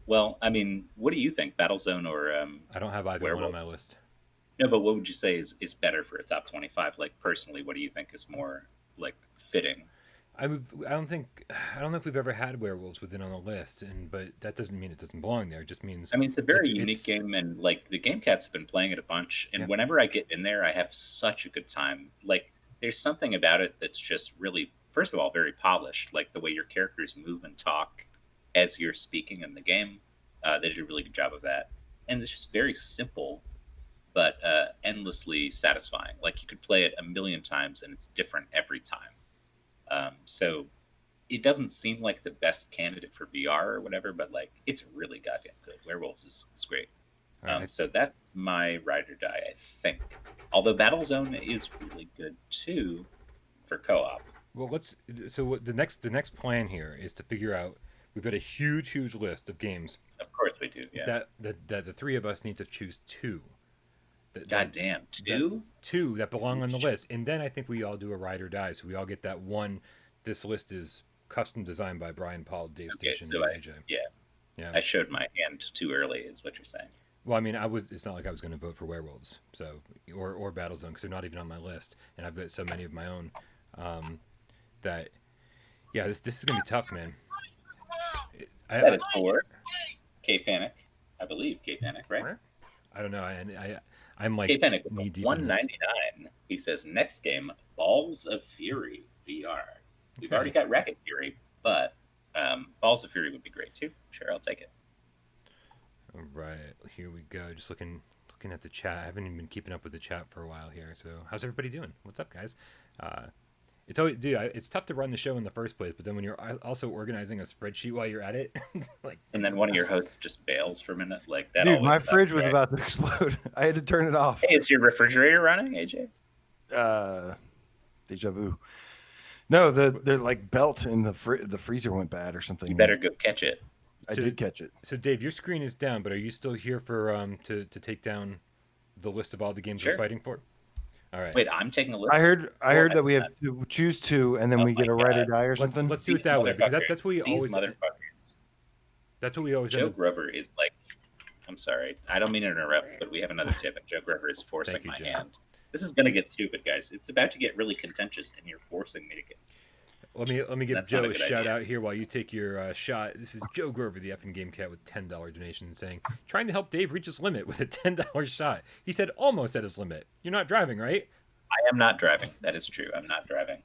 Well, I mean, what do you think, Battlezone or? I don't have either one on my Werewolves. list. No, but what would you say is better for a top 25? Like personally, what do you think is more like fitting? I don't know if we've ever had werewolves within on the list, but that doesn't mean it doesn't belong there. It just means I mean, it's a very unique it's game, and like the Game Cats have been playing it a bunch. And Yeah. whenever I get in there, I have such a good time. Like, there's something about it that's just really, first of all, very polished. Like the way your characters move and talk as you're speaking in the game, they did a really good job of that. And it's just very simple, but endlessly satisfying. Like you could play it a million times, and it's different every time. So it doesn't seem like the best candidate for VR or whatever, but like it's really goddamn good. Werewolves is great. All right. So that's my ride or die, I think. Although Battlezone is really good too for co-op. Well, the next plan here is to figure out. We've got a huge list of games Of course we do. Yeah. that the three of us need to choose two. Goddamn, two. Two that belong on the list, and then I think we all do a ride or die, so we all get that one. This list is custom designed by Brian Paul, Dave Okay, Station, so and AJ. Yeah. I showed my hand too early, is what you're saying. Well, I mean, it's not like I was going to vote for werewolves, so or Battlezone because they're not even on my list, and I've got so many of my own that yeah, this is going to be tough, man. That is for K-Panic, I believe. K-Panic, right? I don't know, I'm like K-Panic with knee deep in this. $199. He says next game, Balls of Fury VR. We've Okay. already got Racket Fury, but Balls of Fury would be great too. Sure, I'll take it. All right, here we go. Just looking at the chat. I haven't even been keeping up with the chat for a while here. So, how's everybody doing? What's up, guys? It's tough to run the show in the first place, but then when you're also organizing a spreadsheet while you're at it, like, And then one of your hosts just bails for a minute, like that. Dude, always my sucks, fridge was right? about to explode. I had to turn it off. Hey, is your refrigerator running, AJ? Deja vu. No, the like belt in the freezer went bad or something. You better go catch it. I did catch it. So, Dave, your screen is down, but are you still here for to take down the list of all the games Sure. we're fighting for? All right. Wait, I'm taking a look. I heard that we have to choose two, and then Oh we get my a ride or God. die or something. Let's do it that way because that's what we These always. motherfuckers. That's what we always. Joe End up, Grover is like, I'm sorry, I don't mean to interrupt, but we have another tip, and Joe Grover is forcing Thank you, my Joe. hand. This is gonna get stupid, guys. It's about to get really contentious, and you're forcing me to get. let me give That's Joe not a a good shout idea. out here while you take your shot. This is Joe Grover, the effing Game Cat, with $10 donation, saying trying to help Dave reach his limit with a $10 shot. He said almost at his limit. You're not driving, right? I am not driving. That is true. I'm not driving.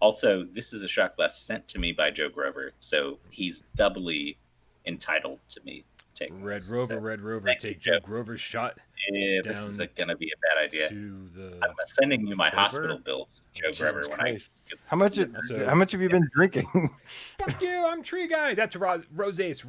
Also, this is a shot glass sent to me by Joe Grover, so he's doubly entitled to me taking Red this. Rover, So, Red Rover, thank you, take Joe Joe. Grover's shot this is down going to be a bad idea. to the. I'm sending you my Grover? hospital bills, Joe Jesus Grover. When Christ. I How much Also- have you been drinking? Fuck you, I'm Tree Guy. That's Rosace.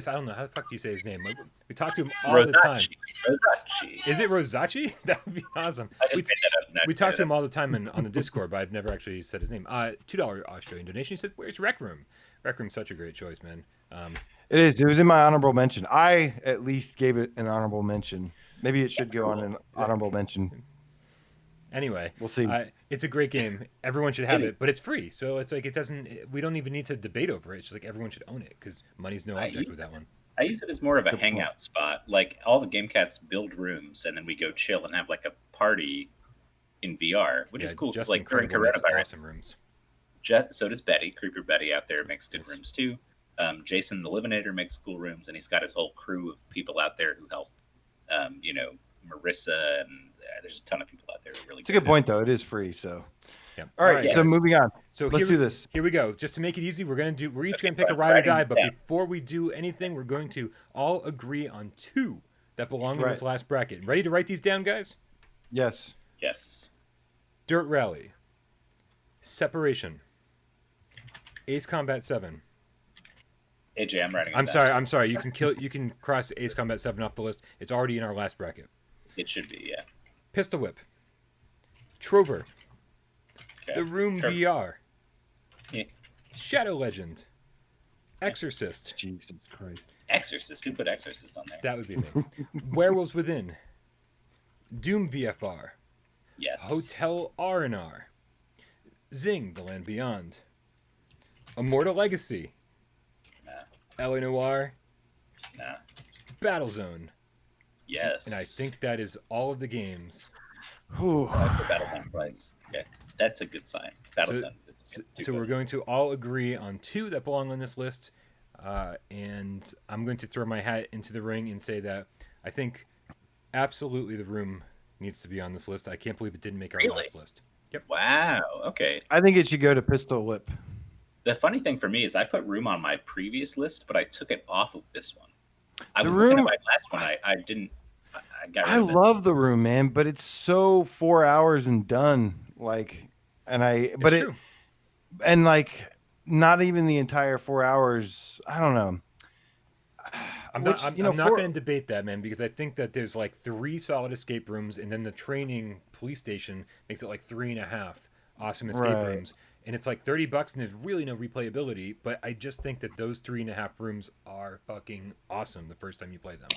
I don't know how the fuck do you say his name. We talk to him all the time. Rosace. Is it Rosachi? That would be awesome. I just made that up. We talk to him all the time on the Discord, but I've never actually said his name. $2 Australian donation. He says, "Where's Rec Room?" Rec Room's such a great choice, man. It is. It was in my honorable mention. I at least gave it an honorable mention. Maybe it should go on an honorable mention. Anyway, We'll see. It's a great game. Everyone should have It it, but it's free, so it's like it doesn't. We don't even need to debate over it. It's just like everyone should own it because money's no object with that one. I use it as more of a Good point. hangout spot. Like all the Game Cats build rooms, and then we go chill and have like a party in VR, which is cool. 'Cause, Justin like during Credible makes coronavirus, awesome rooms. So does Betty. Creeper Betty out there makes good Yes. rooms too. Jason the Livinator makes cool rooms, and he's got his whole crew of people out there who help. Marissa, and there's a ton of people out there who really. It's a good point, though. It is free. So, Yeah. all right. So guys. moving on. So Let's do this. Here we go. Just to make it easy, we're each Okay, gonna pick so a ride or writing die. this But down. before we do anything, we're going to all agree on two that belong in Right. this last bracket. Ready to write these down, guys? Yes. Yes. Dirt Rally, Separation, Ace Combat 7. AJ, I'm writing. it I'm down. sorry. You can cross Ace Combat 7 off the list. It's already in our last bracket. It should be, yeah. Pistol Whip, Trover, Okay. The Room Sure. VR, Yeah. Shadow Legend, Exorcist. Jesus Christ. Exorcist. Who put Exorcist on there? That would be me. Werewolves Within, Doom VFR, Yes. Hotel R&R, Zing: The Land Beyond, Immortal Legacy, Nah. LA Noire, Nah. Battlezone, Yes. and I think that is all of the games. Whew. The Battlefront twice. Okay. That's a good sign. Battlezone is So we're going to all agree on 2 that belong on this list, and I'm going to throw my hat into the ring and say that I think absolutely the room needs to be on this list. I can't believe it didn't make our Really? last list. Yep. Wow. Okay. I think it should go to Pistol Whip. The funny thing for me is I put Room on my previous list, but I took it off of this one. I The was looking at Room- my last one. I didn't. I got rid I of it. love the room, man, but it's so 4 hours and done. Like, and It's true. and like, not even the entire 4 hours. I don't know. I'm Which, not. I'm, you know, I'm not for- going to debate that, man, because I think that there's like 3 solid escape rooms, and then the training police station makes it like 3.5 awesome escape Right. rooms, and it's like $30, and there's really no replayability. But I just think that those 3.5 rooms are fucking awesome the first time you play them.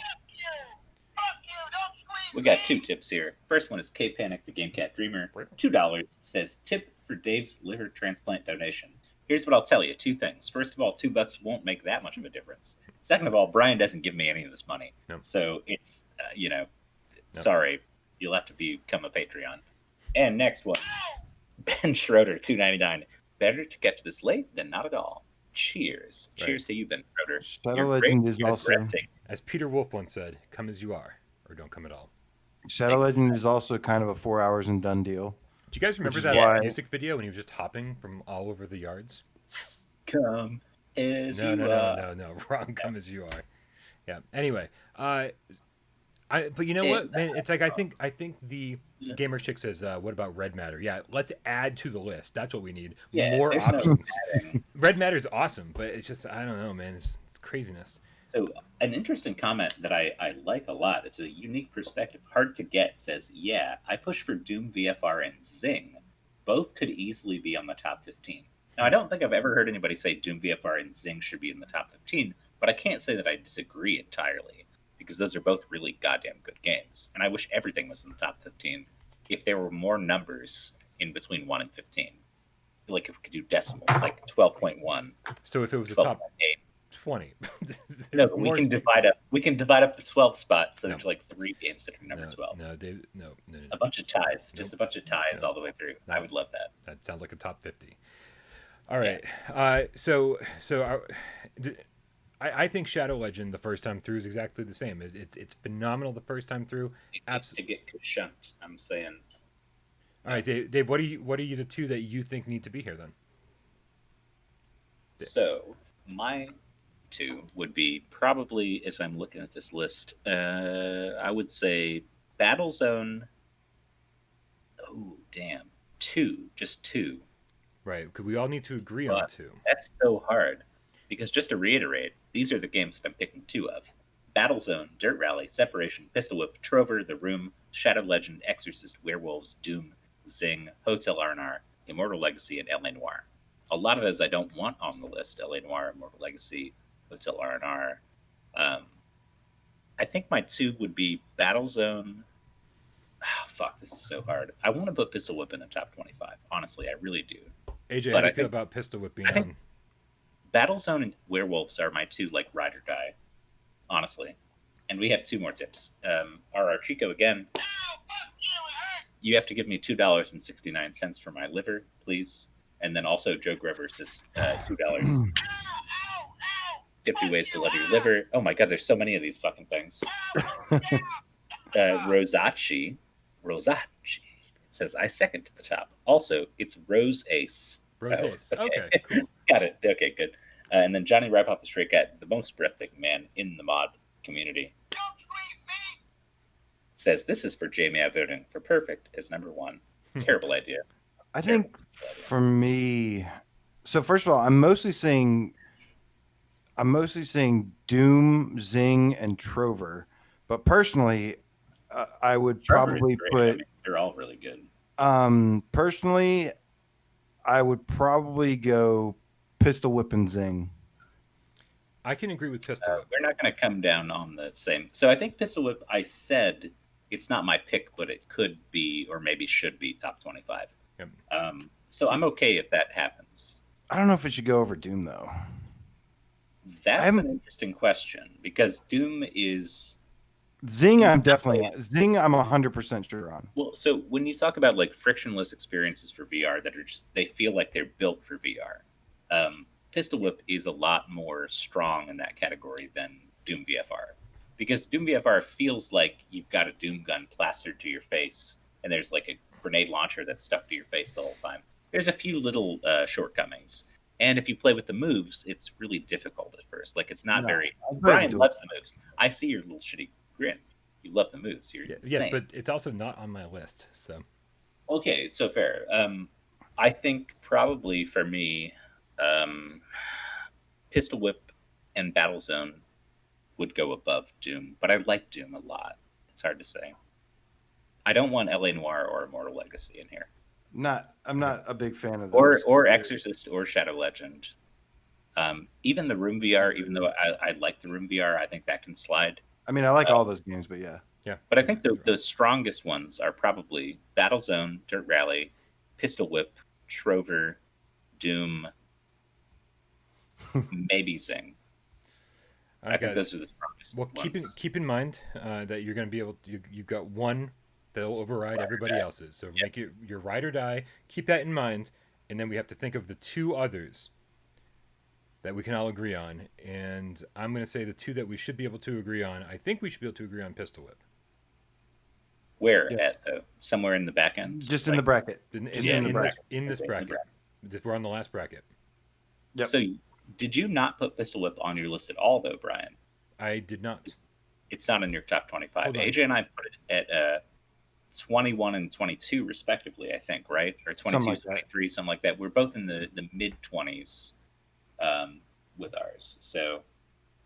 We got 2 tips here. First one is K Panic, the GameCat Dreamer. $2 says tip for Dave's liver transplant donation. Here's what I'll tell you: 2 things. First of all, $2 won't make that much of a difference. Second of all, Brian doesn't give me any of this money, No. so it's sorry, you'll have to become a Patreon. And next one, Ben Schroeder, $2.99. Better to catch this late than not at all. Cheers. Right. Cheers to you, Ben Schroeder. Shadow You're Legend great. is You're also breathtaking. As Peter Wolf once said, "Come as you are, or don't come at all." Shadow Legend is also kind of a 4 hours and done deal. Do you guys remember is that why- music video when he was just hopping from all over the yards? Come as you are. No. Wrong. Come as you are. Yeah. Anyway, but you know what, man? It's like I think the gamer chick says, "What about Red Matter?" Yeah, let's add to the list. That's what we need. Yeah, More there's no options. adding. Red Matter is awesome, but it's just I don't know, man. It's craziness. So an interesting comment that I like a lot. It's a unique perspective. Hard to get says, yeah, I push for Doom VFR and Zing. Both could easily be on the top 15. Now, I don't think I've ever heard anybody say Doom VFR and Zing should be in the top 15, but I can't say that I disagree entirely because those are both really goddamn good games. And I wish everything was in the top 15 if there were more numbers in between 1 and 15. Like if we could do decimals, like 12.1, So if it was a top 12.8. 20, No, there's we more can spaces. divide up. We can divide up the 12 spots. So No. there's like 3 games that are number 12. No, Dave, no. A bunch of ties, just a bunch of ties No. all the way through. No. I would love that. That sounds like a top 50. All right. I think Shadow Legend the first time through is exactly the same. It's phenomenal the first time through. It needs to get shunt. I'm saying. All right, Dave. What are you the 2 that you think need to be here then? So my 2 would be probably, as I'm looking at this list, I would say Battlezone. Oh damn, 2, just 2. Right, because we all need to agree on But 2. that's so hard because just to reiterate, these are the games that I'm picking 2 of: Battlezone, Dirt Rally, Separation, Pistol Whip, Trover, The Room, Shadow Legend, Exorcist, Werewolves, Doom, Zing, Hotel R&R, Immortal Legacy, and L.A. Noire. A lot of those I don't want on the list: L.A. Noire, Immortal Legacy, Hotel R&R. I think my 2 would be Battlezone. Oh, fuck, this is so hard. I want to put Pistol Whip in the top 25. Honestly, I really do. AJ, But how do I you feel think- about Pistol Whip being I think- on? Battlezone and Werewolves are my 2 like ride or die, honestly. And we have 2 more tips. RR Chico again. You have to give me $2.69 for my liver, please. And then also Joe Grover says $2. 50 ways to love your liver. Oh my god, there's so many of these fucking things. Rosachi says, I second to the top. Also, it's Rose Ace. Rose Oh, Ace. Okay, cool. Got it. Okay, good. And then Johnny Rap Off the Stray Cat, the most breathtaking man in the mod community, says, this is for Jamie voting for Perfect as number 1. Terrible idea. I think for me, so first of all, I'm mostly saying Doom, Zing, and Trover, but personally, I would Trover is probably great. put. I mean, they're all really good. Personally, I would probably go Pistol Whip and Zing. I can agree with Pistol Whip. We're not going to come down on the same. So I think Pistol Whip, I said it's not my pick, but it could be or maybe should be top 25. Yep. So I'm okay if that happens. I don't know if it should go over Doom though. That's an interesting question because Doom is Zing, I'm Yes. 100% sure on. Well, so when you talk about like frictionless experiences for VR that are just they feel like they're built for VR, Pistol Whip is a lot more strong in that category than Doom VFR, because Doom VFR feels like you've got a Doom gun plastered to your face, and there's like a grenade launcher that's stuck to your face the whole time. There's a few little shortcomings, and if you play with the moves, it's really difficult at first. Like it's not No, very. I played Brian Doom. loves the moves. I see your little shitty grin. You love the moves. You're Yes, insane. but it's also not on my list. So Okay, so fair. I think probably for me, Pistol Whip and Battlezone would go above Doom, but I like Doom a lot. It's hard to say. I don't want LA Noire or Immortal Legacy in here, I'm not a big fan of or those. or Exorcist or Shadow Legend. Even the Room VR, even though I like the Room VR, I think that can slide. I mean, I like all those games, but yeah. But I think the strongest ones are probably Battlezone, Dirt Rally, Pistol Whip, Trover, Doom, maybe Zing. all I right, think guys. those are the strongest Well, ones. keep in mind that you're going to be able to, you've got one that'll override everybody else's. So make your ride or die. Keep that in mind, and then we have to think of the two others that we can all agree on. And I'm going to say the two that we should be able to agree on. I think we should be able to agree on Pistol Whip. Where Yeah. at though? Somewhere in the back end? Just in the bracket. Just in the bracket. In this Okay, in the bracket. We're on the last bracket. Yep. So did you not put Pistol Whip on your list at all though, Brian? I did not. It's not in your top 25. Hold on. AJ and I put it at 21 and 22 respectively, I think, right? Or 22, Something like that. 23, something like that. We're both in the mid 20s with ours. So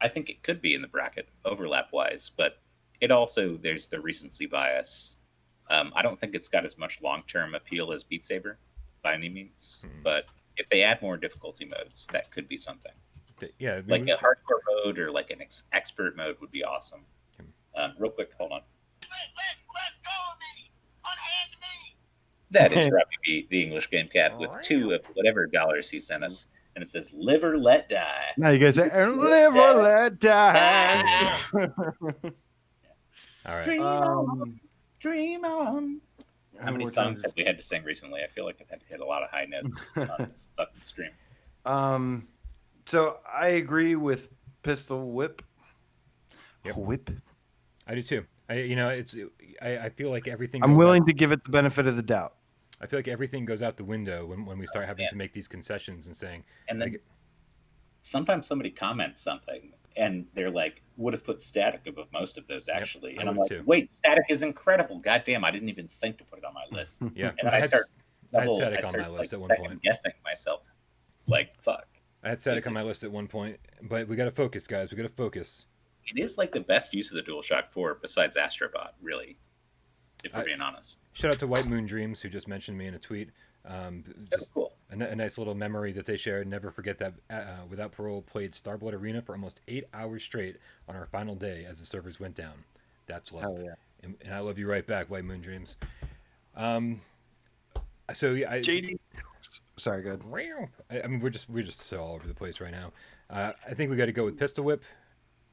I think it could be in the bracket overlap wise, but it also, there's the recency bias. I don't think it's got as much long-term appeal as Beat Saber by any means, but if they add more difficulty modes, that could be something. Yeah, I mean, Like a hardcore mode or like an expert mode would be awesome. Real quick, hold on. That is Robbie B, the English Game Cat, with 2 of whatever dollars he sent us, and it says "Live or Let Die." Now you guys say, live or let die. all right. Dream on, dream on. How many Which songs one's- have we had to sing recently? I feel like I've had to hit a lot of high notes on this fucking stream. So I agree with Pistol Whip. Yep. Whip. I do too. I feel like everything. I'm willing to give it the benefit of the doubt. I feel like everything goes out the window when we start having to make these concessions and saying. And then like, sometimes somebody comments something and they're like, would have put Static above most of those actually. I And I'm would like, too. wait, Static is incredible. God damn, I didn't even think to put it on my list. Yeah, And then I start Static on my list at one point. guessing myself. Like, fuck. I had Static on my list at one point, but we got to focus, guys. We got to focus. It is like the best use of the DualShock 4 besides Astrobot, really, if we're being honest. Shout out to White Moon Dreams, who just mentioned me in a tweet. Just cool. a nice little memory that they shared. Never forget that Without Parole played Starblood Arena for almost 8 hours straight on our final day as the servers went down. That's love. Hell yeah. And I love you right back, White Moon Dreams. So yeah, JD. Sorry, good. I mean, we're just so all over the place right now. I think we got to go with Pistol Whip.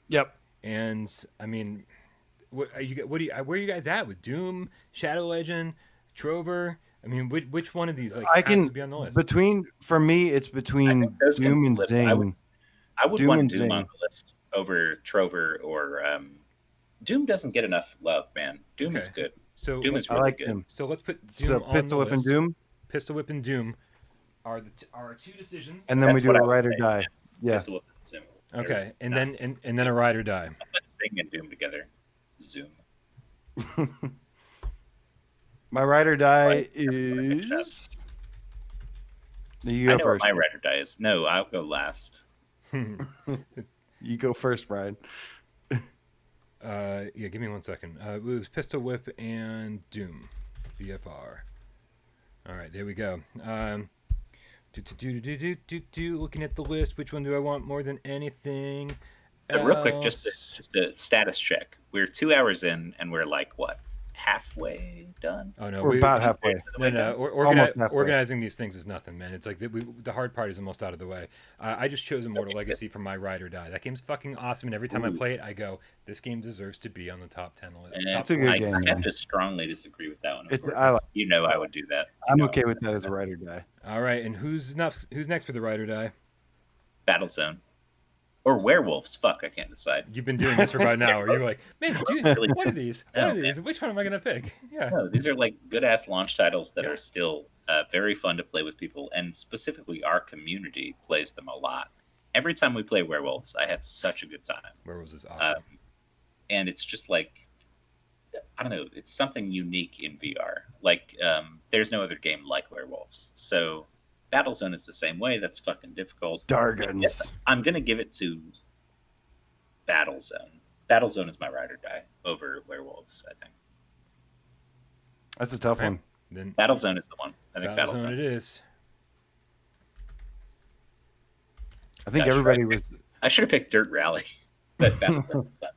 Yep. And I mean, where are you guys at with Doom, Shadow Legend, Trover? I mean, which one of these has to be on the list? For me, it's between those can Doom and slip. Zing. I would Doom want and Doom Zing. on the list over Trover or Doom doesn't get enough love, man. Doom is Okay. good. So Doom is I really like good. Doom. So let's put Doom So on the Pistol Whip and list. Doom, Pistol Whip and Doom are our two decisions. and then we That's do what a I would ride or say, die. Yeah. Pistol Whip and Zoom. Okay, and Nuts. then and then a ride or die. Let's Zing and Doom together. Zoom. My ride or die Right, that's what I picked up. is. You I go know first. what my ride or die is. No, I'll go last. You go first, Brian. Yeah, give me 1 second. It was Pistol Whip and Doom, VFR. All right, there we go. Looking at the list, which one do I want more than anything? So real quick, just a status check. We're 2 hours in, and we're like what, halfway done. Oh no, We're about halfway. No. Almost halfway. Organizing these things is nothing, man. It's like the hard part is almost out of the way. I just chose Immortal Legacy for my ride or die. That game's fucking awesome, and every time I play it, I go, "This game deserves to be on the top 10 list." And Top It's a good 20. game, I have man. to strongly disagree with that one. It's- I like- You know I would do that. You I'm know. okay with that as a ride or die. All right, and who's next? Who's next for the ride or die? Battlezone. Or werewolves. Fuck, I can't decide. You've been doing this for about an hour. You're like, man, dude, what are these? What No, are these? Which one am I gonna pick? Yeah. No, these are like good ass launch titles that Yeah. are still very fun to play with people, and specifically our community plays them a lot. Every time we play werewolves, I have such a good time. Werewolves is awesome. And it's just like, I don't know, it's something unique in VR. Like, there's no other game like werewolves. So Battlezone is the same way. That's fucking difficult. Dargans. Yes, I'm gonna give it to Battlezone. Battlezone is my ride or die over werewolves, I think. That's a tough one. Then Battlezone is the one. I think Battlezone Battlezone. it is. I think That's everybody right. was. I should have picked Dirt Rally. But Battlezone is fun.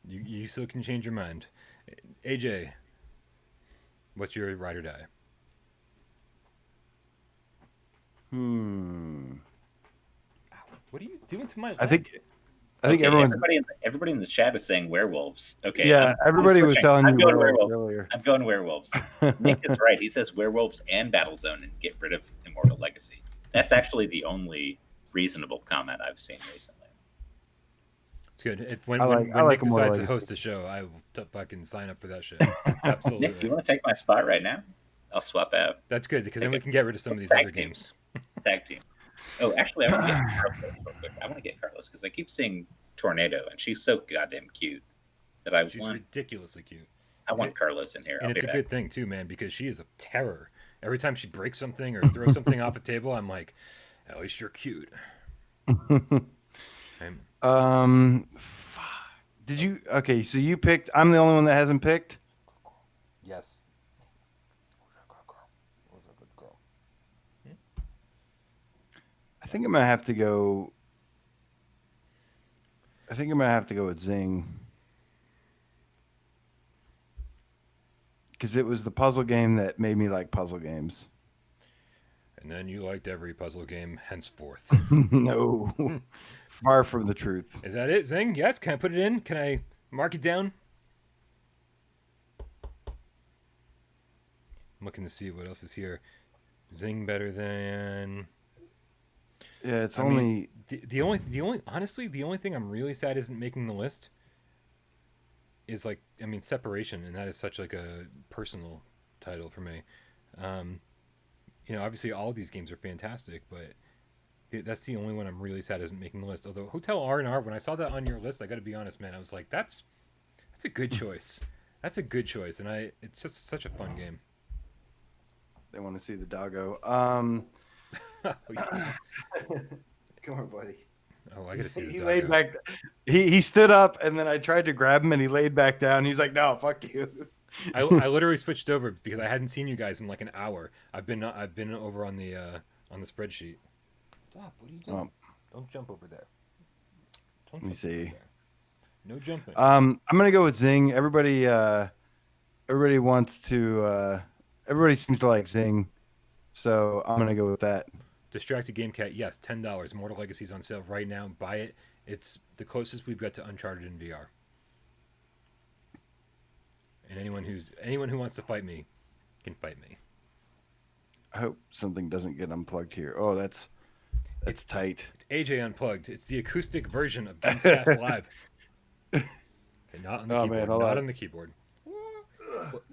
You still can change your mind. AJ, what's your ride or die? What are you doing to my? I think Okay, everyone's. everybody in the chat is saying werewolves. Okay. Yeah, everybody was switching. telling I'm you going werewolves werewolves. earlier. I'm going werewolves. Nick is right. He says werewolves and Battlezone and get rid of Immortal Legacy. That's actually the only reasonable comment I've seen recently. It's good. If when I like Nick Immortal decides to Legacy. host a show, I will fucking sign up for that shit. Nick, Absolutely. you want to take my spot right now? I'll swap out. That's good because then Okay. we can get rid of some of these Tag other team. games. Tag team. Oh, actually, I want to get Carlos real quick. I want to get Carlos because I keep seeing Tornado, and she's so goddamn cute that I She's want. ridiculously cute, I want Carlos in here. and I'll it's be a back. good thing too, man, because she is a terror. Every time she breaks something or throws something off a table, I'm like, at least you're cute. Fuck. Did you? Okay, so you picked. I'm the only one that hasn't picked. Yes. I think I'm gonna have to go. I think I'm gonna have to go with Zing. Because it was the puzzle game that made me like puzzle games. And then you liked every puzzle game henceforth. No, far from the truth. Is that it, Zing? Yes. Can I put it in? Can I mark it down? I'm looking to see what else is here. Zing better than. Yeah, it's I only. mean, the only honestly the only thing I'm really sad isn't making the list is like Separation, and that is such like a personal title for me. Obviously all of these games are fantastic, but that's the only one I'm really sad isn't making the list. Although Hotel R&R, when I saw that on your list, I got to be honest, man, I was like, that's a good choice. That's a good choice, and it's just such a fun game. They want to see the doggo. Come on, buddy. Oh, I got to see the He doggo. laid back. He stood up, and then I tried to grab him, and he laid back down. He's like, "No, fuck you." I literally switched over because I hadn't seen you guys in like an hour. I've been over on the spreadsheet. Stop! What are you doing? Don't jump over there. Let me see. No jumping. I'm gonna go with Zing. Everybody wants to. Everybody seems to like Zing, so I'm gonna go with that. Distracted Game Cat, yes, $10. Mortal Legacy's on sale right now. Buy it. It's the closest we've got to Uncharted in VR. And anyone who wants to fight me can fight me. I hope something doesn't get unplugged here. Oh, that's tight. It's AJ Unplugged. It's the acoustic version of GameScast Live. Okay, not on the keyboard. Man, hold not on. on the keyboard.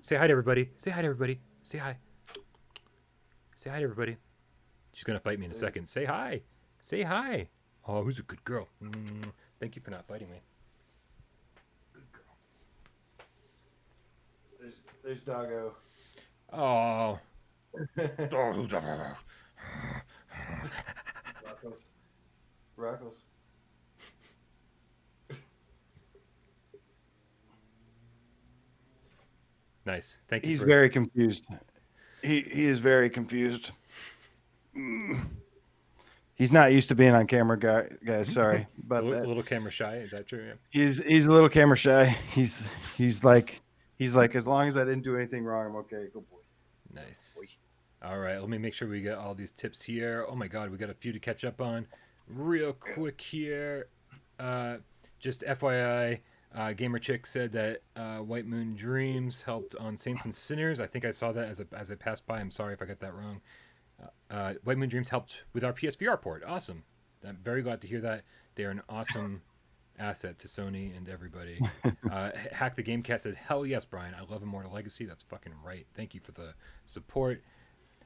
Say hi to everybody. Say hi to everybody. Say hi. Say hi to everybody. She's gonna fight me in a second. Say hi. Say hi. Oh, who's a good girl? Thank you for not fighting me. There's doggo. Oh. Rockles. Nice. Thank you. He's very confused. He is very confused. He's not used to being on camera, guys. Sorry a about that. little camera shy. Is that true? Yeah. He's a little camera shy. He's like He's like, as long as I didn't do anything wrong, I'm okay. Good boy. Nice. All right, let me make sure we get all these tips here. Oh my God, we got a few to catch up on. Real quick here, just FYI, Gamer Chick said that White Moon Dreams helped on Saints and Sinners. I think I saw that as I passed by. I'm sorry if I got that wrong. White Moon Dreams helped with our PSVR port. Awesome. I'm very glad to hear that. They are an awesome asset to Sony and everybody. Hack the Gamecat says, hell yes, Brian. I love Immortal Legacy. That's fucking right. Thank you for the support.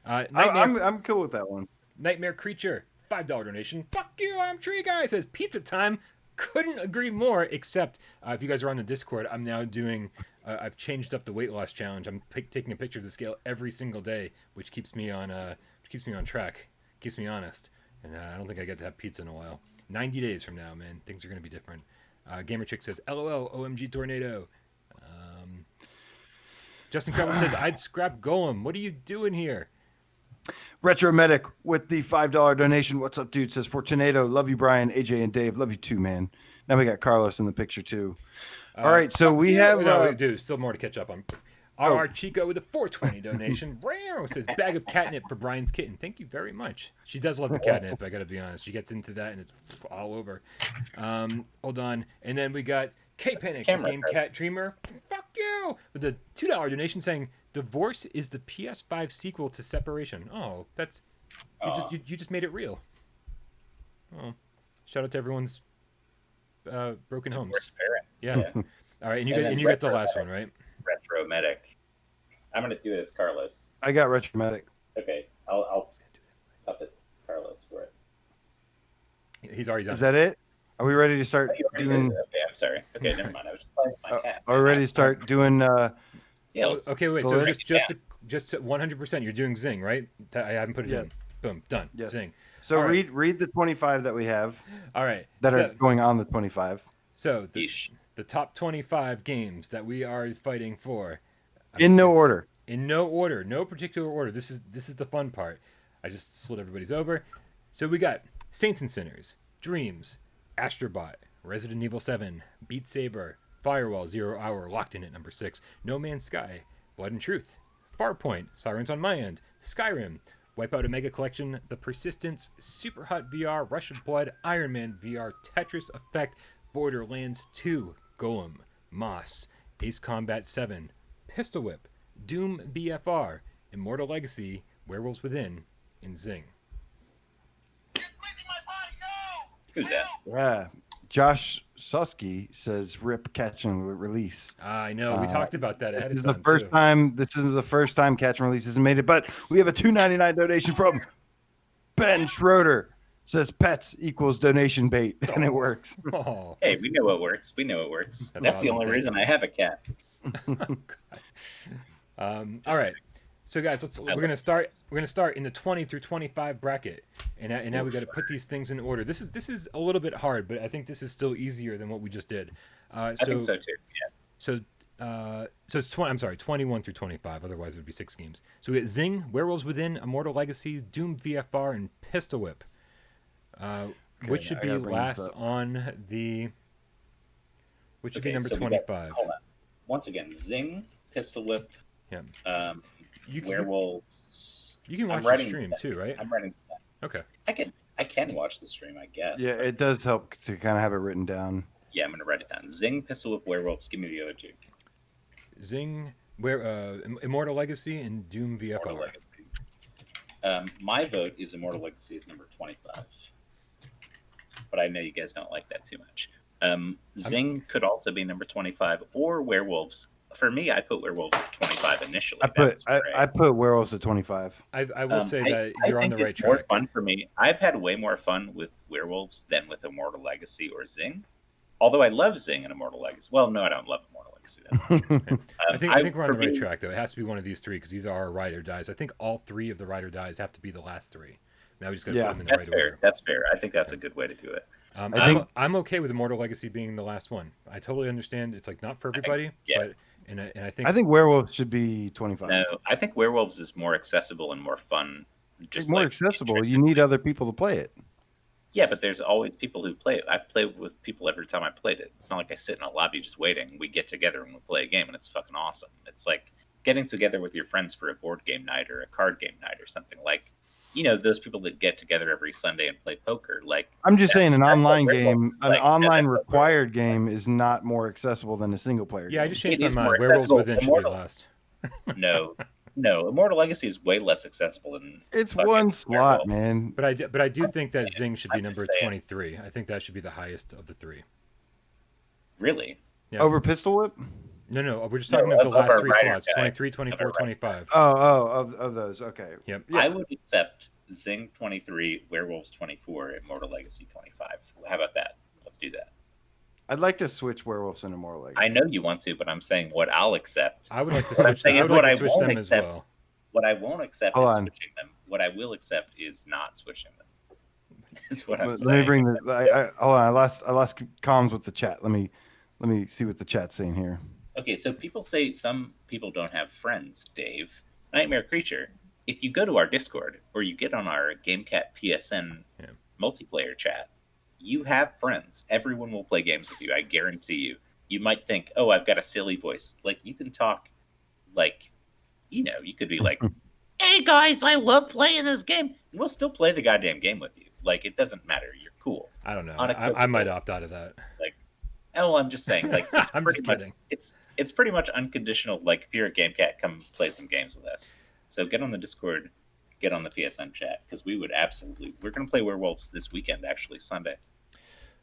I'm cool with that one. Nightmare Creature, $5 donation. Fuck you, I'm Tree Guy. Says pizza time. Couldn't agree more. Except if you guys are on the Discord, I'm now doing. I've changed up the weight loss challenge. I'm taking a picture of the scale every single day, which keeps me on track, keeps me honest. And I don't think I get to have pizza in a while. 90 days from now, man, things are gonna be different. Gamer Chick says, "LOL, OMG tornado." Justin Crowell says, "I'd scrap Golem. What are you doing here?" Retro Medic with the $5 donation. What's up, dude? Says, for Tornado, love you, Brian, AJ, and Dave. Love you too, man. Now we got Carlos in the picture too. All right, so we have. Dude, still more to catch up on. R. Chico with a $4.20 donation. Raro says, bag of catnip for Brian's kitten. Thank you very much. She does love the catnip, I gotta be honest. She gets into that and it's all over. Hold on. And then we got K-Panic, the Game Cat Dreamer. Fuck you! With a $2 donation saying, Divorce is the PS5 sequel to Separation. Oh, that's... You just made it real. Oh. Shout out to everyone's broken homes. Divorced parents. Yeah. All right, and you got the last one, right? Retro Medic. I'm gonna do it as Carlos. I got Retro Medic. Okay, I'll up it Carlos for it. He's already done. Is that it? Are we ready to start doing? Okay, I'm sorry. Okay, never mind. I was just playing with my cat. Are we ready to start doing? Yeah. Okay, wait. So just 100%. You're doing Zing, right? I haven't put it in. Boom, done. Yes. Zing. So All right. read the 25 that we have. All right. That are going on the 25. So the top 25 games that we are fighting for. In no order. In no order, no particular order. This is the fun part. I just slid everybody's over. So we got Saints and Sinners, Dreams, Astrobot, Resident Evil 7, Beat Saber, Firewall 0 Hour, locked in at number 6, No Man's Sky, Blood and Truth, Farpoint, Sirens on My End, Skyrim, Wipeout Omega Collection, The Persistence, Super Hot VR, Rush of Blood, Iron Man VR, Tetris Effect, Borderlands 2, Golem, Moss, Ace Combat 7, Pistol Whip, Doom BFR, Immortal Legacy, Werewolves Within, and Zing. Who's that? Yeah. Josh Susky says rip catch and release. I know. We talked about that ahead This is of the first too. time. This is the first time catch and release has made it, but we have a $2.99 donation from Ben Schroeder. Says pets equals donation bait, and it works. Oh. Hey, we know it works. We know it works. That's awesome. the only reason I have a cat. All right. So guys, we're gonna start in the 20 through 25 bracket, and now we got to put these things in order. This is a little bit hard, but I think this is still easier than what we just did. I think so too. Yeah. So it's 20. I'm sorry, 21 through 25. Otherwise, it would be 6 games. So we got Zing, Werewolves Within, Immortal Legacy, Doom VFR, and Pistol Whip. Which should be last on the? Which should be number 25? Hold on. Once again, Zing, Pistol Whip. Yeah. Werewolves. You can watch the stream too, right? I'm writing this down. Okay. I can watch the stream, I guess. Yeah, it does help to kind of have it written down. Yeah, I'm gonna write it down. Zing, Pistol Whip, Werewolves. Give me the other two. Zing, Immortal Legacy, and Doom VFR. Immortal Legacy. My vote is Immortal Legacy is number 25, but I know you guys don't like that too much. Zing could also be number 25, or Werewolves. For me, I put Werewolves at 25 initially. I put Werewolves at 25. I will say that you're on the right track. More fun for me. I've had way more fun with Werewolves than with Immortal Legacy or Zing. Although I love Zing and Immortal Legacy. Well, no, I don't love Immortal Legacy. I think we're on the right track, though. It has to be one of these three because these are our ride or dies. I think all 3 of the ride or dies have to be the last 3. Now we just got to put them in the right order. That's fair. I think that's a good way to do it. I'm okay with Immortal Legacy being the last one. I totally understand it's like not for everybody, but I think Werewolves should be 25. No, I think Werewolves is more accessible and more fun. Just more accessible. You need other people to play it. Yeah, but there's always people who play it. I've played with people every time I played it. It's not like I sit in a lobby just waiting. We get together and we play a game, and it's fucking awesome. It's like getting together with your friends for a board game night or a card game night or something. Like, those people that get together every Sunday and play poker. Like, I'm just saying, an that's what online Werewolves game, is an like. online That's what required game is not more accessible than a single player Yeah, I game. just changed It my is mind. more Werewolves accessible. Within should be Immortal- last. No, Immortal Legacy is way less accessible than It's fucking one slot, Werewolves. man. But I do think that saying. Zing should be I'm just number saying. 23. I think that should be the highest of the three. Really? Yeah. Over Pistol Whip? No, we're just No, talking about the of last our three rider slots: guy. 23, Of 24, our rider 25. Of those. Okay. Yep. Yeah. I would accept Zing 23, Werewolves 24, Immortal Legacy 25. How about that? Let's do that. I'd like to switch Werewolves into Immortal Legacy. I know you want to, but I'm saying what I'll accept. I would like to What I'm switch them. saying I is would what like I to switch won't them as accept. well. What I won't accept Hold is on. switching them. What I will accept is not switching them. Is what I'm Let saying. me bring the. Hold on. I lost comms with the chat. Let me see what the chat's saying here. Okay, so people say some people don't have friends, Dave. Nightmare Creature, if you go to our Discord or you get on our GameCat PSN multiplayer chat, you have friends. Everyone will play games with you, I guarantee you. You might think, oh, I've got a silly voice. Like, you can talk, like, you could be like, hey, guys, I love playing this game. And we'll still play the goddamn game with you. Like, it doesn't matter. You're cool. I don't know. Unequivocal. I might opt out of that. Like, oh, I'm just saying, like, it's I'm pretty just much, kidding. it's pretty much unconditional. Like, if you're at GameCat, come play some games with us. So get on the Discord, get on the PSN chat, because we're going to play Werewolves this weekend, actually, Sunday.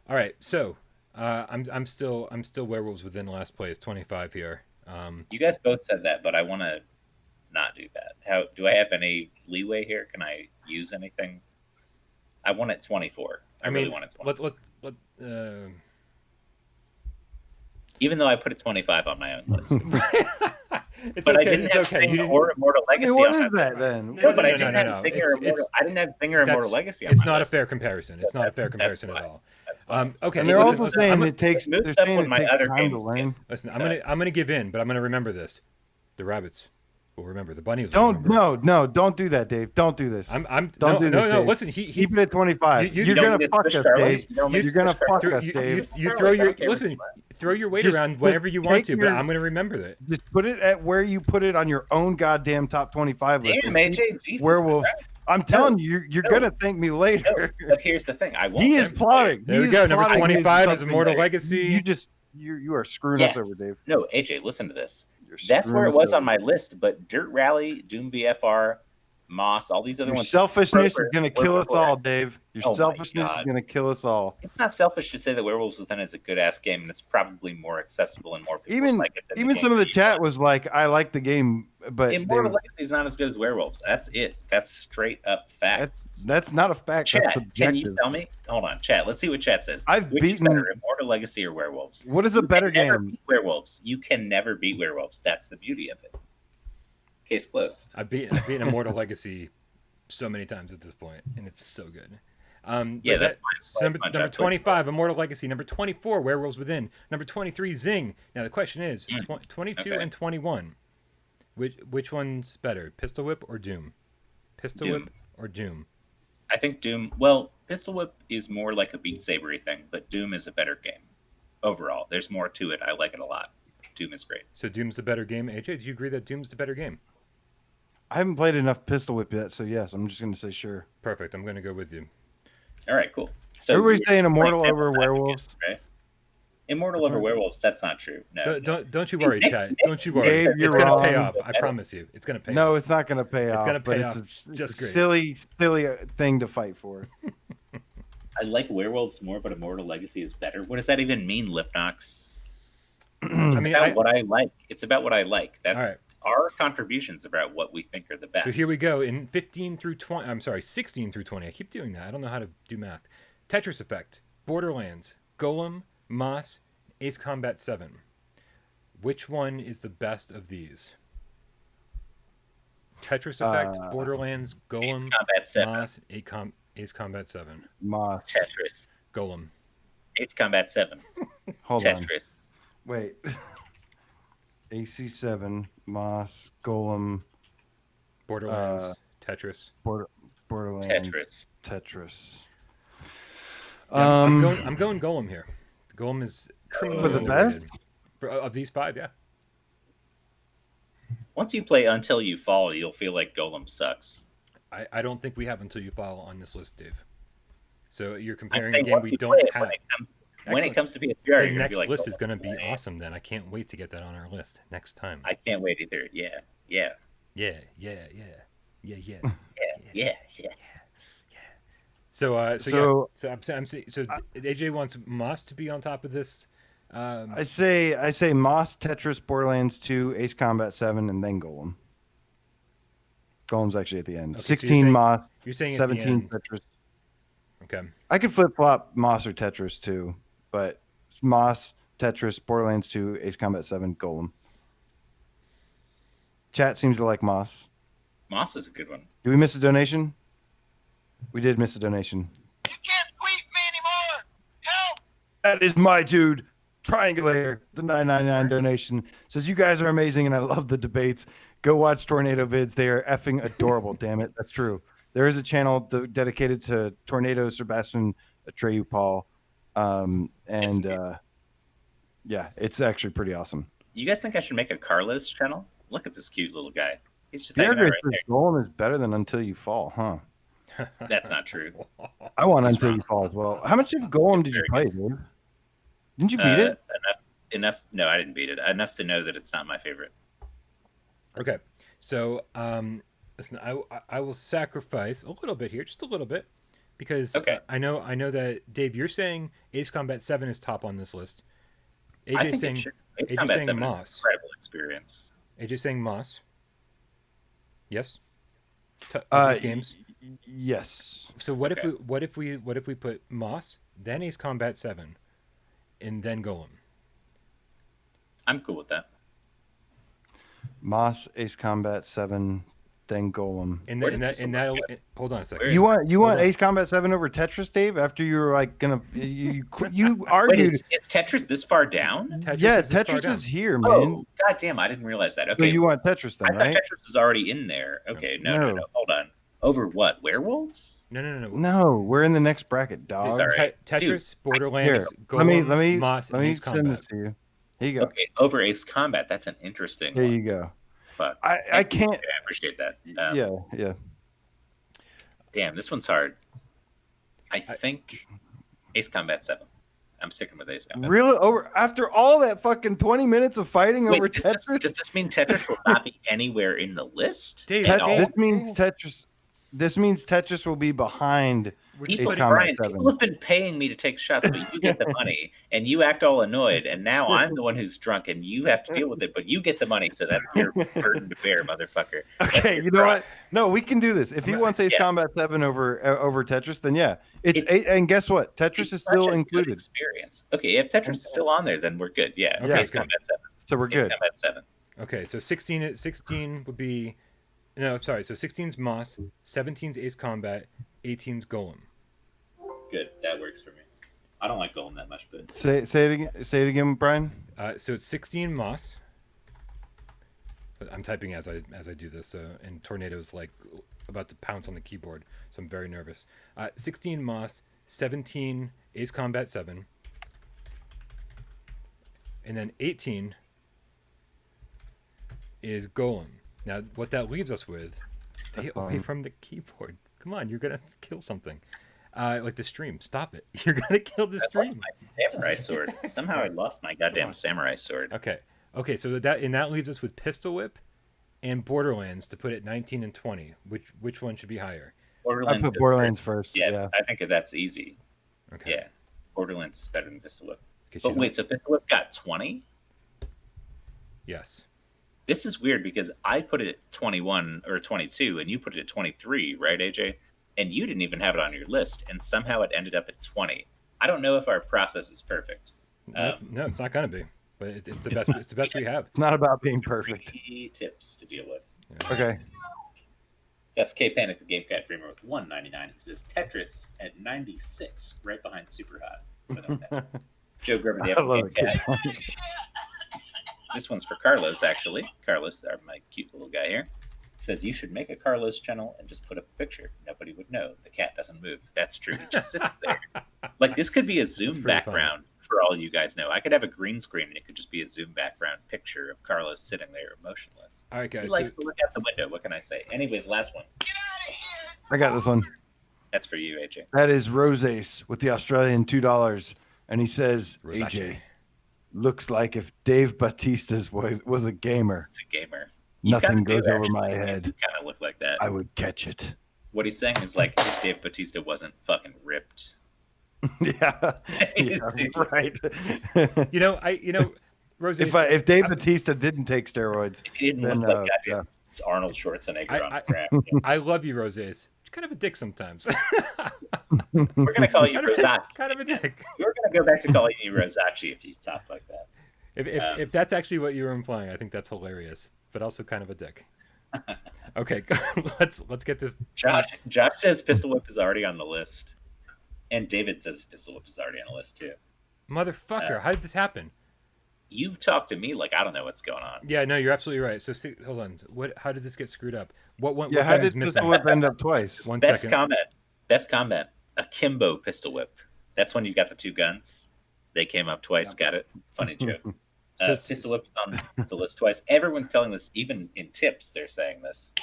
All right, so I'm still Werewolves Within last place, 25 here. You guys both said that, but I want to not do that. How do I have any leeway here? Can I use anything? I want it 24. I really want it 24. Even though I put it 25 on my own list. It's But okay. I didn't It's have okay. Zing or Immortal I Legacy mean, what on is my that list. then? No, but I No, didn't no. have Zing or Immortal. I didn't have Zing or Immortal Legacy on It's my not a list. fair comparison. It's not a fair comparison at all. Okay. And they're listen, also saying I'm it takes. It moves They're up saying when it my takes other time to games learn. listen, I'm gonna give in, but I'm gonna remember this. The rabbits will remember. The bunny will Don't remember. don't do that, Dave. Don't do this. Don't do this, no. Dave. Listen, Keep he's it at 25. You You're don't gonna need to fuck switch us, Carlos. Dave. You don't need You're to gonna switch fuck Carlos. us, Dave. you throw your Okay, listen. Throw your weight Just- around whenever you want take to, but your- I'm gonna remember that. Just put it at where you put it on your own goddamn top 25 list. Damn, and keep AJ, Jesus Werewolves. Christ. I'm telling you, you're No. gonna thank me No, later. but here's the thing. I won't. He is thank you plotting. There we He go. is Number plotting 25 is something Immortal that- Legacy. You are screwing later. us over, Dave. No, AJ, listen to this. You're That's where screwing it us was over. on my list, but Dirt Rally, Doom VFR, Moss, all these other Your ones. selfishness is were- gonna were kill us before. all, Dave. Your Oh my selfishness is God. gonna kill us all. It's not selfish to say that Werewolves Within is a good ass game, and it's probably more accessible and more people Even like it. Than even some of the chat was like, "I like the game," but Immortal they, Legacy is not as good as Werewolves. That's it. That's straight up facts. that's not a fact. That's Chat, can you subjective. tell me? Hold on, chat. Let's see what chat says. I've Which is beaten- better, Immortal Legacy or Werewolves? What is a You better can never game? beat Werewolves. You can never beat Werewolves. That's the beauty of it. Case closed. I've beaten Immortal Legacy so many times at this point, and it's so good. Yeah, but that's so fine. number 25, Immortal Legacy. Number 24, Werewolves Within. Number 23, Zing. Now the question is, 22 okay. and 21, which one's better, Pistol Whip or Doom? Pistol Doom. Whip or Doom? I think Doom. Well, Pistol Whip is more like a Beat Sabery thing, but Doom is a better game overall. There's more to it. I like it a lot. Doom is great. So Doom's the better game. AJ, do you agree that Doom's the better game? I haven't played enough Pistol Whip yet, so yes, I'm just gonna say sure. Perfect. I'm going to go with you. All right, cool. So Everybody's you're saying playing Immortal devil's over advocate, Werewolves. right? Immortal over Werewolves. That's not true. No. Don't you worry, chat. Don't you worry. Dave, It's you're going to pay wrong. off. I promise you. It's going to pay No, off. it's not gonna pay off. gonna but pay it's off a, just it's a great. silly thing to fight for. I like Werewolves more, but Immortal Legacy is better. What does that even mean, Lipnox? I mean, It's about what I like. It's about what I like. That's All right. our contributions about what we think are the best. So here we go in 15 through 20. I'm sorry, 16 through 20. I keep doing that. I don't know how to do math. Tetris Effect, Borderlands, Golem, Moss, Ace Combat 7. Which one is the best of these? Tetris Effect, Borderlands, Golem, Ace Combat 7. Moss, Ace Combat 7. Moss. Tetris. Golem. Ace Combat 7. Hold on. Tetris. Wait. AC7, Moss, Golem, Borderlands, Tetris. Borderlands, Tetris. Tetris. Yeah, I'm going Golem here. Golem is criminally For the underrated. best? Of these 5, yeah. Once you play Until You Fall, you'll feel like Golem sucks. I don't think we have Until You Fall on this list, Dave. So you're I'm comparing a saying game once we you don't play it, have. when it comes to PSVR, The you're gonna next be like, list "Oh, is going to be man, awesome. Then I can't wait to get that on our list next time. I can't wait either. Yeah. Yeah. So AJ wants Moss to be on top of this. I say Moss, Tetris, Borderlands 2, Ace Combat 7, and then Golem. Golem's actually at the end. Okay, so 16 Moss, you're saying at the 17 end. Tetris. Okay. I could flip flop Moss or Tetris too, but Moss, Tetris, Borderlands 2, Ace Combat 7, Golem. Chat seems to like Moss. Moss is a good one. Did we miss a donation? We did miss a donation. You can't tweet me anymore. Help! That is my dude. Triangulator, the $9.99 donation says, "You guys are amazing and I love the debates. Go watch Tornado vids. They are effing adorable." Damn it. That's true. There is a channel dedicated to Tornado, Sebastian, Atreyu, Paul. Yeah, it's actually pretty awesome. You guys think I should make a Carlos channel? Look at this cute little guy. He's just Bear hanging out Grylls right Golem is better than Until You Fall, huh? there. That's not true. I want What's Until wrong? You Fall as well. How much of Golem did you play, dude? Didn't you beat it? Enough. No, I didn't beat it. Enough to know that it's not my favorite. Okay. So listen, I will sacrifice a little bit here, just a little bit, because Okay. I know that Dave, you're saying Ace Combat 7 is top on this list. I AJ think saying it should. Ace AJ Combat saying 7 is an Moss. incredible experience. AJ saying Moss. Yes. Of these games. Yes. So what Okay. if we put Moss, then Ace Combat 7, and then Golem? I'm cool with that. Moss, Ace Combat 7, then Golem. And Where that did this one that'll go? hold on a second. Where- You want Hold on. Ace Combat 7 over Tetris, Dave? After you were like gonna you Wait, argued. is Tetris this far down? Tetris is this far Tetris down. is here, man. Oh, god damn! I didn't realize that. So Okay, you want Tetris I then, thought right? Tetris was already in there. Okay, no. Hold on. Over what? Werewolves? No. No, we're in the next bracket, dog. Sorry. Tetris, Dude, Borderlands, Here, Golem, let me Moss, and Ace send Combat. this to you. Here you go. Okay, over Ace Combat. That's an interesting Here one. you go. Fuck. I Thank you. can't. Okay, I appreciate that. Yeah. Damn, this one's hard. I think Ace Combat 7. I'm sticking with Ace Combat. Really? Over after all that fucking 20 minutes of fighting Wait, over does Tetris? this mean Tetris will not be anywhere in the list? Dave, at Dave, all? This means Tetris. This means Tetris will be behind Ace People, Combat Brian, 7. people have been paying me to take shots, but you get the money, and you act all annoyed, and now I'm the one who's drunk, and you have to deal with it, but you get the money, so that's your burden to bear, motherfucker. That's Okay, your you know what? cross. No, we can do this. If he wants Ace Yeah. Combat 7 over Tetris, then yeah. And guess what? Tetris It's is such still a good included. experience. Okay, if Tetris is still on there, then we're good. Yeah, Okay, Ace good. Combat 7. So we're Ace good. Combat 7. Okay, so 16 would be no, sorry. So 16's Moss, 17's Ace Combat, 18's Golem. Good, that works for me. I don't like Golem that much, but Say it again. Say it again, Brian. So it's 16 Moss. I'm typing as I do this, and Tornado's like about to pounce on the keyboard, so I'm very nervous. 16 Moss, 17 Ace Combat 7, and then 18 is Golem. Now, what that leaves us with, stay That's away fine. from the keyboard. Come on, you're gonna kill something. Like the stream. Stop it. You're gonna kill the I lost stream. my samurai sword. Somehow I lost my goddamn samurai sword. Okay. So that leaves us with Pistol Whip and Borderlands to put at 19 and 20. Which one should be higher? I Borderlands put goes Borderlands first. first. Yeah, Yeah. I think that's easy. Okay. Yeah, Borderlands is better than Pistol Whip. 'Cause But she's wait, so Pistol Whip got 20? Yes. This is weird because I put it at 21 or 22 and you put it at 23, right, AJ? And you didn't even have it on your list, and somehow it ended up at 20. I don't know if our process is perfect. No, it's not gonna be. But it's the best. It's the best we have. It's not about being perfect. 3 tips to deal with. Okay. That's K Panic, the Game Cat Dreamer with 199. It says Tetris at 96, right behind Super Hot. Joe Gerber, the I love Game it. Cat. This one's for Carlos, actually. Carlos, my cute little guy here. says you should make a Carlos channel and just put up a picture. Nobody would know. The cat doesn't move. That's true. He just sits there. Like this could be a Zoom pretty background for all you guys know. I could have a green screen and it could just be a Zoom background picture of Carlos sitting there motionless. All right, guys. He likes to look out the window. What can I say? Anyways, last one. I got this one. That's for you, AJ. That is Rosace with the Australian $2, and he says, Rosace. AJ, looks like if Dave Bautista's was a gamer, It's a gamer. nothing goes over my head. You kind of look like that. I would catch it. What he's saying is like if Dave Bautista wasn't fucking ripped. Yeah, right. Rose. If Dave Bautista didn't take steroids, If he didn't then, look like goddamn Arnold Schwarzenegger on the ground. I love you, Roses. You're kind of a dick sometimes. We're gonna call you Rosacci. Kind of a dick. We're gonna go back to calling you Rosacci if you talk like that. If that's actually what you were implying, I think that's hilarious, but also kind of a dick. Okay, let's get this. Josh says Pistol Whip is already on the list, and David says Pistol Whip is already on the list too. Motherfucker, how did this happen? You talk to me like I don't know what's going on. Yeah, no, you're absolutely right. So hold on. How did this get screwed up? What yeah, how did Pistol Whip end up twice? One Best second. comment. Akimbo Pistol Whip. That's when you got the two guns. They came up twice. Got it. Funny joke. Pistol Whip is on the list twice. Everyone's telling this, even in tips. They're saying this.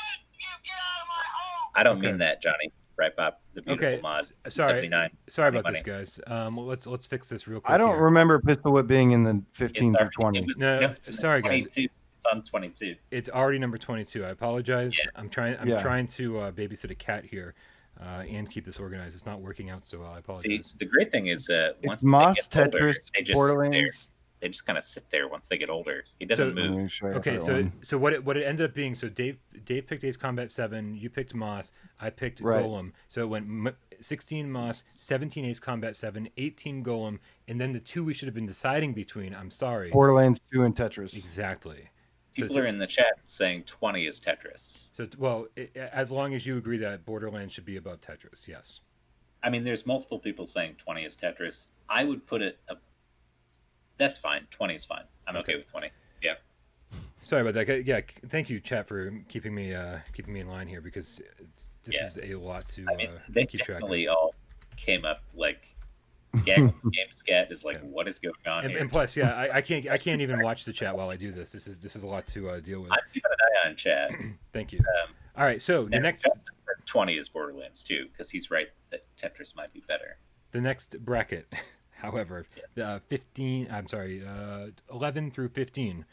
I don't mean that, Johnny. Right, Bob? The beautiful mod. Sorry 79. about Money. this, guys. Let's fix this real quick. I don't here. remember Pistol Whip being in the 15 through 20. It's sorry, guys. 22. It's on 22. It's already number 22. I apologize. Yeah. I'm trying to babysit a cat here and keep this organized. It's not working out so well. I apologize. See, the great thing is once Moss, they get older, Tetris, they just Borderlands. they just kind of sit there once they get older. He doesn't move. Okay, so what it ended up being, so Dave picked Ace Combat 7, you picked Moss, I picked Golem. So it went 16 Moss, 17 Ace Combat 7, 18 Golem, and then the two we should have been deciding between. I'm sorry. Borderlands 2 and Tetris. Exactly. People are in the chat saying 20 is Tetris. So as long as you agree that Borderlands should be above Tetris, yes. I mean, there's multiple people saying 20 is Tetris. I would put it. That's fine. 20 is fine. I'm okay with 20. Yeah. Sorry about that. Yeah, thank you, chat, for keeping me in line here because this is a lot to they keep track of. definitely all came up like GameScat is like, what is going on here? And plus, yeah, I can't even watch the chat while I do this. This is a lot to deal with. I'm keeping an eye on chat. Thank you. All right, so the next Justin says 20 is Borderlands 2 because he's right that Tetris might be better. The next bracket, however, 11 through 15.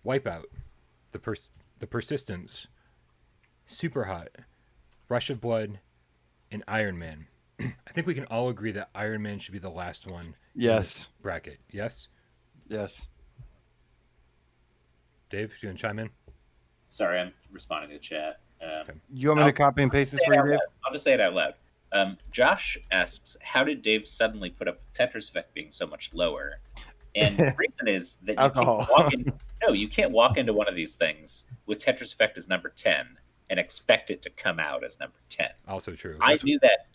Wipeout, the Persistence, Super Hot, Rush of Blood, and Iron Man. I think we can all agree that Iron Man should be the last one. Yes. In this bracket. Yes. Yes. Dave, you gonna chime in? Sorry, I'm responding to chat. You want me to copy and paste this for you, Dave? I'll just say it out loud. Josh asks, how did Dave suddenly put up Tetris Effect being so much lower? And the reason is that you can't walk into one of these things with Tetris Effect as number 10 and expect it to come out as number 10. Also true. I knew that.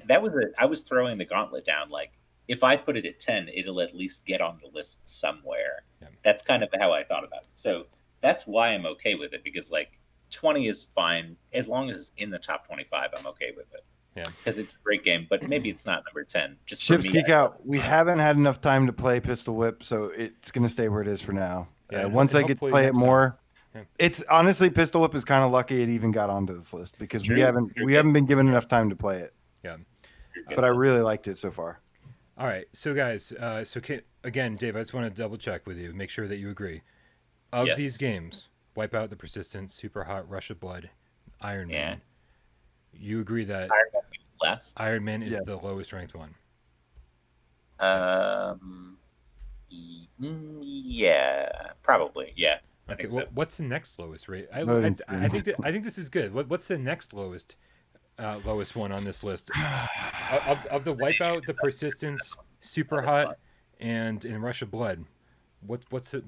I was throwing the gauntlet down. Like, if I put it at 10, it'll at least get on the list somewhere. Yeah. That's kind of how I thought about it. So that's why I'm okay with it, because like 20 is fine. As long as it's in the top 25, I'm okay with it. Yeah. Because it's a great game, but maybe it's not number 10. Just Ships Geek Out. We haven't had enough time to play Pistol Whip, so it's going to stay where it is for now. Yeah, once I get to play it more, Yeah. It's honestly Pistol Whip is kind of lucky it even got onto this list because we haven't been given enough time to play it. Yeah. But I really liked it so far. All right, so guys, again, Dave, I just want to double check with you, make sure that you agree. Of these games, Wipeout, The Persistence, Super Hot, Rush of Blood, Iron Man, you agree that Iron Man is the lowest ranked one? Yeah, probably. Yeah. Okay. Well, what's the next lowest rate? I think this is good. What's the next lowest one on this list? of the Wipeout, The Persistence, Super Hot, and in Rush of Blood, what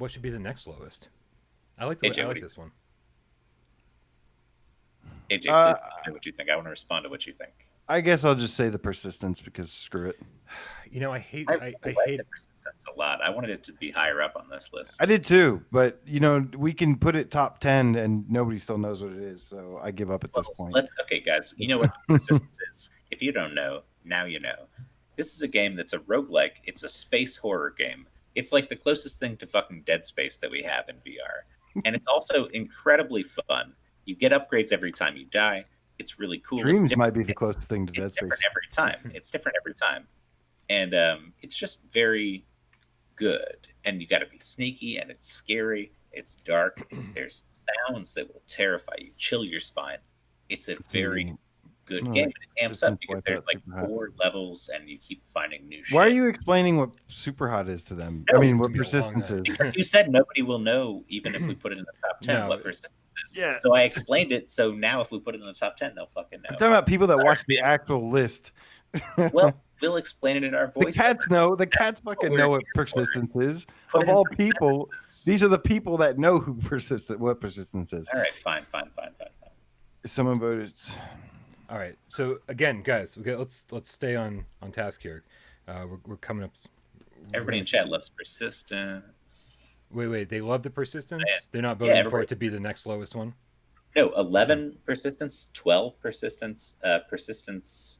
should be the next lowest? I like this one. AJ, please tell me what you think. I want to respond to what you think. I guess I'll just say The Persistence because screw it. You know, I hate. I I like hate. the persistence a lot. I wanted it to be higher up on this list. I did too, but we can put it top 10 and nobody still knows what it is. So I give up at this point. Okay, guys. You know what the persistence is? If you don't know, now you know. This is a game that's a roguelike. It's a space horror game. It's like the closest thing to fucking Dead Space that we have in VR. And it's also incredibly fun. You get upgrades every time you die. It's really cool. Dreams might be the closest thing to Dead It's Space. different every time. It's different every time. And it's just very good. And you got to be sneaky, and it's scary. It's dark. There's sounds that will terrify you, chill your spine. It's a very good game. And it amps up because there's like 4 levels, and you keep finding new shit. Why are you explaining what super hot is to them? No, I mean, it's what gonna be a long persistence night. is. Because you said nobody will know, even if we put it in the top 10, No. what persistence is. Yeah. So I explained it. So now if we put it in the top 10, they'll fucking know. I'm talking about people that Sorry, watch the man. actual list. Well, we'll explain it in our The voice. cats know. The cats fucking know what persistence is. Put Of it in all some people, sentences. these are the people that know what persistence is. All right, fine. Someone voted. All right. So again, guys, okay, let's stay on task here. We're coming up. Everybody in chat loves persistence. Wait. They love the persistence. Say it. They're not voting for everybody- it to be the next lowest one. No, 11 persistence, 12 persistence. Persistence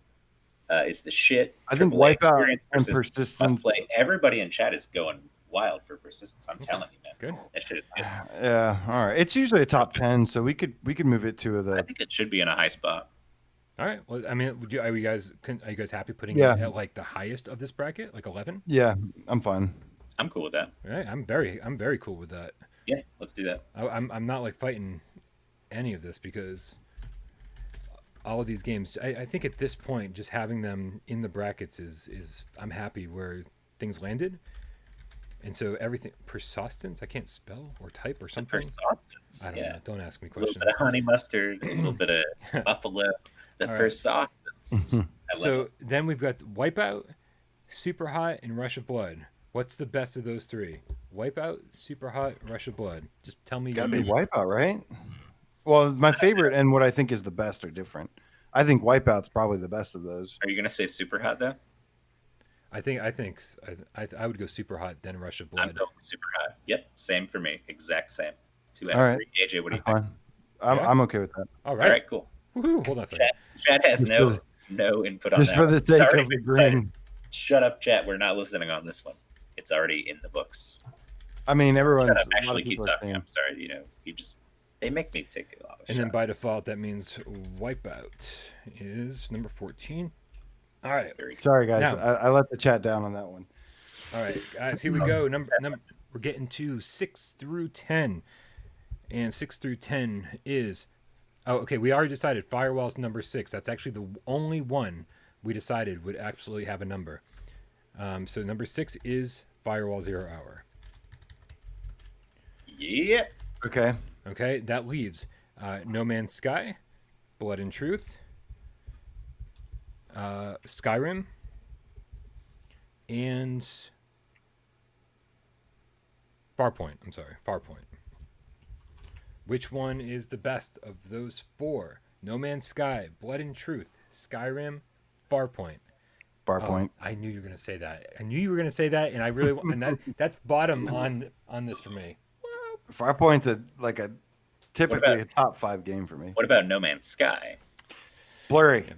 is the shit. I think AAA Wipeout experience, and must persistence. play. Everybody in chat is going wild for persistence. I'm telling you, man. Good. That shit is good. Yeah. All right. It's usually a top 10, so we could move it to I the. think it should be in a high spot. All right. Well, I mean, are you guys happy putting Yeah. it at like the highest of this bracket, like 11? Yeah, I'm fine. I'm cool with that. All right. I'm very cool with that. Yeah, let's do that. I'm not like fighting any of this because all of these games. I think at this point, just having them in the brackets is I'm happy where things landed. And so everything persistence, I can't spell or type or something. Persistence. I don't know. Don't ask me A little questions. bit of honey mustard, a little bit of buffalo. The All right. persistence. I love So it. then we've got Wipeout, Super Hot, and Rush of Blood. What's the best of those three? Wipeout, Super Hot, Rush of Blood. Just tell me. Gotta be Wipeout, right? Well, my favorite and what I think is the best are different. I think Wipeout's probably the best of those. Are you gonna say super hot though? I would go Super Hot, then Rush of I'm Blood. going super hot. Yep, same for me. Exact same. 2 out All of right. 3. AJ, what do you I'm think? fine. Yeah? I'm okay with that. All All right. right, cool. Woohoo. Hold on a second. Chat has Just no for no input on Just that. for the one. It's sake already of been agreeing. said. Shut up, chat. We're not listening on this one. It's already in the books. I mean, everyone's. Shut up. a lot of Actually, keep people are talking. saying- I'm sorry. They make me take a lot of And then by shots. default, that means Wipeout is number 14. All right. Very Sorry, guys. Now- I let the chat down on that one. All right, guys, here we go. We're getting to 6 through 10. And 6 through 10 is. Oh, okay. We already decided Firewall's number 6. That's actually the only one we decided would absolutely have a number. So number 6 is Firewall 0 Hour. Yeah. Okay. Okay, that leaves No Man's Sky, Blood and Truth, Skyrim, and Farpoint. I'm sorry, Farpoint. Which one is the best of those 4? No Man's Sky, Blood and Truth, Skyrim, Farpoint. Bar Oh, point. I knew you were gonna say that. I knew you were gonna say that, and I really and that's bottom on this for me. Far point's typically about- a top 5 game for me. What about No Man's Sky? Blurry.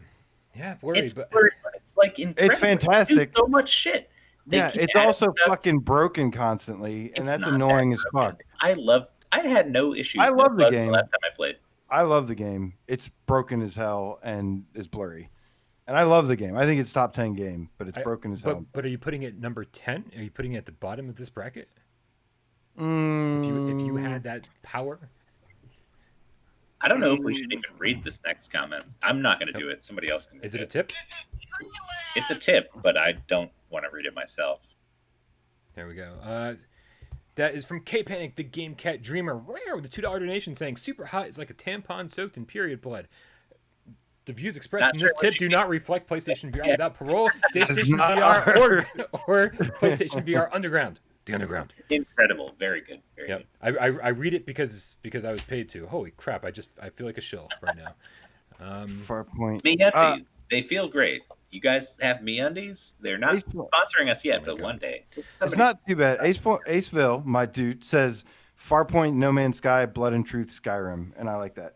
Yeah, blurry, It's but blurry, but it's like incredible. fantastic. They do so much shit. They Yeah, keep it's adding also stuff. fucking broken constantly, and It's that's not annoying that as broken. fuck. I had no issues. I no love the bugs game. The last time I played. I love the game. It's broken as hell and is blurry. And I love the game. I think it's top 10 game, but it's broken as hell. But are you putting it number 10? Are you putting it at the bottom of this bracket? Mm, If you had that power, I don't know if we should even read this next comment. I'm not going to do it. Somebody else can. is do it a tip? It's a tip, but I don't want to read it myself. There we go. That is from K Panic, the Game Cat Dreamer. Rare with a $2 donation saying Super Hot is like a tampon soaked in period blood. The views expressed Not in sure this what tip you do mean. not reflect PlayStation VR Yes. without parole, PlayStation not VR, ours. or PlayStation VR Underground. The Underground. Incredible. Very good. Very Yep. good. I read it because I was paid to. Holy crap! I feel like a shill right now. Far point. MeUppies, they feel great. You guys have MeUndies? They're not sponsoring us yet, my but God. one day. It's not too bad. Aceville, my dude, says Farpoint, No Man's Sky, Blood and Truth, Skyrim, and I like that.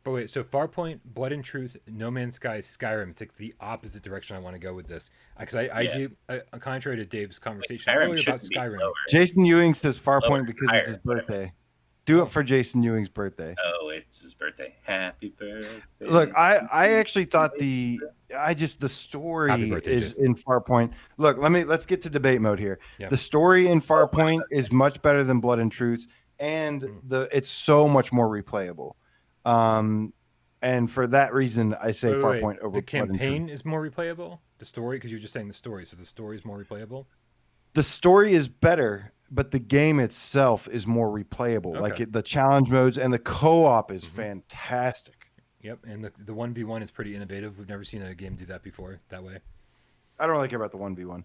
But wait, so Farpoint, Blood and Truth, No Man's Sky, Skyrim. It's like the opposite direction I want to go with this. Because I do, contrary to Dave's conversation Skyrim earlier about shouldn't be Skyrim. lower. Jason Ewing says Lower, Farpoint because higher, it's his whatever. birthday. Do it for Jason Ewing's birthday. Oh, it's his birthday. Happy birthday. Look, I actually thought the Happy story birthday, is Jason. in Farpoint. Look, let's get to debate mode here. Yeah. The story in Farpoint is much better than Blood and Truth, and it's so much more replayable. And for that reason, I say Farpoint over The Blood and Truth. campaign is more replayable. The story, because you're just saying the story, so the story is more replayable. The story is better, but the game itself is more replayable. Okay. Like the challenge modes and the co-op is fantastic. Yep, and the 1v1 is pretty innovative. We've never seen a game do that before that way. I don't really care about the 1v1,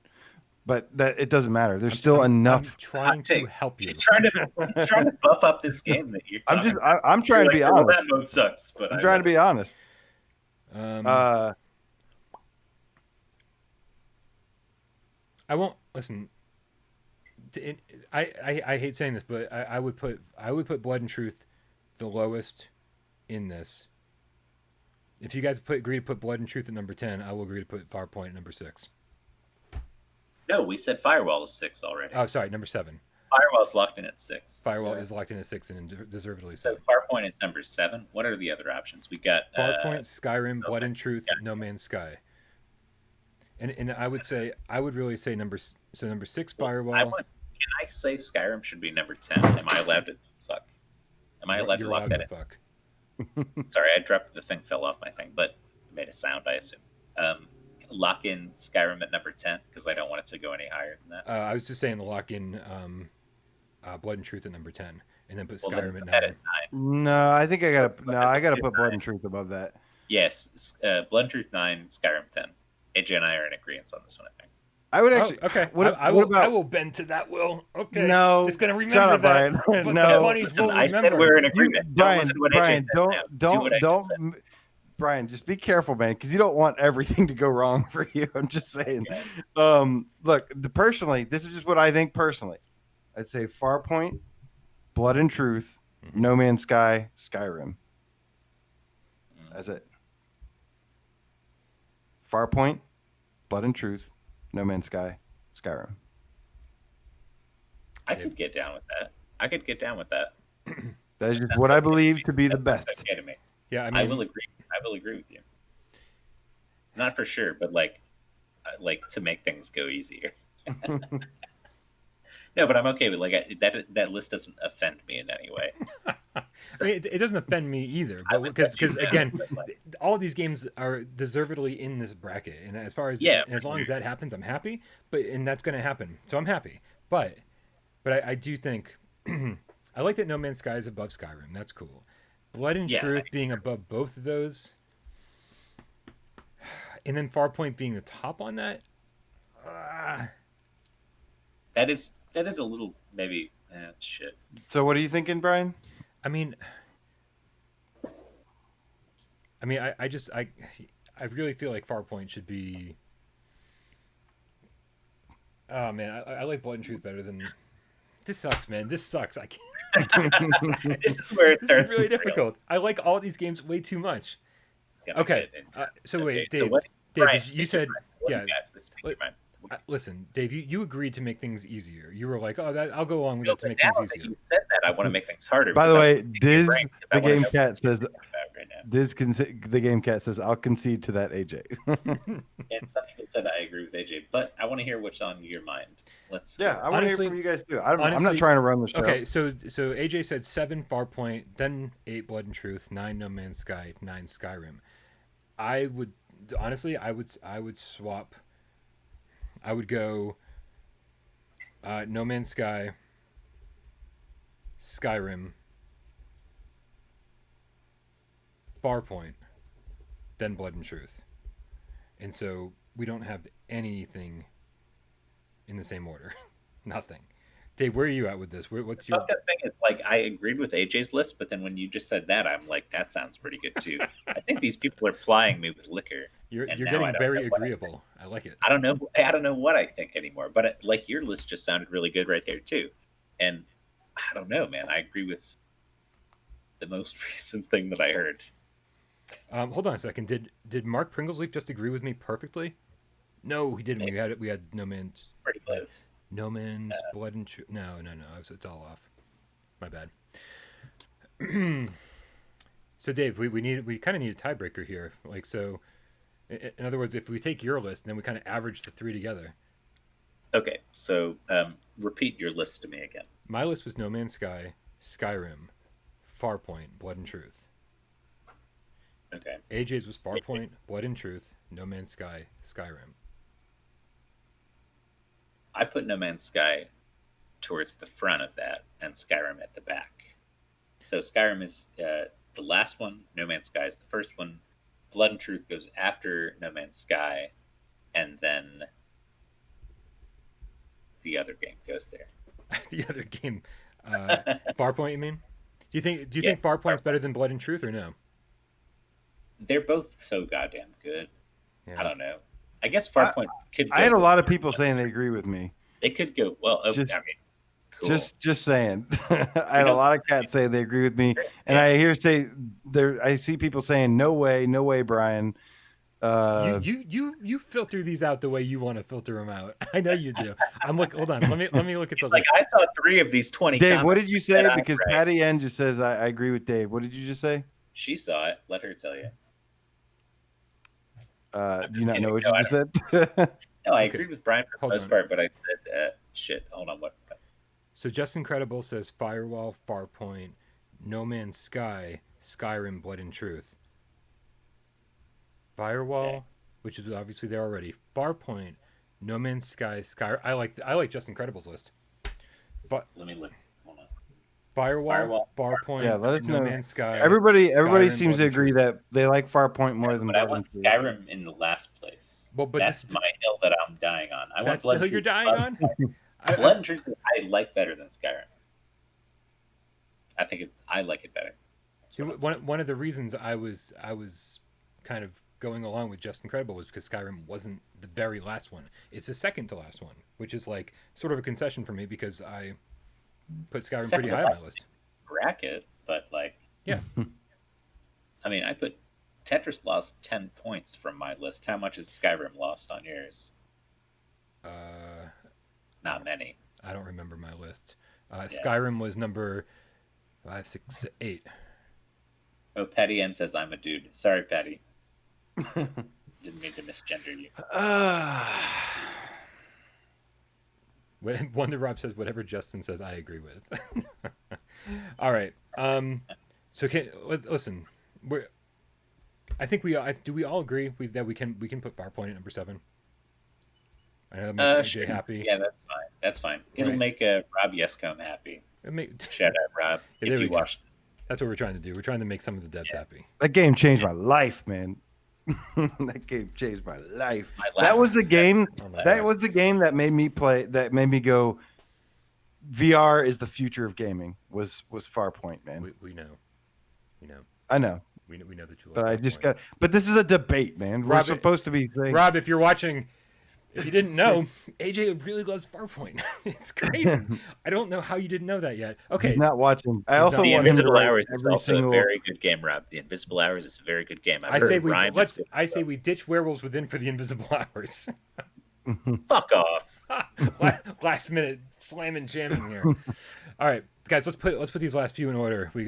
but that it doesn't matter. There's still enough. I'm trying to help you. He's trying to buff up this game that you're talking about. I'm trying to be Well, honest. that mode sucks, but I'm trying to be honest. I won't listen. I hate saying this, but I would put Blood and Truth the lowest in this. If you guys agree to put Blood and Truth at number 10, I will agree to put Farpoint at number 6. No, we said Firewall is 6 already. Oh, sorry, number 7. Firewall's locked in at 6. Firewall is locked in at 6 and deservedly So so. Farpoint is number 7. What are the other options? We got Farpoint, Skyrim, Blood and Truth, No Man's Sky. And I would really say number 6 Firewall. Can I say Skyrim should be number 10? Am I allowed to fuck? Am I allowed to lock that in? Fuck. Sorry, I dropped the thing, fell off my thing, but it made a sound, I assume. Lock in Skyrim at number 10 because I don't want it to go any higher than that. I was just saying to lock in Blood and Truth at number 10, and then put Well, Skyrim then at put that 9. No, I think I gotta put Blood and Truth above that. Yes, Blood and Truth 9, Skyrim 10. AJ and I are in agreement on this one, I think. I would actually. Okay. What I about? will bend to that will. Okay. No, Just gonna remember shut up, that. Brian. But No. the bunnies will I remember. said we're in agreement. Brian, Listen to what AJ Brian, said now. Do what I just said. Brian, just be careful, man, because you don't want everything to go wrong for you. I'm just saying. Okay. Look, personally, this is just what I think personally. I'd say Farpoint, Blood and Truth, No Man's Sky, Skyrim. That's it. Farpoint, Blood and Truth, No Man's Sky, Skyrim. I could get down with that. That is just what I believe to be the best. Okay to me. Yeah, I will agree. I will agree with you. Not for sure, but like to make things go easier. No, but I'm okay with that list doesn't offend me in any way. It doesn't offend me either, I but would because let you know, again, but, like- all these games are deservedly in this bracket, and as far as as long as that happens, I'm happy. And that's going to happen, so I'm happy. But I do think I like that No Man's Sky is above Skyrim. That's cool. Blood and Truth being above both of those, and then Farpoint being the top on that. That is a little maybe shit. So what are you thinking, Brian? I mean, I really feel like Farpoint should be. Oh man, I like Blood and Truth better than. This sucks, man. This sucks. I can't. This is where it This starts. is really getting real. difficult. I like all these games way too much. It's gonna Okay. get into- So okay, wait, Dave. what- Dave, Brian, you speak your said mind. What do yeah. you got? Let's speak your mind. Listen, Dave, you agreed to make things easier. You were like, oh, I'll go along with No, that to but make now things that easier. you said that, I want to make things harder. By the because way, I'm picking your Diz, brain because I the wanna game know cat what you're says, thinking about right now. the game cat says, I'll concede to that, AJ. And some people said I agree with AJ, but I want to hear what's on your mind. Let's Yeah, I want to hear Honestly- from you guys too. I'm not honestly- trying to run the show. Okay, so AJ said 7 Farpoint, then 8 Blood and Truth, 9 No Man's Sky, 9 Skyrim. I would honestly, I would swap. I would go No Man's Sky, Skyrim, Farpoint, then Blood and Truth. And so we don't have anything in the same order. Nothing. Dave, where are you at with this? What's The your? fucked up thing is, like, I agreed with AJ's list, but then when you just said that, I'm like, that sounds pretty good too. I think these people are plying me with liquor, You're and you're now I getting don't very know what agreeable. I like it. I don't know. I don't know what I think anymore. But like your list just sounded really good right there too, and I don't know, man. I agree with the most recent thing that I heard. Hold on a second. Did Mark Pringlesleaf just agree with me perfectly? No, he didn't. Maybe. We had No Man's Pretty close. No Man's Blood and Truth. No. It's all off. My bad. So Dave, we kind of need a tiebreaker here. Like so, in other words, if we take your list, then we kind of average the three together. Okay, so repeat your list to me again. My list was No Man's Sky, Skyrim, Farpoint, Blood and Truth. Okay. AJ's was Farpoint, Blood and Truth, No Man's Sky, Skyrim. I put No Man's Sky towards the front of that, and Skyrim at the back. So Skyrim is the last one. No Man's Sky is the first one. Blood and Truth goes after No Man's Sky, and then the other game goes there. The other game, Farpoint. You mean? Do you think Yeah, Farpoint's better than Blood and Truth or no? They're both so goddamn good. Yeah. I don't know. I guess Farpoint could. Go, I had a lot of people saying they agree with me. They could go well. Okay, Just- I mean, cool. Just saying. I had a lot of cats say they agree with me, and I see people saying no way, Brian. You filter these out the way you want to filter them out. I know you do. I'm like, hold on. Let me look at the like list. I saw 3 of these 20. Dave, what comments did you say? that I Because read. Patty N just says I agree with Dave. What did you just say? She saw it. Let her tell you. Do you not know what kidding. you No, just said? No, I Okay. agreed with Brian for the Hold most on. part, but I said shit. Hold on, what? So Justin Credible says Firewall, Farpoint, No Man's Sky, Skyrim, Blood and Truth. Firewall, Okay. which is obviously there already. Farpoint, No Man's Sky, Skyrim. I like Justin Credible's list. Let me look. Hold on. Firewall, Farpoint, Yeah, let us No know. Man's Sky. Everybody Skyrim, seems Blood to and agree Truth. that they like Farpoint more than But I Blood want and Truth. Skyrim in the last place. Well, but that's this- my hill that I'm dying on. I want That's Blood the hill and you're Truth. dying on. Blood and Truth, I like better than Skyrim. I like it better. That's See, what I'm saying. one of the reasons I was kind of going along with Justin Credible was because Skyrim wasn't the very last one. It's the second to last one, which is like sort of a concession for me because I put Skyrim Second pretty to high on my last. list. Bracket, but like, Yeah. I mean, I put Tetris lost 10 points from my list. How much has Skyrim lost on yours? Not many. I don't remember my list. Skyrim was number 5, 6, 8. Oh, Patty N says I'm a dude. Sorry, Patty. Didn't mean to misgender you. Wonder Rob says whatever Justin says, I agree with. All right. So listen. I think do we all agree that we can put Farpoint at number 7? I know that makes AJ happy. Yeah, that's fine. That's fine. It'll Right. make Rob Yescombe happy. Shout out, Rob, Yeah, there if we you go. watched this. That's what we're trying to do. We're trying to make some of the devs happy. That game changed my life, man. That game changed my life. My That last- was the game. Oh my That gosh. was the game that made me play. That made me go. VR is the future of gaming. Was Farpoint, man. We know. I know, We know that you love but I just Farpoint. got. But this is a debate, man. We're Rob, supposed to be saying. Rob, if you're watching, if you didn't know, AJ really loves Farpoint. It's crazy. I don't know how you didn't know that yet. Okay. He's not watching. I also The want him to Invisible write Hours is every also single. a very good game, Rob. The Invisible Hours is a very good game. I've I say heard we Ryan let's. just- I say we ditch Werewolves Within for the Invisible Hours. Fuck off. Last minute slamming jamming here. All right, guys, let's put these last few in order. We've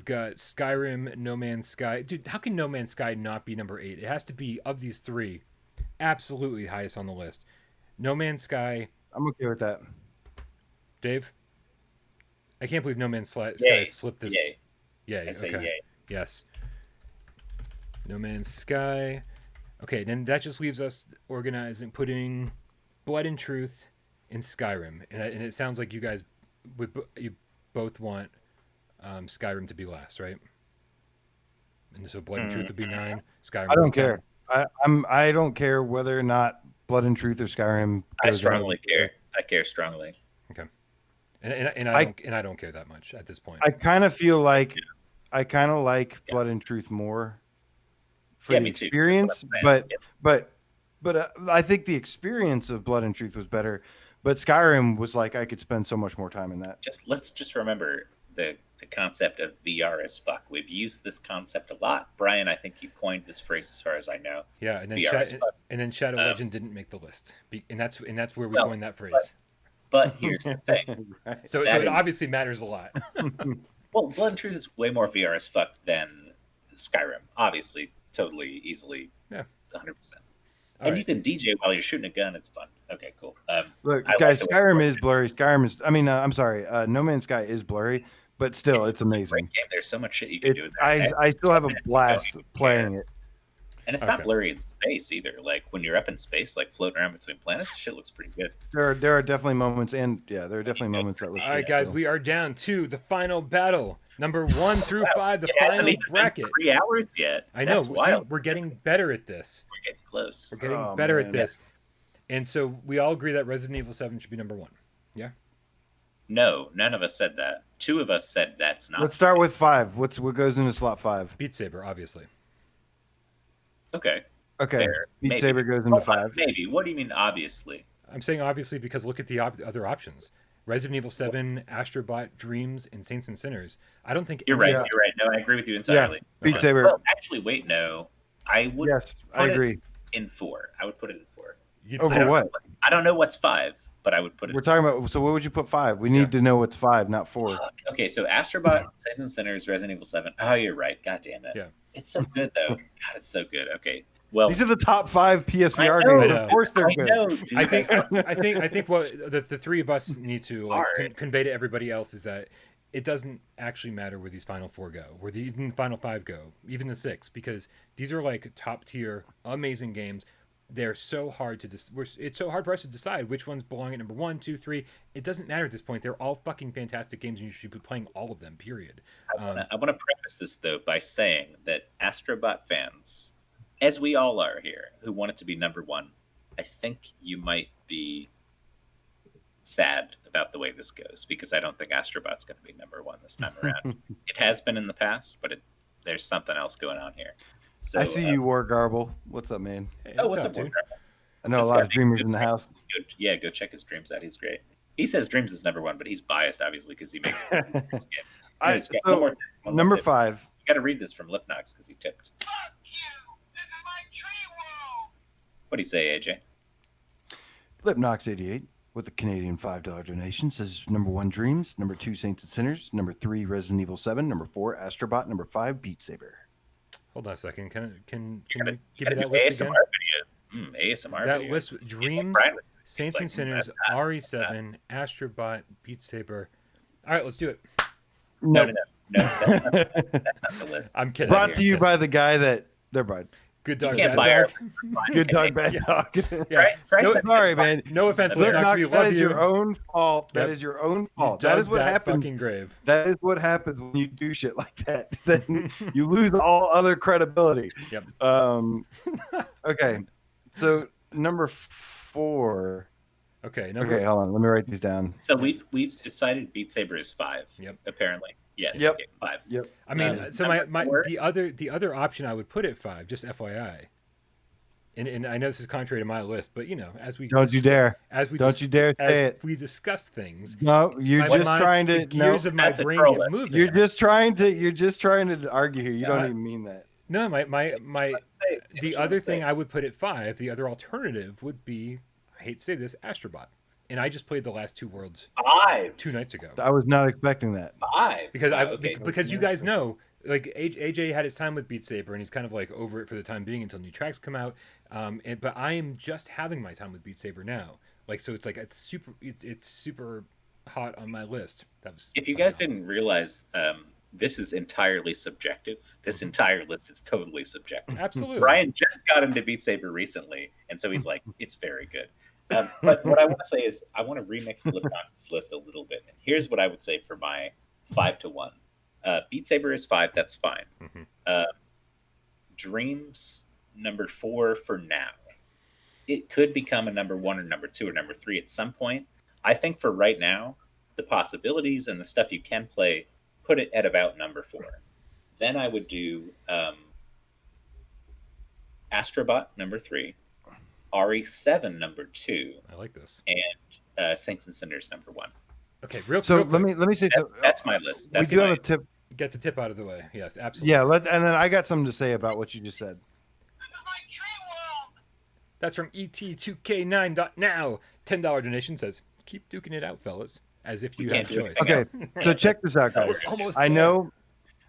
got Skyrim, No Man's Sky. Dude, how can No Man's Sky not be number 8? It has to be, of these three, absolutely highest on the list. No Man's Sky. I'm okay with that. Dave, I can't believe No Man's Sky Yay. slipped this. Yay. Yay. I say Okay. yay. Yes. No Man's Sky. Okay, then that just leaves us organizing, putting Blood and Truth in Skyrim, and it sounds like you guys you both want Skyrim to be last, right? And so Blood and Truth would be 9. Skyrim. I don't would be 10. care. I don't care whether or not Blood and Truth or Skyrim. I goes strongly out. care. I care strongly. Okay. and I don't care that much at this point. I kind of feel like Blood and Truth more for the me too. experience, That's what I'm saying. but I think the experience of Blood and Truth was better. But Skyrim was like I could spend so much more time in that. Let's just remember the concept of VR as fuck. We've used this concept a lot. Brian, I think you coined this phrase as far as I know. Yeah, and then VR as fuck. Shadow Legend didn't make the list, and that's where we Well, coined that phrase. But here's the thing. Right. So it obviously matters a lot. Well, Blood and Truth is way more VR as fuck than Skyrim. Obviously, totally, easily, 100%. And you can DJ while you're shooting a gun. It's fun. Okay, cool. Look, I guys, like the way Skyrim is blurry. I'm sorry, No Man's Sky is blurry, but still, it's a amazing. great game. There's so much shit you can do with that. I still have a 10 minutes blast ago, you don't playing care. it. And it's not blurry in space either. Like when you're up in space, like floating around between planets, shit looks pretty good. There are definitely moments, that look All right, good guys, too. we are down to the final battle, number 1 through 5, the It hasn't final even been bracket. 3 hours yet. I know. That's wild. We're getting better at this. We're getting close. We're getting Oh, better man. at this. And so we all agree that Resident Evil 7 should be number 1. Yeah. No, none of us said that. 2 of us said that's not. Let's start with 5. What goes into slot 5? Beat Saber, obviously. Okay. Okay, Fair. Beat Maybe. Saber goes into Hold on, 5. Maybe. What do you mean, obviously? I'm saying obviously because look at the other options. Resident Evil 7, Astrobot, Dreams, and Saints and Sinners. I don't think You're right. Yeah. You're right. No, I agree with you entirely. Beat Saber. Well, actually, wait, no. I would Yes, I put it agree. in 4. I would put it in 4. You'd Over I don't what? know I don't know what's 5, but I would put it We're talking about. So what would you put 5? We need to know what's 5, not 4. Okay, so Astrobot, Saints and Sinners, Resident Evil 7. Oh, you're right. God damn it. Yeah. It's so good, though. God, it's so good. Okay. Well, These are the top 5 PSVR I know. games. I know. Of course they're I good. know, dude. I think what the three of us need to Hard. convey to everybody else is that it doesn't actually matter where these final 4 go, where these final 5 go, even the 6, because these are like top tier, amazing games. They're so hard to it's so hard for us to decide which ones belong at number 1, 2, 3. It doesn't matter at this point. They're all fucking fantastic games, and you should be playing all of them. Period. I want to preface this though by saying that Astrobot fans, as we all are here, who want it to be number 1, I think you might be sad about the way this goes because I don't think Astrobot's going to be number 1 this time around. It has been in the past, but there's something else going on here. So, I see you, War Garble. What's up, man? Hey, Oh, what's up, dude? Warcraft? I know a This lot guy of makes dreamers good in the house. Go check his Dreams out. He's great. He says Dreams is number 1, but he's biased obviously because he makes Dreams games. Anyways, so, one more tip, one more Number tip. 5. You got to read this from Lipnox because he tipped. Fuck you! This is my tree wall! What do you say, AJ? Lipnox88 with a Canadian $5 donation says number 1 Dreams, number 2 Saints and Sinners, number 3 Resident Evil 7, number 4 Astrobot, number 5 Beat Saber. Hold on a second. Can you You give me gotta that do list ASMR again? videos. ASMR That videos. list: Dreams, Brian was- Saints like, and Sinners, that's not- RE7, Astrobot, Beat Saber. All right, let's do it. No, that's not the list. I'm kidding. Brought I'm to you kidding. by the guy that they're bad. Good You Dog, can't Bad buy our Dog. Good dog, bad dog. Yeah. No, Sorry, man. no offense, Look, Lipnox, we that love is you. your own fault. That Yep. is your own You fault. dug That is what that happens. Fucking grave. That is what happens when you do shit like that. Then you lose all other credibility. Yep. Okay. So number 4. Okay. Okay, hold on. Let me write these down. So we've decided Beat Saber is 5. Yep. Apparently, yes. Yep. Okay, 5. Yep. I mean, so number my 4? the other option I would put at 5, just FYI. And I know this is contrary to my list, but as we Don't you dare. as we Don't you dare as say it. we discuss things. No, you're my just mind- trying the to gears no, of my That's a brain troll get list. moving. you're just trying to argue here. You don't even mean that. No, my Say the what you other wanna thing say. I would put at 5, the other alternative would be, I hate to say this, Astrobot. And I just played the last 2 worlds 5. 2 nights ago. I was not expecing that. 5. Because Okay. because you guys know, like AJ had his time with Beat Saber and he's kind of like over it for the time being until new tracks come out. But I am just having my time with Beat Saber now. Like, so it's like it's super hot on my list. If you guys didn't realize, this is entirely subjective. This entire list is totally subjective. Absolutely. Brian just got into Beat Saber recently, and so he's like, it's very good. But what I want to say is, I want to remix Lipnox's list a little bit. And here's what I would say for my 5 to 1. Beat Saber is 5. That's fine. Mhm. Dreams number 4 for now. It could become a number 1 or number 2 or number 3 at some point. I think for right now, the possibilities and the stuff you can play, put it at about number 4. Then I would do Astrobot number 3, RE7 number 2, I like this. and Saints and Sinners number 1. Okay, So real quick. let me say That's my list. we That's do have my- a tip. Get the tip out of the way. Yes, absolutely. Yeah, and then I got something to say about what you just said. This is my dream world. That's from ET2K9.now. $10 donation says, "Keep duking it out, fellas." As if you We have a can't do choice. anything Okay, so check this out, guys. Almost I there. know.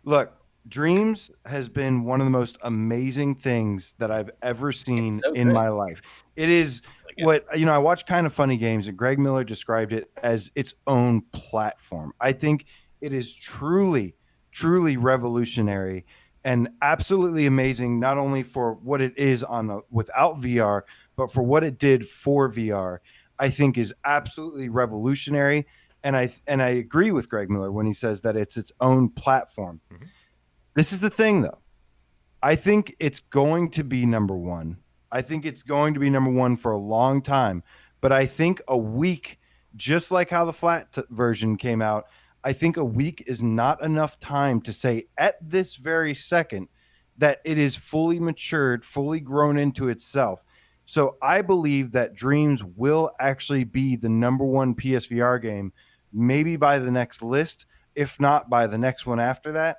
Look, Dreams has been one of the most amazing things that I've ever seen so in good. my life. It is Really good. what I watch Kind of Funny Games, and Greg Miller described it as its own platform. I think it is truly, truly revolutionary and absolutely amazing, not only for what it is without VR, but for what it did for VR. I think is absolutely revolutionary. And I agree with Greg Miller when he says that it's its own platform. Mhm. This is the thing, though. I think it's going to be number one. I think it's going to be number one for a long time. But I think a week, just like how the version came out, I think a week is not enough time to say at this very second that it is fully matured, fully grown into itself. So I believe that Dreams will actually be the number one PSVR game, maybe by the next list, if not by the next one after that.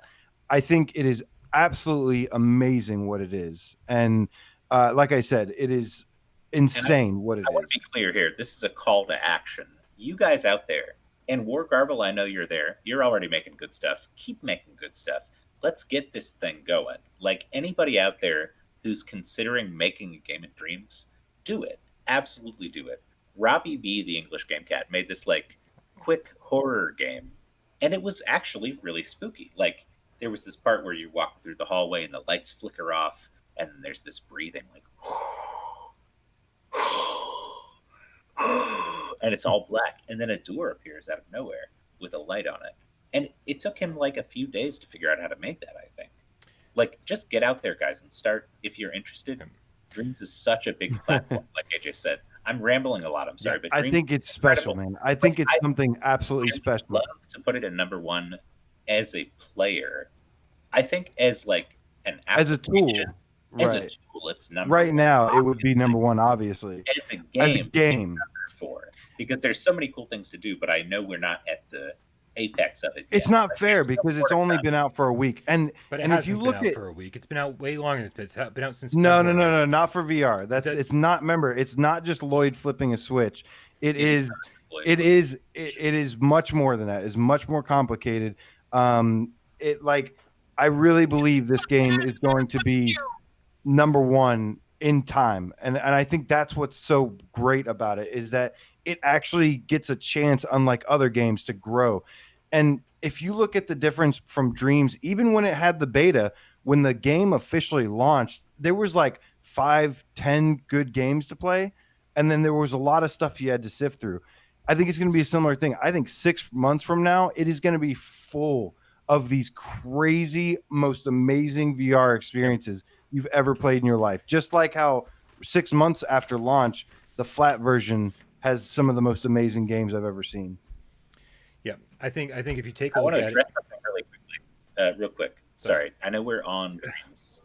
I think it is absolutely amazing what it is. And like I said, it is insane what it I want to is. be clear here. This is a call to action. You guys out there, and War Garble, I know you're there. You're already making good stuff. Keep making good stuff. Let's get this thing going. Like anybody out there who's considering making a game of Dreams, do it. Absolutely do it. Robbie B, the English Game Cat, made this like quick horror game, and it was actually really spooky. Like there was this part where you walk through the hallway and the lights flicker off, and there's this breathing like and it's all black, and then a door appears out of nowhere with a light on it, and it took him like a few days to figure out how to make that. I think like just get out there, guys, and start if you're interested. Dreams is such a big platform. Like AJ said, I'm rambling a lot, I'm sorry, but I Dreams think it's is special, incredible. man. I think Like, it's something absolutely I would special. love to put it at number 1 as a player. I think as like an As a tool, application, as a right? tool, it's number Right 1. now, it would be Obviously. number one, obviously. As a As a game, game. it's number 4 because there's so many cool things to do, but I know we're not at the apex of it. It's yet. not But fair there's still because more it's to only come. been out for a week. And But it and hasn't if you been look out at for a week. It's been out way longer than it's been out since no, February. not for VR. That- It's not. Remember, it's not just Lloyd flipping a switch. It is Like, it is much more than that. It's much more complicated. It like I really believe this game is going to be number one in time, and I think that's what's so great about it is that it actually gets a chance, unlike other games, to grow. And if you look at the difference from Dreams, even when it had the beta, when the game officially launched, there was like 5-10 good games to play, and then there was a lot of stuff you had to sift through. I think it's going to be a similar thing. I think 6 months from now, it is going to be full of these crazy, most amazing VR experiences you've ever played in your life. Just like how 6 months after launch, the flat version has some of the most amazing games I've ever seen. Yeah, I think if you take a I look want to at address it, something really quickly. Real quick. Sorry. I know we're on Dreams,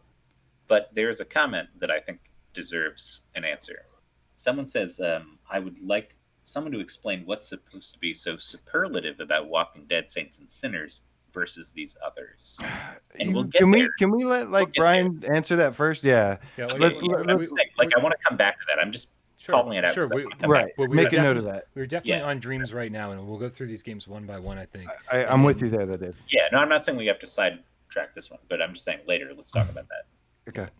but there's a comment that I think deserves an answer. Someone says, I would like someone to explain what's supposed to be so superlative about Walking Dead, Saints, and Sinners versus these others. And we'll get Can there. we let like get Brian answer that first? Yeah. yeah, like, Let- Yeah, but I'm just saying, like, I want to come back to that. I'm just calling it out. Sure, 'cause I we- wanna come Right. back. Well, Make a note of that. We're definitely Yeah. on Dreams right now, and we'll go through these games one by one. I think. I'm with you there, though, Dave. Yeah, no, I'm not saying we have to sidetrack this one, but I'm just saying later, let's talk about that. Okay.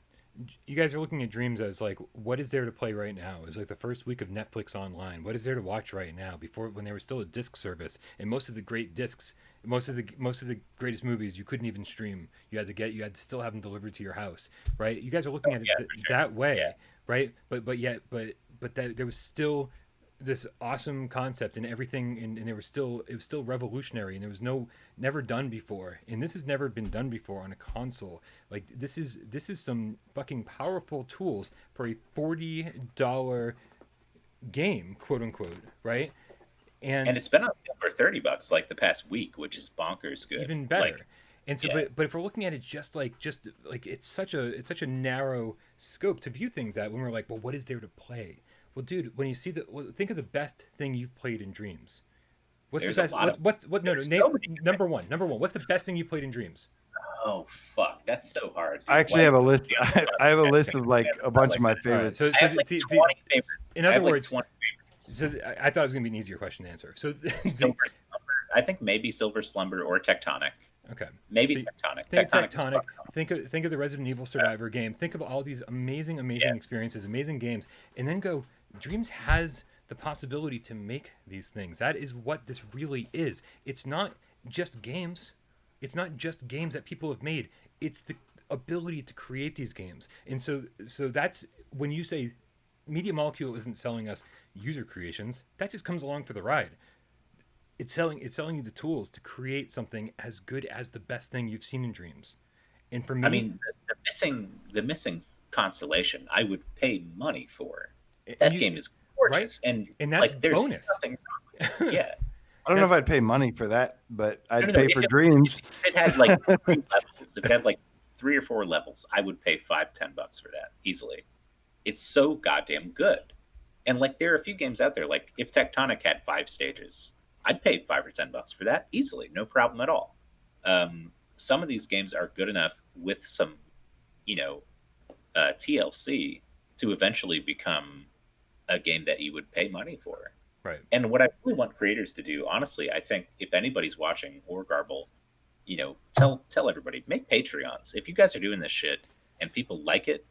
You guys are looking at Dreams as like, what is there to play right now? It's like the first week of Netflix online. What is there to watch right now? Before, when they were still a disc service, and most of the great discs, most of the greatest movies you couldn't even stream. You had to still have them delivered to your house, right? You guys are looking at it for sure. that way, Yeah. right? But that there was still this awesome concept and everything, and it was still revolutionary, and there was never done before, and this has never been done before on a console. Like this is some fucking powerful tools for a $40 game, quote unquote, right? And it's been on sale for $30 like the past week, which is bonkers good. even better. Like, And so, yeah, but if we're looking at it just like it's such a narrow scope to view things at, when we're like, well, what is there to play? Well, dude, when you see think of the best thing you've played in Dreams. What's there's the a best? lot of What? No, there's name so many good number things. one. Number one. What's the best thing you played in Dreams? Oh fuck, that's so hard. Dude. I actually have a list. I have a list of like a bunch of my All right. favorites. So, I have like 20 favorites. in I other have like words, 20 favorites. so I thought it was gonna be an easier question to answer. So, Silver Slumber. I think maybe Silver Slumber or Tectonic. okay. Maybe So Tectonic. think Tectonic. Is Tectonic. fucking awesome. Think of the Resident Evil Survivor game. Think of all these amazing Yeah. experiences, amazing games, and then go. Dreams has the possibility to make these things. That is what this really is. It's not just games. It's not just games that people have made. It's the ability to create these games. And so that's when you say Media Molecule isn't selling us user creations. That just comes along for the ride. It's selling you the tools to create something as good as the best thing you've seen in Dreams. And for me, I mean, the missing constellation, I would pay money for. That game is gorgeous, and and that's like there's bonus. nothing wrong with it. Yeah. I don't know if I'd pay money for that, but I'd No. pay If for it, Dreams. if it had like 3 levels, if it had like 3 or 4 levels, I would pay $5-10 for that easily. It's so goddamn good. And like there are a few games out there, like if Tectonic had 5 stages, I'd pay $5 or $10 for that easily, no problem at all. Some of these games are good enough with some, you know, TLC to eventually become a game that you would pay money for. right. And what I really want creators to do, honestly, I think if anybody's watching or Garble, you know, tell everybody, make Patreons. If you guys are doing this shit and people like it,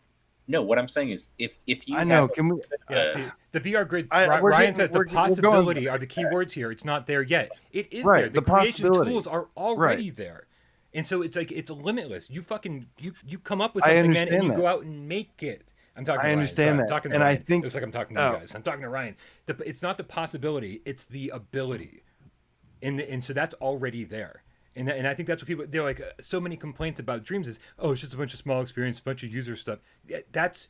no, what I'm saying is if you I know. have Can we? Yeah, see, the VR grid. we're Ryan getting- says the we're going- possibility are the key words here. It's not there yet. It is Right, there. The the creation possibility. tools are already there, and so it's like it's limitless. You come up with I something, man, and understand you that. go out and make it. I'm talking. I to Ryan. understand Sorry, that. I'm talking to And I Ryan. think- Looks like I'm talking to you oh. guys. I'm talking to Ryan. It's not the possibility. It's the ability, and so that's already there. And I think that's what people, they're like, so many complaints about Dreams is, oh, it's just a bunch of small experience, a bunch of user stuff. Yeah, that's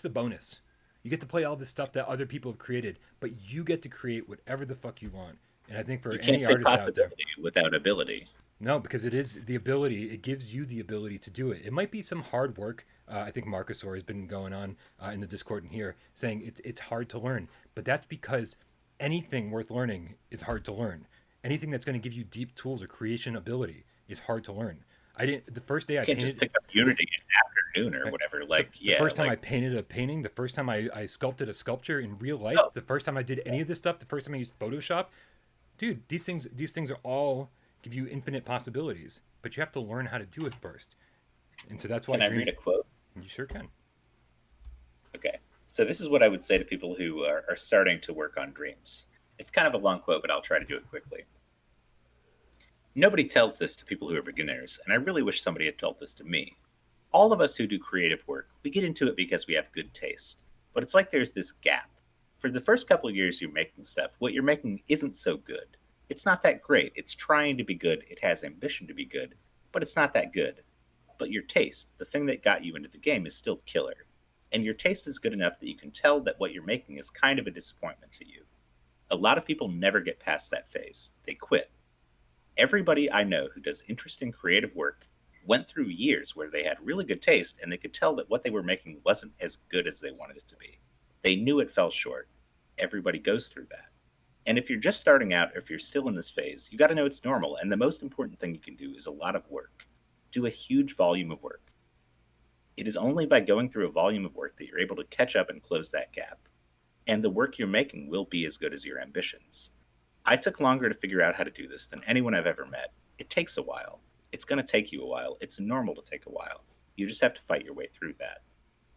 the bonus. You get to play all this stuff that other people have created, but you get to create whatever the fuck you want. And I think for you any can't say artist out there, possibility without ability. no, because it is the ability. It gives you the ability to do it. It might be some hard work. I think Marcusor has been going on in the Discord and here saying it's hard to learn, but that's because anything worth learning is hard to learn. Anything that's going to give you deep tools or creation ability is hard to learn. The first day I You can't just painted pick up Unity in an afternoon or whatever. Like, the first time I like, painted a painting, the first time I sculpted a sculpture in real life, Oh. the first time I did any of this stuff, the first time I used Photoshop, dude, these things are all give you infinite possibilities, but you have to learn how to do it first. And so that's why can I Dreams, read a quote? you sure can. Okay. So this is what I would say to people who are starting to work on Dreams. It's kind of a long quote, but I'll try to do it quickly. Nobody tells this to people who are beginners, and I really wish somebody had told this to me. All of us who do creative work, we get into it because we have good taste. But it's like there's this gap. For the first couple of years you're making stuff, what you're making isn't so good. It's not that great. It's trying to be good. It has ambition to be good, but it's not that good. But your taste, the thing that got you into the game, is still killer. And your taste is good enough that you can tell that what you're making is kind of a disappointment to you. A lot of people never get past that phase. They quit. Everybody I know who does interesting creative work went through years where they had really good taste and they could tell that what they were making wasn't as good as they wanted it to be. They knew it fell short. Everybody goes through that. And if you're just starting out, or if you're still in this phase, you got to know it's normal. And the most important thing you can do is a lot of work. Do a huge volume of work. It is only by going through a volume of work that you're able to catch up and close that gap. And the work you're making will be as good as your ambitions. I took longer to figure out how to do this than anyone I've ever met. It takes a while. It's going to take you a while. It's normal to take a while. You just have to fight your way through that.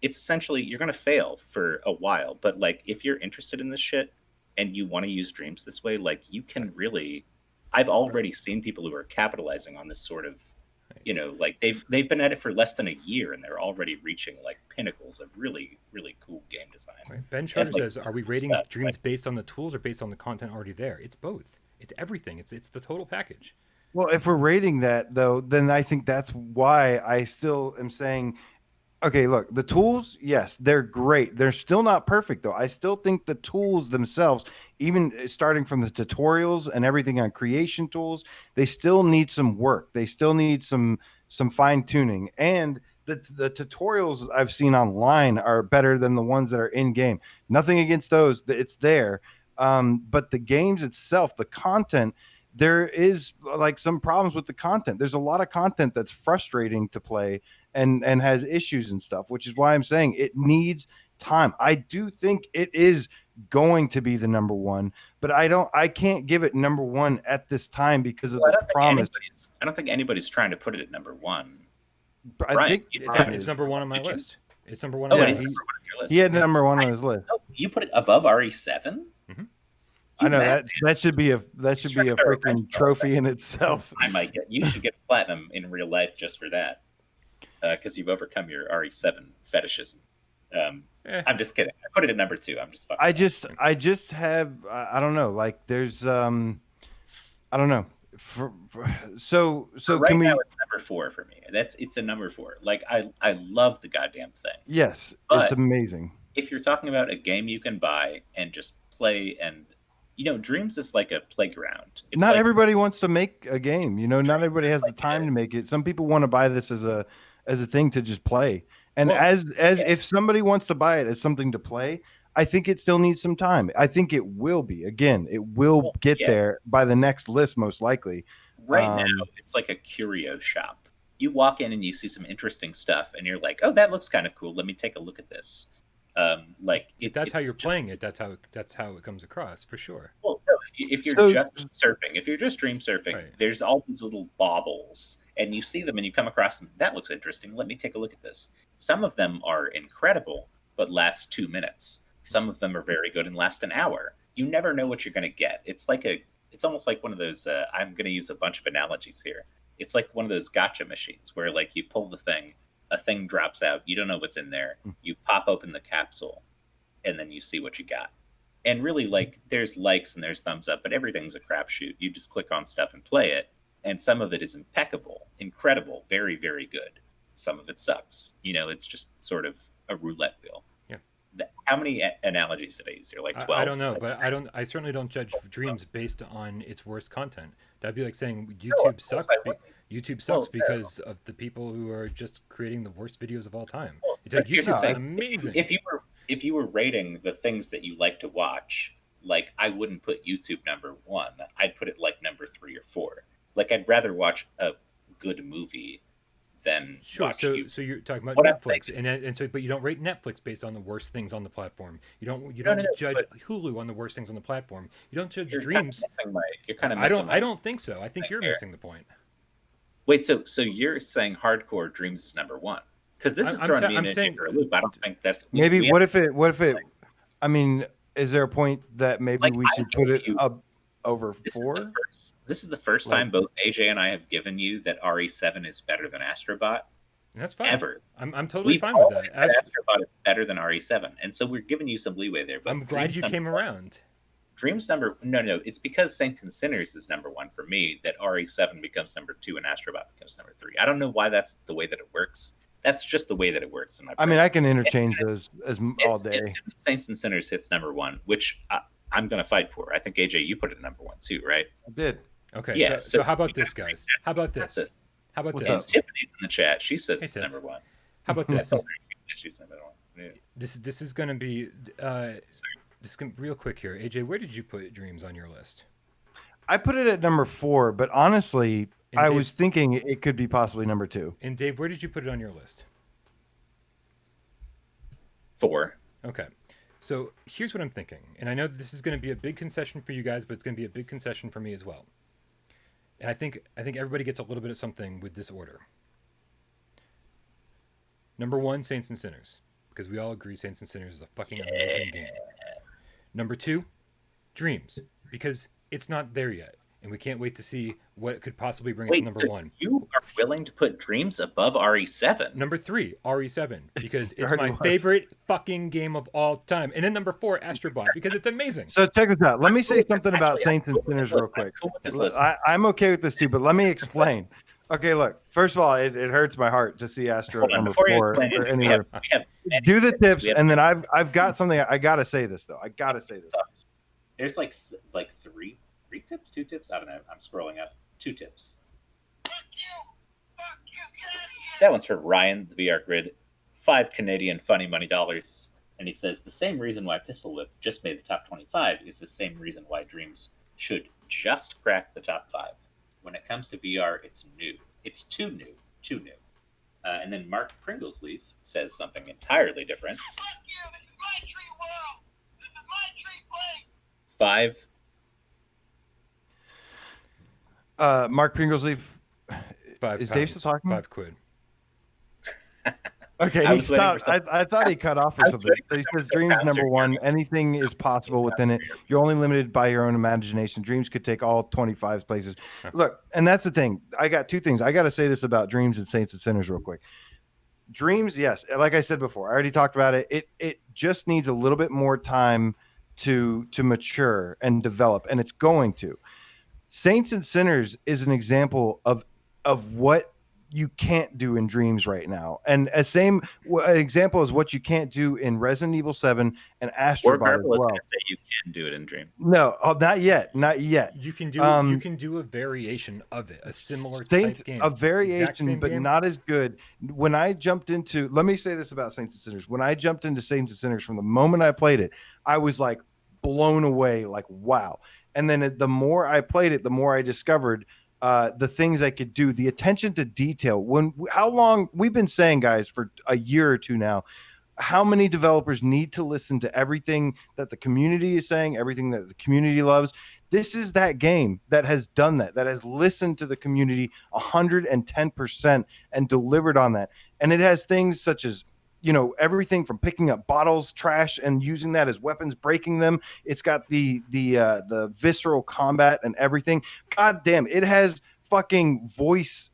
It's essentially, you're going to fail for a while, but like if you're interested in this shit and you want to use Dreams this way, like you can really, I've already seen people who are capitalizing on this sort of, you know, like they've been at it for less than a year and they're already reaching like pinnacles of really, really cool game design. Right. Ben Charter like, says, are we rating stuff, Dreams based on the tools or based on the content already there? It's both. It's everything. It's the total package. Well, if we're rating that though, then I think that's why I still am saying Okay, look, the tools, yes, they're great. They're still not perfect though. I still think the tools themselves, even starting from the tutorials and everything on creation tools, they still need some work. They still need some fine tuning. And the tutorials I've seen online are better than the ones that are in game. Nothing against those, it's there. But the games itself, the content, there is like some problems with the content. There's a lot of content that's frustrating to play and has issues and stuff, which is why I'm saying it needs time. I do think it is going to be the number one, but I can't give it number one at this time because of Well, the promise. I don't think anybody's trying to put it at number one. I Brian, think you- It's number one on my Did you? list. It's number one Oh, on it my is he- list. number one on your list. he had Yeah. number one on his list. Oh, you put it above RE7? Mhm. I know mad, that should be a freaking trophy in itself. I might get. You should get platinum in real life just for that, because you've overcome your RE7 fetishism. I'm just kidding. I put it at number 2. I'm just fucking. I just have I don't know, like there's I don't know. So right can we? now it's number 4 for me. It's a number 4. Like I love the goddamn thing. Yes, But- it's amazing. If you're talking about a game you can buy and just play, and Dreams is like a playground. It's Not like, everybody wants to make a game. Not everybody has the time to make it. Some people want to buy this as a thing to just play. And Well, as if somebody wants to buy it as something to play, I think it still needs some time. I think it will be. Again, it will Well, get yeah. there by the next list, most likely. Right now, it's like a curio shop. You walk in and you see some interesting stuff, and you're like, "Oh, that looks kind of cool. Let me take a look at this." That's how it's you're just- playing it. That's how it comes across for sure. Well, no, if you're So- just surfing, if you're just stream surfing, Right. there's all these little baubles, and you see them and you come across them. That looks interesting. Let me take a look at this. Some of them are incredible, but last 2 minutes. Some of them are very good and last an hour. You never know what you're going to get. It's almost like one of those. I'm going to use a bunch of analogies here. It's like one of those gotcha machines where like you pull the thing, a thing drops out, you don't know what's in there. You pop open the capsule, and then you see what you got. And really, like, there's likes and there's thumbs up, but everything's a crapshoot. You just click on stuff and play it, and some of it is impeccable, incredible, very, very good. Some of it sucks. It's just sort of a roulette wheel. Yeah. How many analogies did I use here? Like 12? I don't know, but I certainly don't judge Dreams based on its worst content. That'd be like saying YouTube sucks. YouTube sucks because of the people who are just creating the worst videos of all time. It's like here's the YouTube's thing. amazing. If you were rating the things that you like to watch, like I wouldn't put YouTube number 1. I'd put it like number 3 or 4. Like I'd rather watch a good movie than Sure. watch So YouTube. you're talking about What I'm Netflix, saying but you don't rate Netflix based on the worst things on the platform. You don't no, judge but- Hulu on the worst things on the platform. You don't judge You're Dreams. You're kind of I don't think so. I think you're here. missing the point. Wait, so you're saying hardcore Dreams is number 1? Because this is throwing me into a loop. I don't think that's Maybe we what have- if it? I mean, is there a point that maybe Like, we I should told put it you- up over This 4? is the first time both AJ and I have given you that RE7 is better than Astrobot And that's fine. ever. I'm totally We've fine with always that. said Astrobot is better than RE7, and so we're giving you some leeway there. But I'm glad Dreams you number came 1 around. Dreams number no, it's because Saints and Sinners is number 1 for me that RE7 becomes number 2 and Astrobot becomes number 3. I don't know why that's the way that it works. That's just the way that it works in my I brain. mean, I can interchange those all day. As soon as Saints and Sinners hits number 1, which I'm going to fight for. I think AJ, you put it at number 1 too, right? I did. Okay. Yeah, So how about we gotta this, guys? make How about That's this? it. How about What's this? up? Tiffany's in the chat. She says Hey, it's Tiff. number 1. How about this? She's number 1. Yeah. This is gonna be real quick here. AJ, where did you put Dreams on your list? I put it at number 4, but honestly, And I Dave- was thinking it could be possibly number 2. And Dave, where did you put it on your list? 4. Okay. So here's what I'm thinking, and I know that this is going to be a big concession for you guys, but it's going to be a big concession for me as well. And I think everybody gets a little bit of something with this order. Number 1, Saints and Sinners, because we all agree Saints and Sinners is a fucking amazing game. Number 2, Dreams, because it's not there yet, and we can't wait to see what could possibly bring it to Wait, number so 1. you are willing to put Dreams above RE7? Number 3, RE7, because it's already my was. favorite fucking game of all time. And then number 4, Astrobot, because it's amazing. So check this out. Let me say Cool. something about Actually, Saints I'm and cool with Sinners this real list. I'm quick. cool with this list. I'm okay with this too, but let me explain. Okay, look. First of all, it hurts my heart to see Astro Hold on, on the before you floor explain or it, we have anywhere. many Do the tips, We have and then I've got something. I gotta say this though. I gotta say this. There's like three tips, two tips. I don't know. I'm scrolling up. Two tips. Fuck you! Fuck you! Get out of here! That one's for Ryan, the VR Grid. 5 Canadian funny money dollars. And he says the same reason why Pistol Whip just made the top 25 is the same reason why Dreams should just crack the top 5. When it comes to VR, it's new. It's too new. Too new. And then Mark Pringlesleaf says something entirely different. Fuck you! This is my tree world! This is my tree place! 5. Mark Pringlesleaf. £5. Is Dave still talking? £5. Okay, I he was waiting for stopped. I thought he cut off or I was something. waiting So he for says, some "Dreams answer number one. Anything is possible within it. You're only limited by your own imagination. Dreams could take all 25 places." Look, and that's the thing. I got two things. I got to say this about Dreams and Saints and Sinners real quick. Dreams, yes, like I said before, I already talked about it. It just needs a little bit more time to mature and develop, and it's going to. Saints and Sinners is an example of what you can't do in Dreams right now, and an example is what you can't do in Resident Evil 7 and War Astrobot as Garble is well. going to say you can do it in Dream. No, not yet, not yet. You can do a variation of it, a similar Saints, type game. a It's the exact variation, same but game. not as good. When I jumped into, let me say this about Saints and Sinners. When I jumped into Saints and Sinners, from the moment I played it, I was like blown away, like wow. And then the more I played it, the more I discovered the things I could do, the attention to detail. How long we've been saying, guys, for a year or two now, how many developers need to listen to everything that the community is saying, everything that the community loves. This is that game that has done that has listened to the community 110% and delivered on that. And it has things such as, everything from picking up bottles, trash, and using that as weapons, breaking them. It's got the visceral combat and everything. God damn, it has fucking voice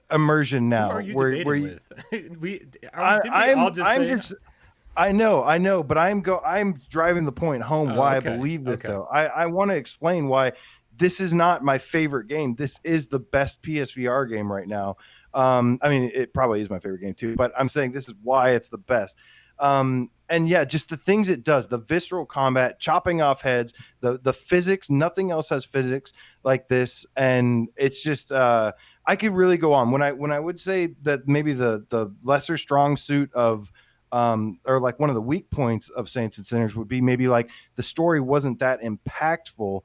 immersion now. Who are you where debating you, with? I know, but I'm driving the point home why okay, I believe this okay. though. I want to explain why this is not my favorite game. This is the best PSVR game right now. I mean, it probably is my favorite game too, but I'm saying this is why it's the best. And yeah, just the things it does, the visceral combat, chopping off heads, the physics, nothing else has physics like this. And it's just, I could really go on when I would say that maybe the lesser strong suit of, or like one of the weak points of Saints and Sinners would be maybe like the story wasn't that impactful.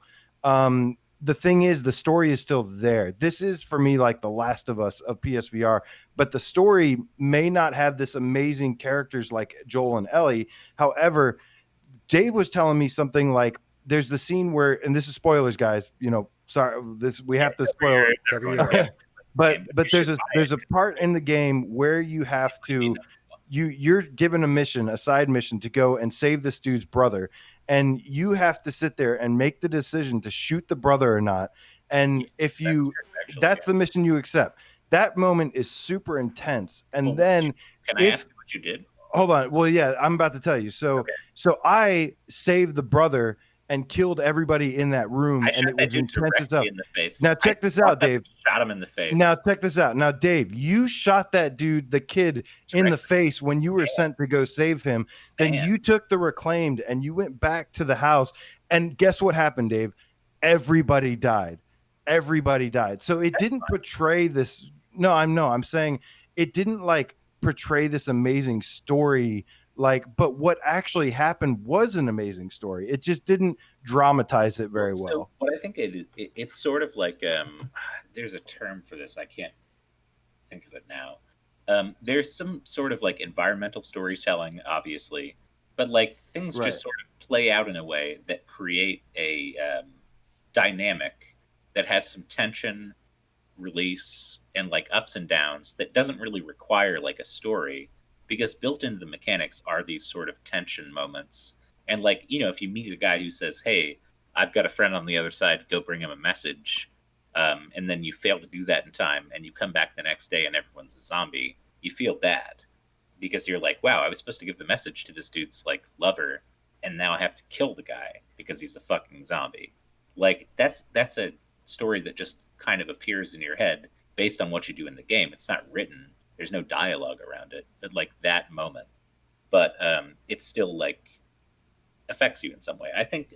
The thing is, the story is still there. This is for me like The Last of Us of PSVR, but the story may not have this amazing characters like Joel and Ellie. However, Dave was telling me something like there's the scene where, and this is spoilers, guys. Sorry, we have to spoil. But there's a part in the game where you have to you're given a side mission to go and save this dude's brother, and you have to sit there and make the decision to shoot the brother or not. And if that's the mission you accept. That moment is super intense. And then can I ask what you did? Hold on. Well, yeah, I'm about to tell you. So I saved the brother and killed everybody in that room, and it was intense as up. Now check this out, Dave. Shot him in the face. Now check this out. Now, Dave, you shot that dude, the kid, in the face when you were sent to go save him. Then you took the reclaimed and you went back to the house. And guess what happened, Dave? Everybody died. Everybody died. So it didn't portray this. No, I'm saying it didn't like portray this amazing story. But what actually happened was an amazing story. It just didn't dramatize it very well. So what I think it's sort of like there's a term for this. I can't think of it now. There's some sort of like environmental storytelling, obviously, but like things just sort of play out in a way that create a dynamic that has some tension, release, and like ups and downs that doesn't really require like a story. Because built into the mechanics are these sort of tension moments. And like, if you meet a guy who says, hey, I've got a friend on the other side, go bring him a message. And then you fail to do that in time and you come back the next day and everyone's a zombie. You feel bad because you're like, wow, I was supposed to give the message to this dude's like lover. And now I have to kill the guy because he's a fucking zombie. Like that's a story that just kind of appears in your head. based on what you do in the game. It's not written. There's no dialogue around it at like that moment, but it still like affects you in some way. I think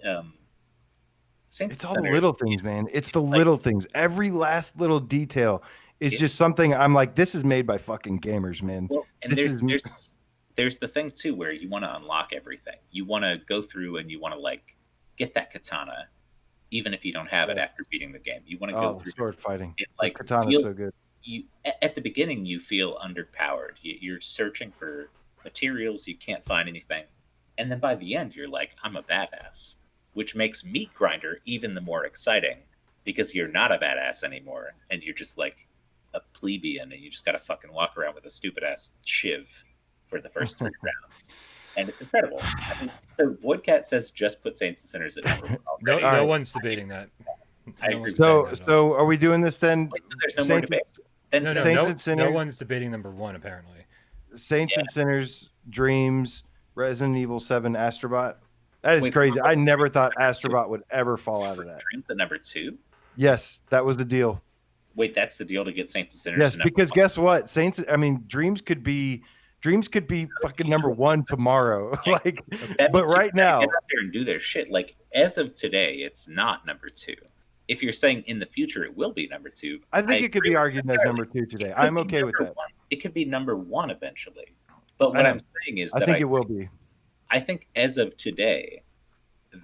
Saints It's all the Sinners little things, is- man. It's is the like- little things. Every last little detail is It's- just something I'm like, this is made by fucking gamers, man. Well, and This there's the thing too where you want to unlock everything. You want to go through and you want to like get that katana, even if you don't have it after beating the game. You want to go the through sword fighting. it, The like katana's feel, so good. you at the beginning you feel underpowered. You're searching for materials, you can't find anything, and then by the end you're like, I'm a badass, which makes Meat Grinder even the more exciting because you're not a badass anymore and you're just like a plebeian and you just gotta fucking walk around with a stupid ass shiv for the first 3 rounds, and it's incredible. I mean, so Voidcat says just put Saints and Sinners at number 1 No, already. no right. one's debating that. I No agree. one's So, debating that at all. so are we doing this then? Wait, so there's no more Saints, debate. Then No, no, Saints no, and Sinners? no one's debating number 1 apparently. Saints and Yes. Sinners, Dreams, Resident Evil 7, Astrobot. That is Wait, crazy. I never thought Dreams- Astrobot would ever fall out of that. Dreams at number 2. Yes, that was the deal. Wait, that's the deal to get Saints and Sinners. Yes, to number because 1? guess what? Dreams could be fucking number 1 tomorrow. Like, That but means you right gotta now, get out there and do their shit. Like as of today, it's not number 2. If you're saying in the future it will be number 2, I think it could agree be with argued you as entirely. number 2 today. It could I'm be okay with number that. 1. It could be number 1 eventually. But I what know. I'm saying is I that think it will be. I think as of today,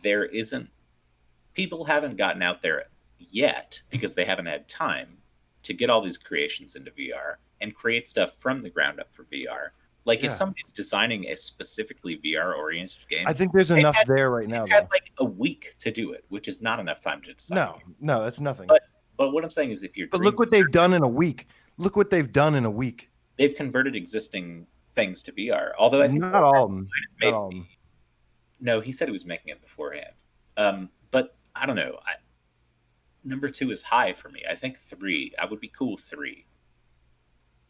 there isn't people haven't gotten out there yet because they haven't had time to get all these creations into VR and create stuff from the ground up for VR. Like Yeah. if somebody's designing a specifically VR oriented game, I think there's They've enough had- there right now, they've had though. like a week to do it, which is not enough time to decide. No, that's nothing. But what I'm saying is if you're But look what they've done in a week. Look what they've done in a week. they've converted existing things to VR. Although I think Not all of them. maybe- Not all of them. No, he said he was making it beforehand. But I don't know. Number 2 is high for me. I think 3. I would be cool with 3.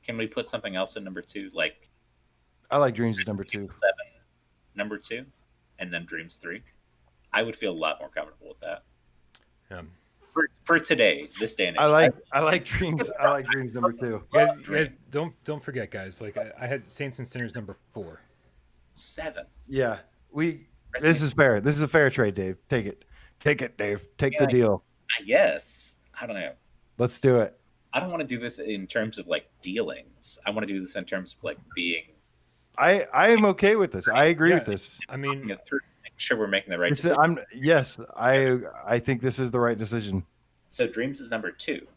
Can we put something else in number 2, like I like Dreams is number 2. 7, number 2, and then Dreams 3? I would feel a lot more comfortable with that for today, this day and age. I like Dreams. I like Dreams number 2. You guys don't forget, guys. Like I had Saints and Sinners number 4. 7. Yeah, this is fair. This is a fair trade, Dave. Take it, Dave. Take the Yeah. deal. I guess. I don't know. Let's do it. I don't want to do this in terms of like dealings. I want to do this in terms of like being I am okay with this. I agree Yeah. with this. I mean, through, making sure we're making the right This is- decision. I think this is the right decision. So Dreams is number 2.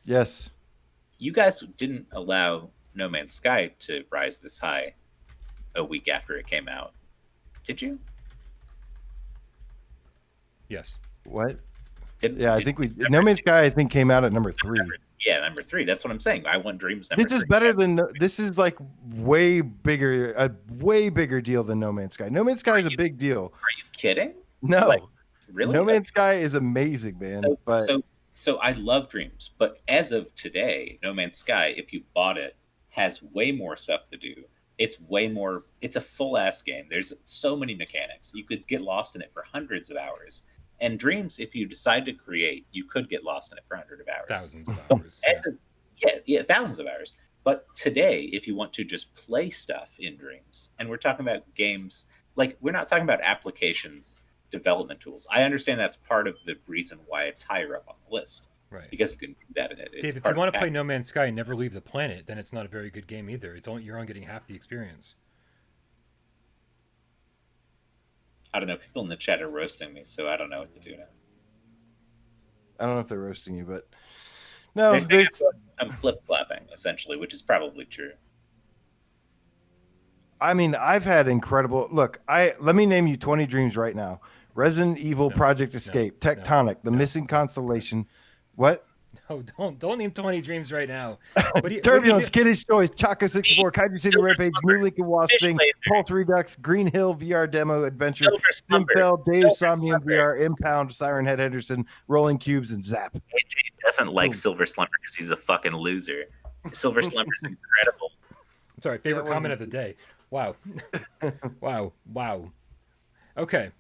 Yes. You guys didn't allow No Man's Sky to rise this high a week after it came out, did you? yes. What? Did, Yeah, I did- think No Man's Sky. I think came out at number 3. number 3. That's what I'm saying. I want Dreams number This is 3. better than. This is like way bigger. A way bigger deal than No Man's Sky. No Man's Sky is a big deal. Are you kidding? No. Like, really? No Man's Sky is amazing, man. but So I love Dreams, but as of today, No Man's Sky, if you bought it, has way more stuff to do. It's way more. It's a full ass game. There's so many mechanics. You could get lost in it for hundreds of hours. And Dreams, if you decide to create, you could get lost in it for hundreds of hours. Thousands of hours. As of- yeah, thousands of hours. But today, if you want to just play stuff in Dreams, and we're talking about games, like we're not talking about applications, development tools. I understand that's part of the reason why it's higher up on the list Right. because you can do that in it. It's Dave, if part you of want to the play No Man's Sky and never leave the planet, then it's not a very good game either. You're only getting half the experience. I don't know. People in the chat are roasting me, so I don't know what to do now. I don't know if they're roasting you, but no, They're saying there's, I'm flip flopping essentially, which is probably true. I mean, I've had incredible. Look, let me name you 20 dreams right now. Resident Evil, No, Project Escape, Tectonic, The Missing Constellation. What? No, don't name 20 dreams right now. What do you Turbulence, do? Kiddish Choice, Choco 64, Kaiju City Silver Rampage, Slumber, New Lincoln Wasp Fish Thing, Laser. Pulse Redux, Green Hill VR Demo Adventure, Silver Slumber, Simpel, Dave Silver Somnium Slumber. VR, Impound, Siren Head Henderson, Rolling Cubes, and Zap. AJ doesn't like Boom. Silver Slumber because he's a fucking loser. Silver Slumber's incredible. I'm sorry, favorite That comment of the day. Wow. wow. Okay.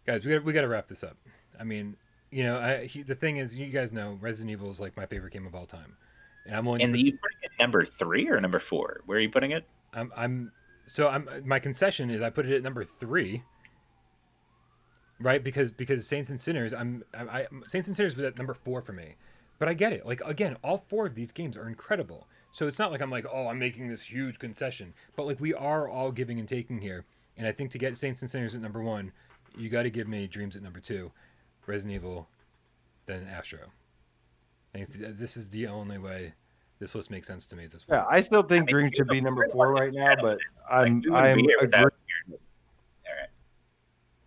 Guys, we got to wrap this up. I mean, the thing is, you guys know Resident Evil is like my favorite game of all time. and I'm willing. And to you putting it number 3 or number 4? Where are you putting it? I'm my concession is I put it at number 3, right? Because Saints and Sinners, Saints and Sinners was at number 4 for me, but I get it. Like again, all 4 of these games are incredible, so it's not like I'm like, oh, I'm making this huge concession, but like we are all giving and taking here, and I think to get Saints and Sinners at number 1, you got to give me Dreams at number 2, Resident Evil, then Astro. And this is the only way this list makes sense to me at this point. Yeah, I still think Dreams should be number 4 right now, but I'm agree. All right.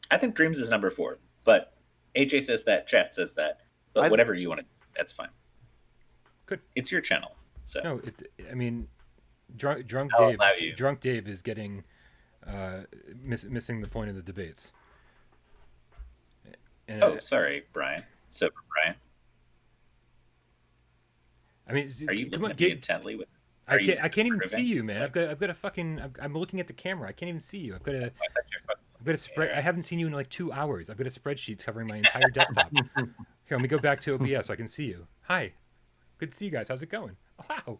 I think Dreams is number 4, but AJ says that, chat says that, but whatever you want to, that's fine. Good. It's your channel. So no, I mean, drunk Dave is getting missing the point of the debates. And sorry, Brian. Sober Brian. I mean, are you looking at me intently with? I can't even see you, man. I've got a fucking. I'm looking at the camera. I can't even see you. I've got a spread. I haven't seen you in like 2 hours. I've got a spreadsheet covering my entire desktop. Here, let me go back to OBS so I can see you. Hi, good to see you guys. How's it going? Oh, wow.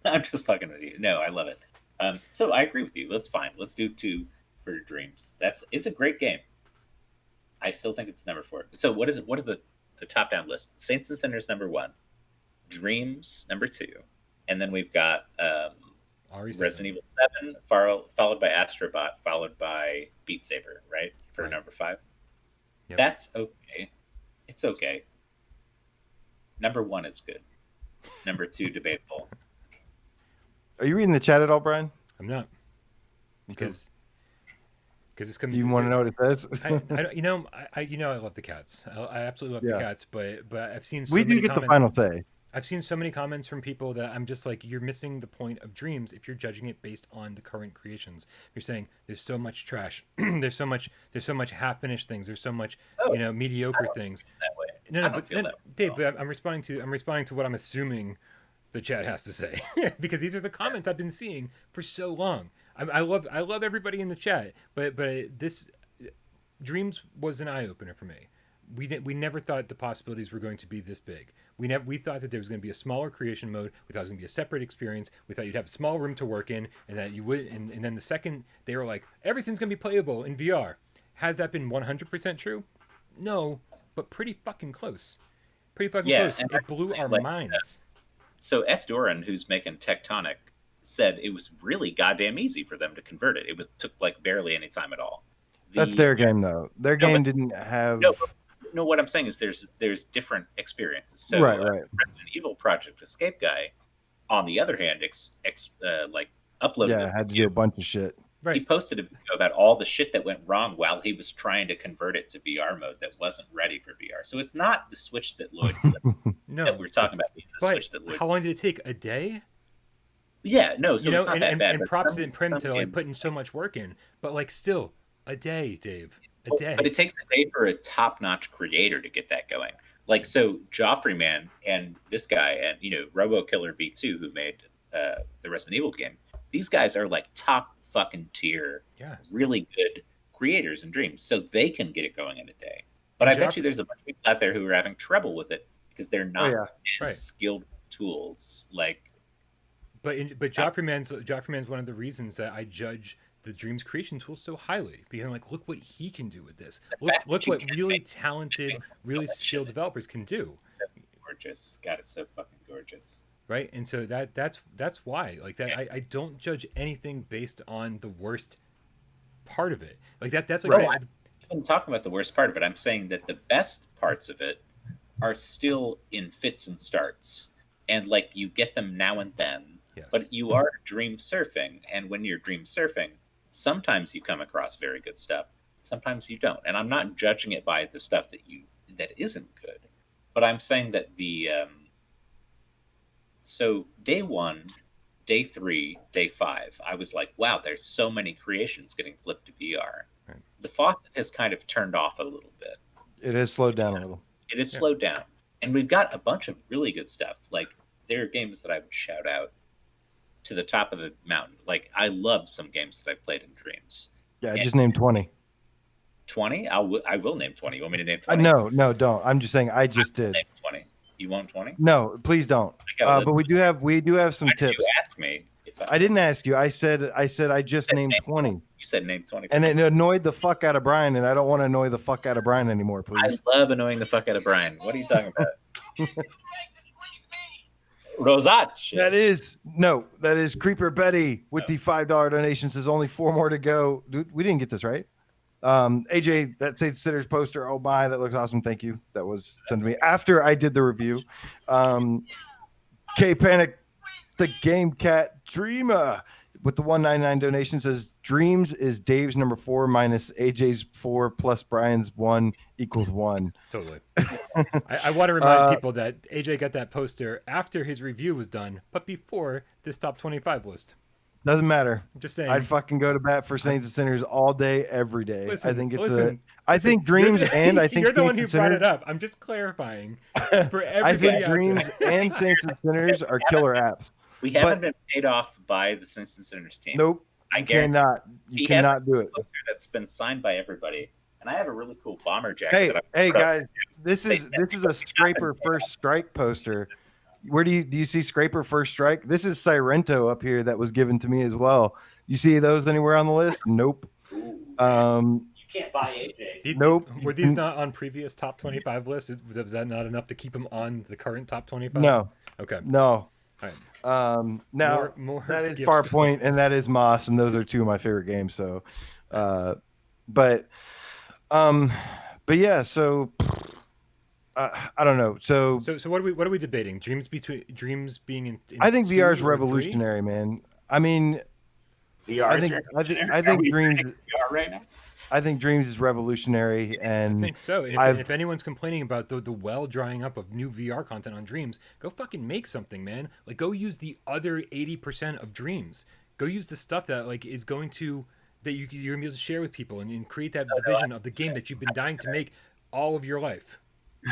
I'm just fucking with you. No, I love it. So I agree with you. That's fine. Let's do 2 for Dreams. It's a great game. I still think it's number 4. So what is it? What is the top down list? Saints and Sinners number 1, Dreams number 2, and then we've got Resident Evil 7, followed by Astrobot, followed by Beat Saber, right? For number 5. Yep. That's okay. It's okay. Number 1 is good. Number 2, debatable. Are you reading the chat at all, Brian? I'm not. Because it's coming. Do you want to know what it says? I love the cats. I absolutely love the cats, but I've seen so we many do get comments. The final say. I've seen so many comments from people that I'm just like, you're missing the point of Dreams if you're judging it based on the current creations. You're saying there's so much trash, there's so much half-finished things, there's so much mediocre things. Dave, but I'm responding to what I'm assuming the chat has to say because these are the comments I've been seeing for so long. I love everybody in the chat, but this Dreams was an eye-opener for me. We never thought the possibilities were going to be this big. We thought that there was going to be a smaller creation mode. We thought it was going to be a separate experience. We thought you'd have a small room to work in, and that you would. And then the second they were like, everything's going to be playable in VR. Has that been 100% true? No, but pretty fucking close. Pretty fucking close. It blew our minds. So S. Doran, who's making Tectonic, said it was really goddamn easy for them to convert it. It took like barely any time at all. That's their game, though. Their game didn't have. No, what I'm saying is there's different experiences. So right. Resident Evil Project Escape guy, on the other hand, uploaded. Yeah, had to do a bunch of shit. Right. He posted a video about all the shit that went wrong while he was trying to convert it to VR mode that wasn't ready for VR. So it's not the switch that Lloyd flipped that we're talking about being the switch that Lloyd. How long did it take? A day? Yeah, no. So it's not that bad. And props to Prim to like putting so much work in, but like still a day, Dave. A day. But it takes a day for a top-notch creator to get that going. Like, so Joffrey Man and this guy and, Robo Killer V2, who made the Resident Evil game, these guys are like top fucking tier, really good creators in Dreams. So they can get it going in a day. But I bet you there's a bunch of people out there who are having trouble with it because they're not as skilled tools. Like, but Joffrey Man's one of the reasons that I judge the Dreams creation tool so highly, because I'm like, look what he can do with this. Look what really talented, really skilled developers can do. So gorgeous. God, it's so fucking gorgeous. Right, and so that's why, like that, I don't judge anything based on the worst part of it. Like that's like right. I'm talking about the worst part of it. I'm saying that the best parts of it are still in fits and starts, and like you get them now and then. Yes. But you are dream surfing, and when you're dream surfing, sometimes you come across very good stuff, sometimes you don't. And I'm not judging it by the stuff that isn't good, but I'm saying that so day 1, day 3, day 5, I was like, wow, there's so many creations getting flipped to VR. Right. The faucet has kind of turned off a little bit. It has slowed down a little. It has slowed down. And we've got a bunch of really good stuff. Like, there are games that I would shout out to the top of the mountain. Like, I love some games that I've played in Dreams. Yeah, I just named 20. 20? I will name 20. You want me to name 20? No, don't. I'm just saying I just did. Name 20. You want 20? No, please don't. I go. But we do have some Why did tips. you ask me? If I didn't ask you. I said I just named 20. You said name 20. And it annoyed the fuck out of Brian, and I don't want to annoy the fuck out of Brian anymore, I please. love annoying the fuck out of Brian. What are you talking about? Like the Queen Bee. Rosach. That is Creeper Betty with the $5 donation. Says only 4 more to go. Dude, we didn't get this right. AJ, that Saints Sitters poster. Oh my, that looks awesome. Thank you. That was sent to me after I did the review. K Panic, the Game Cat Dreamer with the 199 donation says Dreams is Dave's number 4 minus AJ's 4 plus Brian's 1 equals 1. Totally. I want to remind people that AJ got that poster after his review was done, but before this top 25 list. Doesn't matter. I'm just saying. I'd fucking go to bat for Saints and Sinners all day, every day. Listen, I think it's listen, I think Dreams and I think you're the one Saints who and brought it Sinners- up. I'm just clarifying for everybody. I think out there. Dreams and Saints and Sinners are killer apps. We haven't been paid off by the Saints and Sinners team. Nope. I You guarantee cannot. You he has cannot do it. a poster that's been signed by everybody. And I have a really cool bomber jacket. Hey, that I'm hey proud of. guys, this is a Scraper First Strike poster. Where do you see Scraper First Strike? This is Sirento up here that was given to me as well. You see those anywhere on the list? Nope. Ooh. Um, You can't buy AJ. Nope. Were these not on previous top 25 lists? Was that not enough to keep them on the current top 25? no, Okay. no. All right. Now More that is gifts. Farpoint and that is Moss, and those are 2 of my favorite games. So, but yeah. So I don't know. So So what are we debating? Dreams being in I think 2 VR is or 3? revolutionary, man. I mean, VR I is think revolutionary. Dreams. VR right now. I think Dreams is revolutionary, I and think so. And I've- if anyone's complaining about the well drying up of new VR content on Dreams, go fucking make something, man. Like, go use the other 80% of Dreams. Go use the stuff that like is going to that you're gonna be able to share with people and create that division of the game that you've been dying to make all of your life.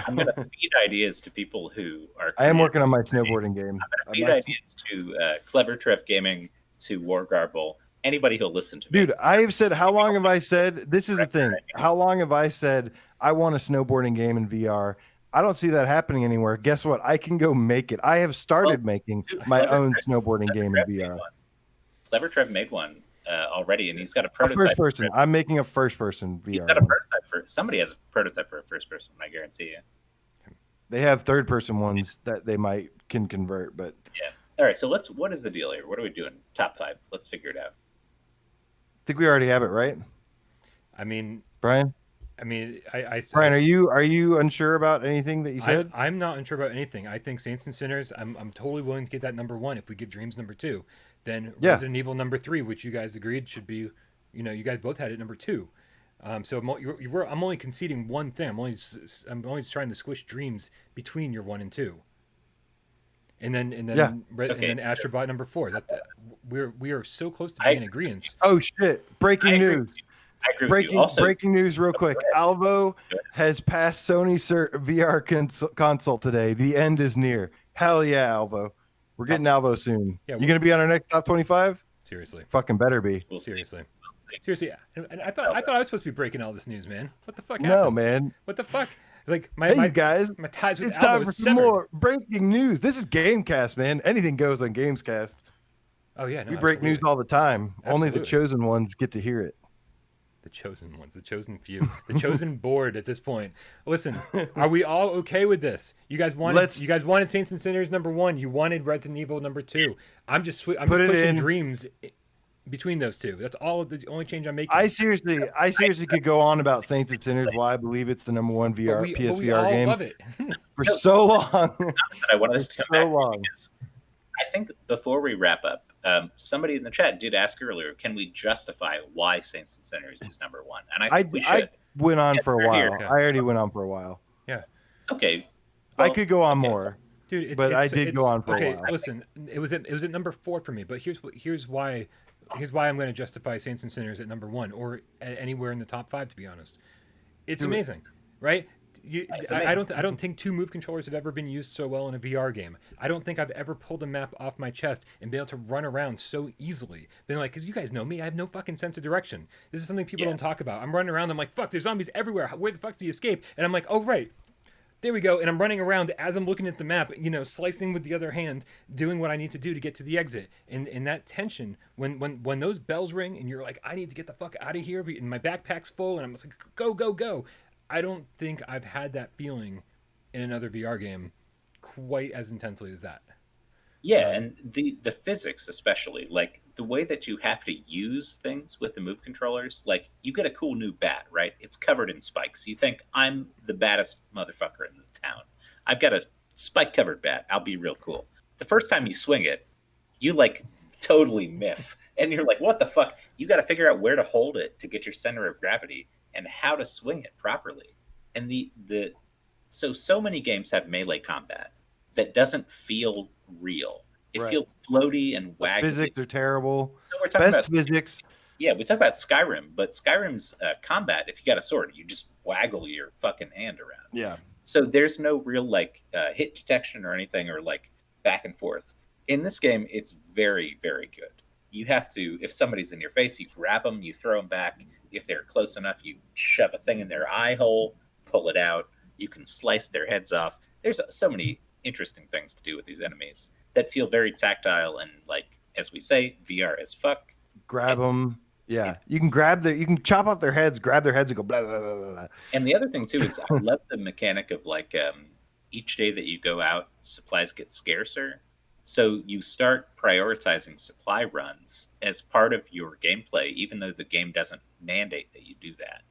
I'm gonna feed ideas to people who are. I am creative. working on my snowboarding game. Feed ideas to Clever Trev Gaming, to Wargarble, anybody who'll listen to me. Dude, I have said, how long have I said, this is the thing, how long have I said I want a snowboarding game in VR? I don't see that happening anywhere. Guess what? I can go make it. I have started making Dude, my Clever own Trev- snowboarding Clever game in Trev made VR. one. Clever Trev made one already, and he's got a A prototype. first person. I'm making a first person He's VR. got a one. prototype for somebody has a prototype for a first person. I guarantee you. They have third person ones that they can convert, but Yeah. All right. So what is the deal here? What are we doing? Top 5. Let's figure it out. I think we already have it, right? I mean, Brian? Brian, are you unsure about anything that you said? I'm not unsure about anything. I think Saints and Sinners. I'm totally willing to get that number 1 if we give Dreams number 2. Then Yeah. Resident Evil number 3, which you guys agreed should be, you guys both had it number 2. So I'm only conceding one thing. I'm only trying to squish Dreams between your 1 and 2. And then and then Astrobot number 4. We are so close to being in agreement. Oh shit! Breaking news. I agree with you. Also, Breaking news, real quick. Alvo has passed Sony VR console today. The end is near. Hell yeah, Alvo. We're getting Alvo soon. Yeah, you gonna be on our next top 25? Seriously. Fucking better be. we'll see. Seriously. Seriously, and I thought I was supposed to be breaking all this news, man. What the fuck happened? No, man. What the fuck? Like Hey, you guys. my ties with It's Alvo time for is some severed. more breaking news. This is GameCast, man. Anything goes on GamesCast. Oh yeah, no, We break news absolutely. all the time. Only the Absolutely. chosen ones get to hear it. The chosen ones, the chosen few, the chosen board at this point. Listen, are we all okay with this? You guys wanted Saints and Sinners number 1. You wanted Resident Evil number 2. I'm just Put it pushing in. Dreams between those two. That's all. The only change I'm making. I seriously could go on about Saints and Sinners. Why I believe it's the number 1 but VR we PSVR all game love it. for so long. That I wanted this to come So back to long. because I think before we wrap up, somebody in the chat did ask earlier, can we justify why Saints and Sinners is number 1? And I think we should. I went on for a Yes, while. we're here. I already went on for a while. Yeah, Okay. I well, could go on okay, more. dude. But I did go on for a okay, while. listen, it was at number 4 for me. But here's why I'm going to justify Saints and Sinners at number 1 or anywhere in the top 5. To be honest, it's Dude. amazing, right? It's I amazing. don't think 2 move controllers have ever been used so well in a VR game. I don't think I've ever pulled a map off my chest and been able to run around so easily. Been like, because you guys know me, I have no fucking sense of direction. This is something people Yeah. don't talk about. I'm running around, I'm like, fuck, there's zombies everywhere. Where the fuck's the escape? And I'm like, oh right, there we go. And I'm running around as I'm looking at the map, slicing with the other hand, doing what I need to do to get to the exit. And that tension, when those bells ring and you're like, I need to get the fuck out of here, and my backpack's full, and I'm just like, go, go, go. I don't think I've had that feeling in another VR game quite as intensely as that. Yeah, and the physics especially, like the way that you have to use things with the move controllers, like you get a cool new bat, right? It's covered in spikes. You think I'm the baddest motherfucker in the town. I've got a spike covered bat. I'll be real cool. The first time you swing it, you like totally miff. And you're like, what the fuck? You got to figure out where to hold it to get your center of gravity and how to swing it properly. And so many games have melee combat that doesn't feel real. It Right. feels floaty and waggly. Physics are terrible. So we're talking Best about physics. Yeah, we talk about Skyrim, but Skyrim's combat, if you got a sword, you just waggle your fucking hand around. Yeah. So there's no real like hit detection or anything, or like back and forth. In this game, it's very, very good. You have to, if somebody's in your face, you grab them, you throw them back. If they're close enough, you shove a thing in their eye hole, pull it out. You can slice their heads off. There's so many interesting things to do with these enemies that feel very tactile and, like, as we say, VR as fuck. Grab them. Yeah. You can chop off their heads, grab their heads and go blah, blah, blah, blah, blah. And the other thing too is I love the mechanic of like each day that you go out, supplies get scarcer. So you start prioritizing supply runs as part of your gameplay, even though the game doesn't mandate that you do that.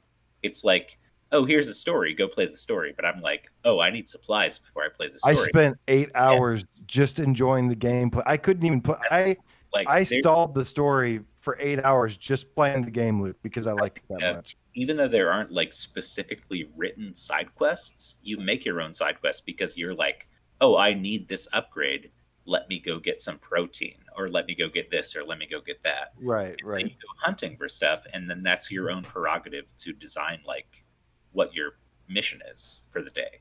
It's like, oh, here's a story, go play the story. But I'm like, oh, I need supplies before I play the I story. spent 8 hours just enjoying the gameplay. I couldn't even play. I stalled the story for 8 hours just playing the game loop because I liked it that much. Even though there aren't like specifically written side quests, you make your own side quests because you're like, oh, I need this upgrade. Let me go get some protein, or let me go get this, or let me go get that. Right, and right. So you go hunting for stuff, and then that's your own prerogative to design like what your mission is for the day.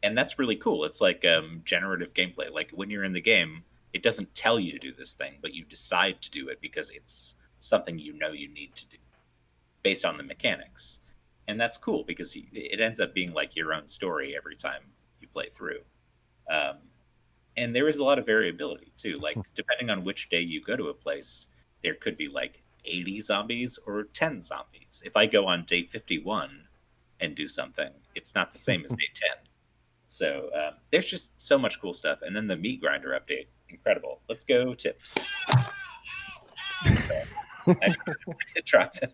And that's really cool. It's like generative gameplay. Like when you're in the game, it doesn't tell you to do this thing, but you decide to do it because it's something you know you need to do based on the mechanics. And that's cool because it ends up being like your own story every time you play through. And there is a lot of variability too. Like depending on which day you go to a place, there could be like 80 zombies or 10 zombies. If I go on day 51 and do something, it's not the same as day 10. So there's just so much cool stuff. And then the meat grinder update, incredible. Let's go tips. So, I dropped him.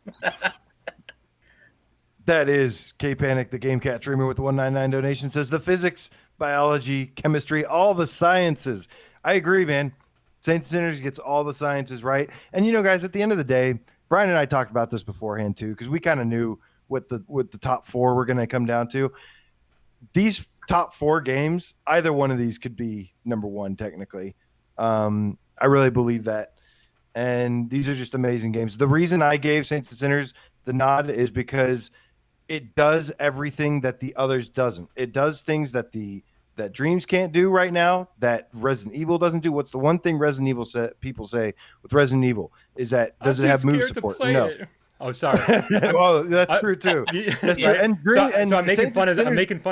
That is K-Panic, the Game Cat Dreamer with 199 donation, says the physics, biology, chemistry, all the sciences. I agree, man. Saints and Sinners gets all the sciences right. And you know, guys, at the end of the day, Brian and I talked about this beforehand too, because we kind of knew what the top four were going to come down to. These top four games, either one of these could be number one technically. I really believe that. And these are just amazing games. The reason I gave Saints and Sinners the nod is because it does everything that the others doesn't. It does things that that Dreams can't do right now, that Resident Evil doesn't do. What's the one thing Resident Evil people say with Resident Evil is that does it have move support? No. Oh, sorry. Well, that's true too. That's true. And so I'm making fun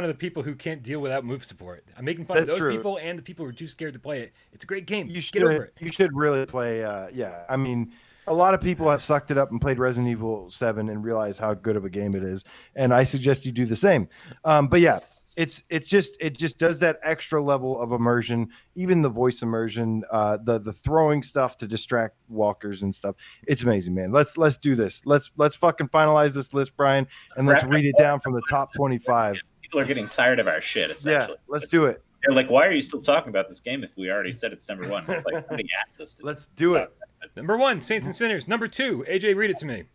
of the people who can't deal without move support. I'm making fun of those people and the people who are too scared to play it. It's a great game. Get over it. You should really play. Yeah, I mean, a lot of people have sucked it up and played Resident Evil 7 and realized how good of a game it is. And I suggest you do the same. But yeah, it just does that extra level of immersion, even the voice immersion, the throwing stuff to distract walkers and stuff. It's amazing, man. Let's do this. Let's fucking finalize this list, Brian, and let's read it down from the top 25. People are getting tired of our shit, essentially. Yeah, let's do it. They're like, why are you still talking about this game if we already said it's number one? It's like, somebody asked us to. Let's do it. Number one, Saints and Sinners. Number two, AJ, read it to me.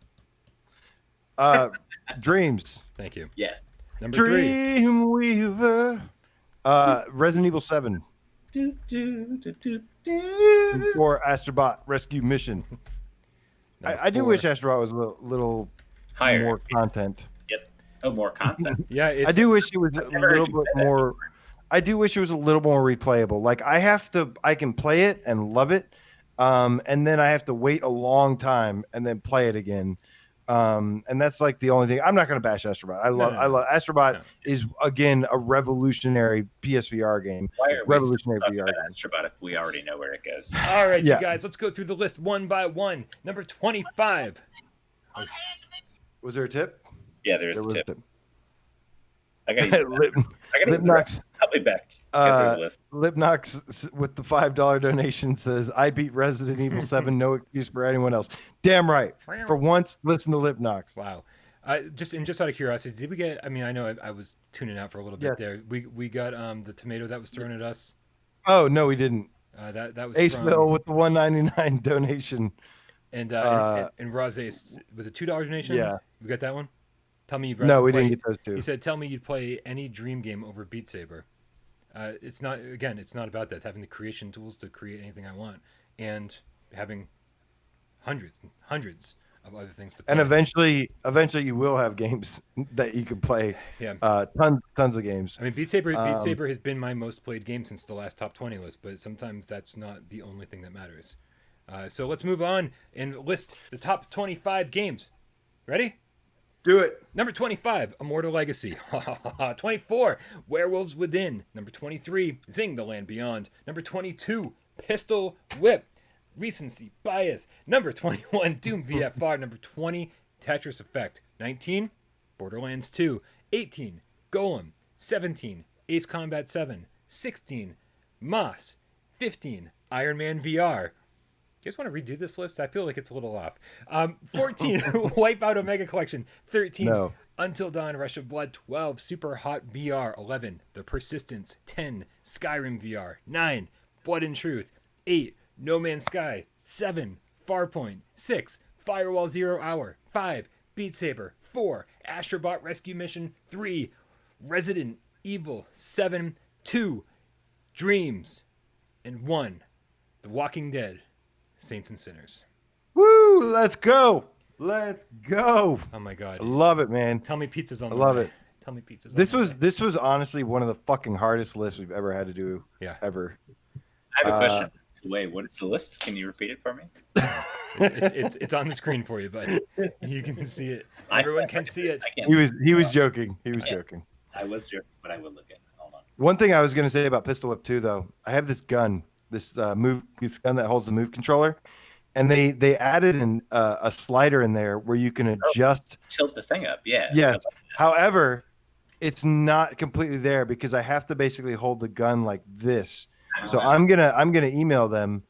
Dreams. Thank you. Yes. Number three. Dreamweaver. Resident Evil 7. Or Astrobot Rescue Mission. I do wish Astrobot was a little higher, more content. Yep. Oh, more content. Yeah, I do wish it was a little bit more. I do wish it was a little more replayable. Like I can play it and love it, and then I have to wait a long time and then play it again. And that's like the only thing. I'm not going to bash Astrobot. I love Astrobot No. is again a revolutionary PSVR game. Why are we Revolutionary talking VR about game. Astrobot if we already know where it goes? All right, Yeah. you guys, let's go through the list one by one. Number 25. Was there a tip? Yeah, there's There a was tip. a tip. I gotta use the Lip, bathroom. I gotta use the Lipnox, restroom. I'll be back. Go through the list. Lipnox with the $5 donation says, "I beat Resident Evil 7. No excuse for anyone else." Damn right. For once, listen to Lipnox. Wow. Just out of curiosity, did we get? I mean, I know I was tuning out for a little bit there. We got the tomato that was thrown at us. Oh no, we didn't. That was Ace from, Bill with the $1.99 donation. and Rose with a $2 donation. Yeah. We got that one. Tell me you'd No, we play, didn't get those two. He said, "Tell me you'd play any dream game over Beat Saber." It's not about that. It's having the creation tools to create anything I want, and having hundreds and hundreds of other things to play. And eventually you will have games that you can play. Yeah. Tons of games. I mean, Beat Saber has been my most played game since the last top 20 list, but sometimes that's not the only thing that matters. So let's move on and list the top 25 games. Ready? Do it. Number 25, Immortal Legacy. 24, Werewolves Within. Number 23, Zing the Land Beyond. Number 22, Pistol Whip. Recency Bias. Number 21, Doom VFR. Number 20, Tetris Effect. 19, Borderlands 2. 18, Golem. 17, Ace Combat 7. 16, Moss. 15, Iron Man VR. You guys want to redo this list? I feel like it's a little off. 14, Wipeout Omega Collection. 13, No. Until Dawn, Rush of Blood. 12, Super Hot VR. 11, The Persistence. 10, Skyrim VR. 9, Blood and Truth. 8, No Man's Sky. 7, Farpoint. 6, Firewall 0 Hour. 5, Beat Saber. 4, Astrobot Rescue Mission. 3, Resident Evil 7. 2, Dreams. And 1, The Walking Dead. Saints and Sinners. Woo! Let's go. Let's go. Oh my god. I love it, man. Tell me pizza's on I the love way. it. Tell me pizza's on This the was way. this was honestly one of the fucking hardest lists we've ever had to do. Yeah. Ever. I have a question. Wait, what is the list? Can you repeat it for me? It's on the screen for you, bud. You can see it. Everyone can see it. I can't. He was joking. He was joking. I was joking, but I will look at it. Hold on. One thing I was gonna say about Pistol Whip 2 though, I have this gun, this gun that holds the move controller, and they added a slider in there where you can adjust. Tilt the thing up. Yeah. Yes. However, it's not completely there because I have to basically hold the gun like this. So I'm gonna email them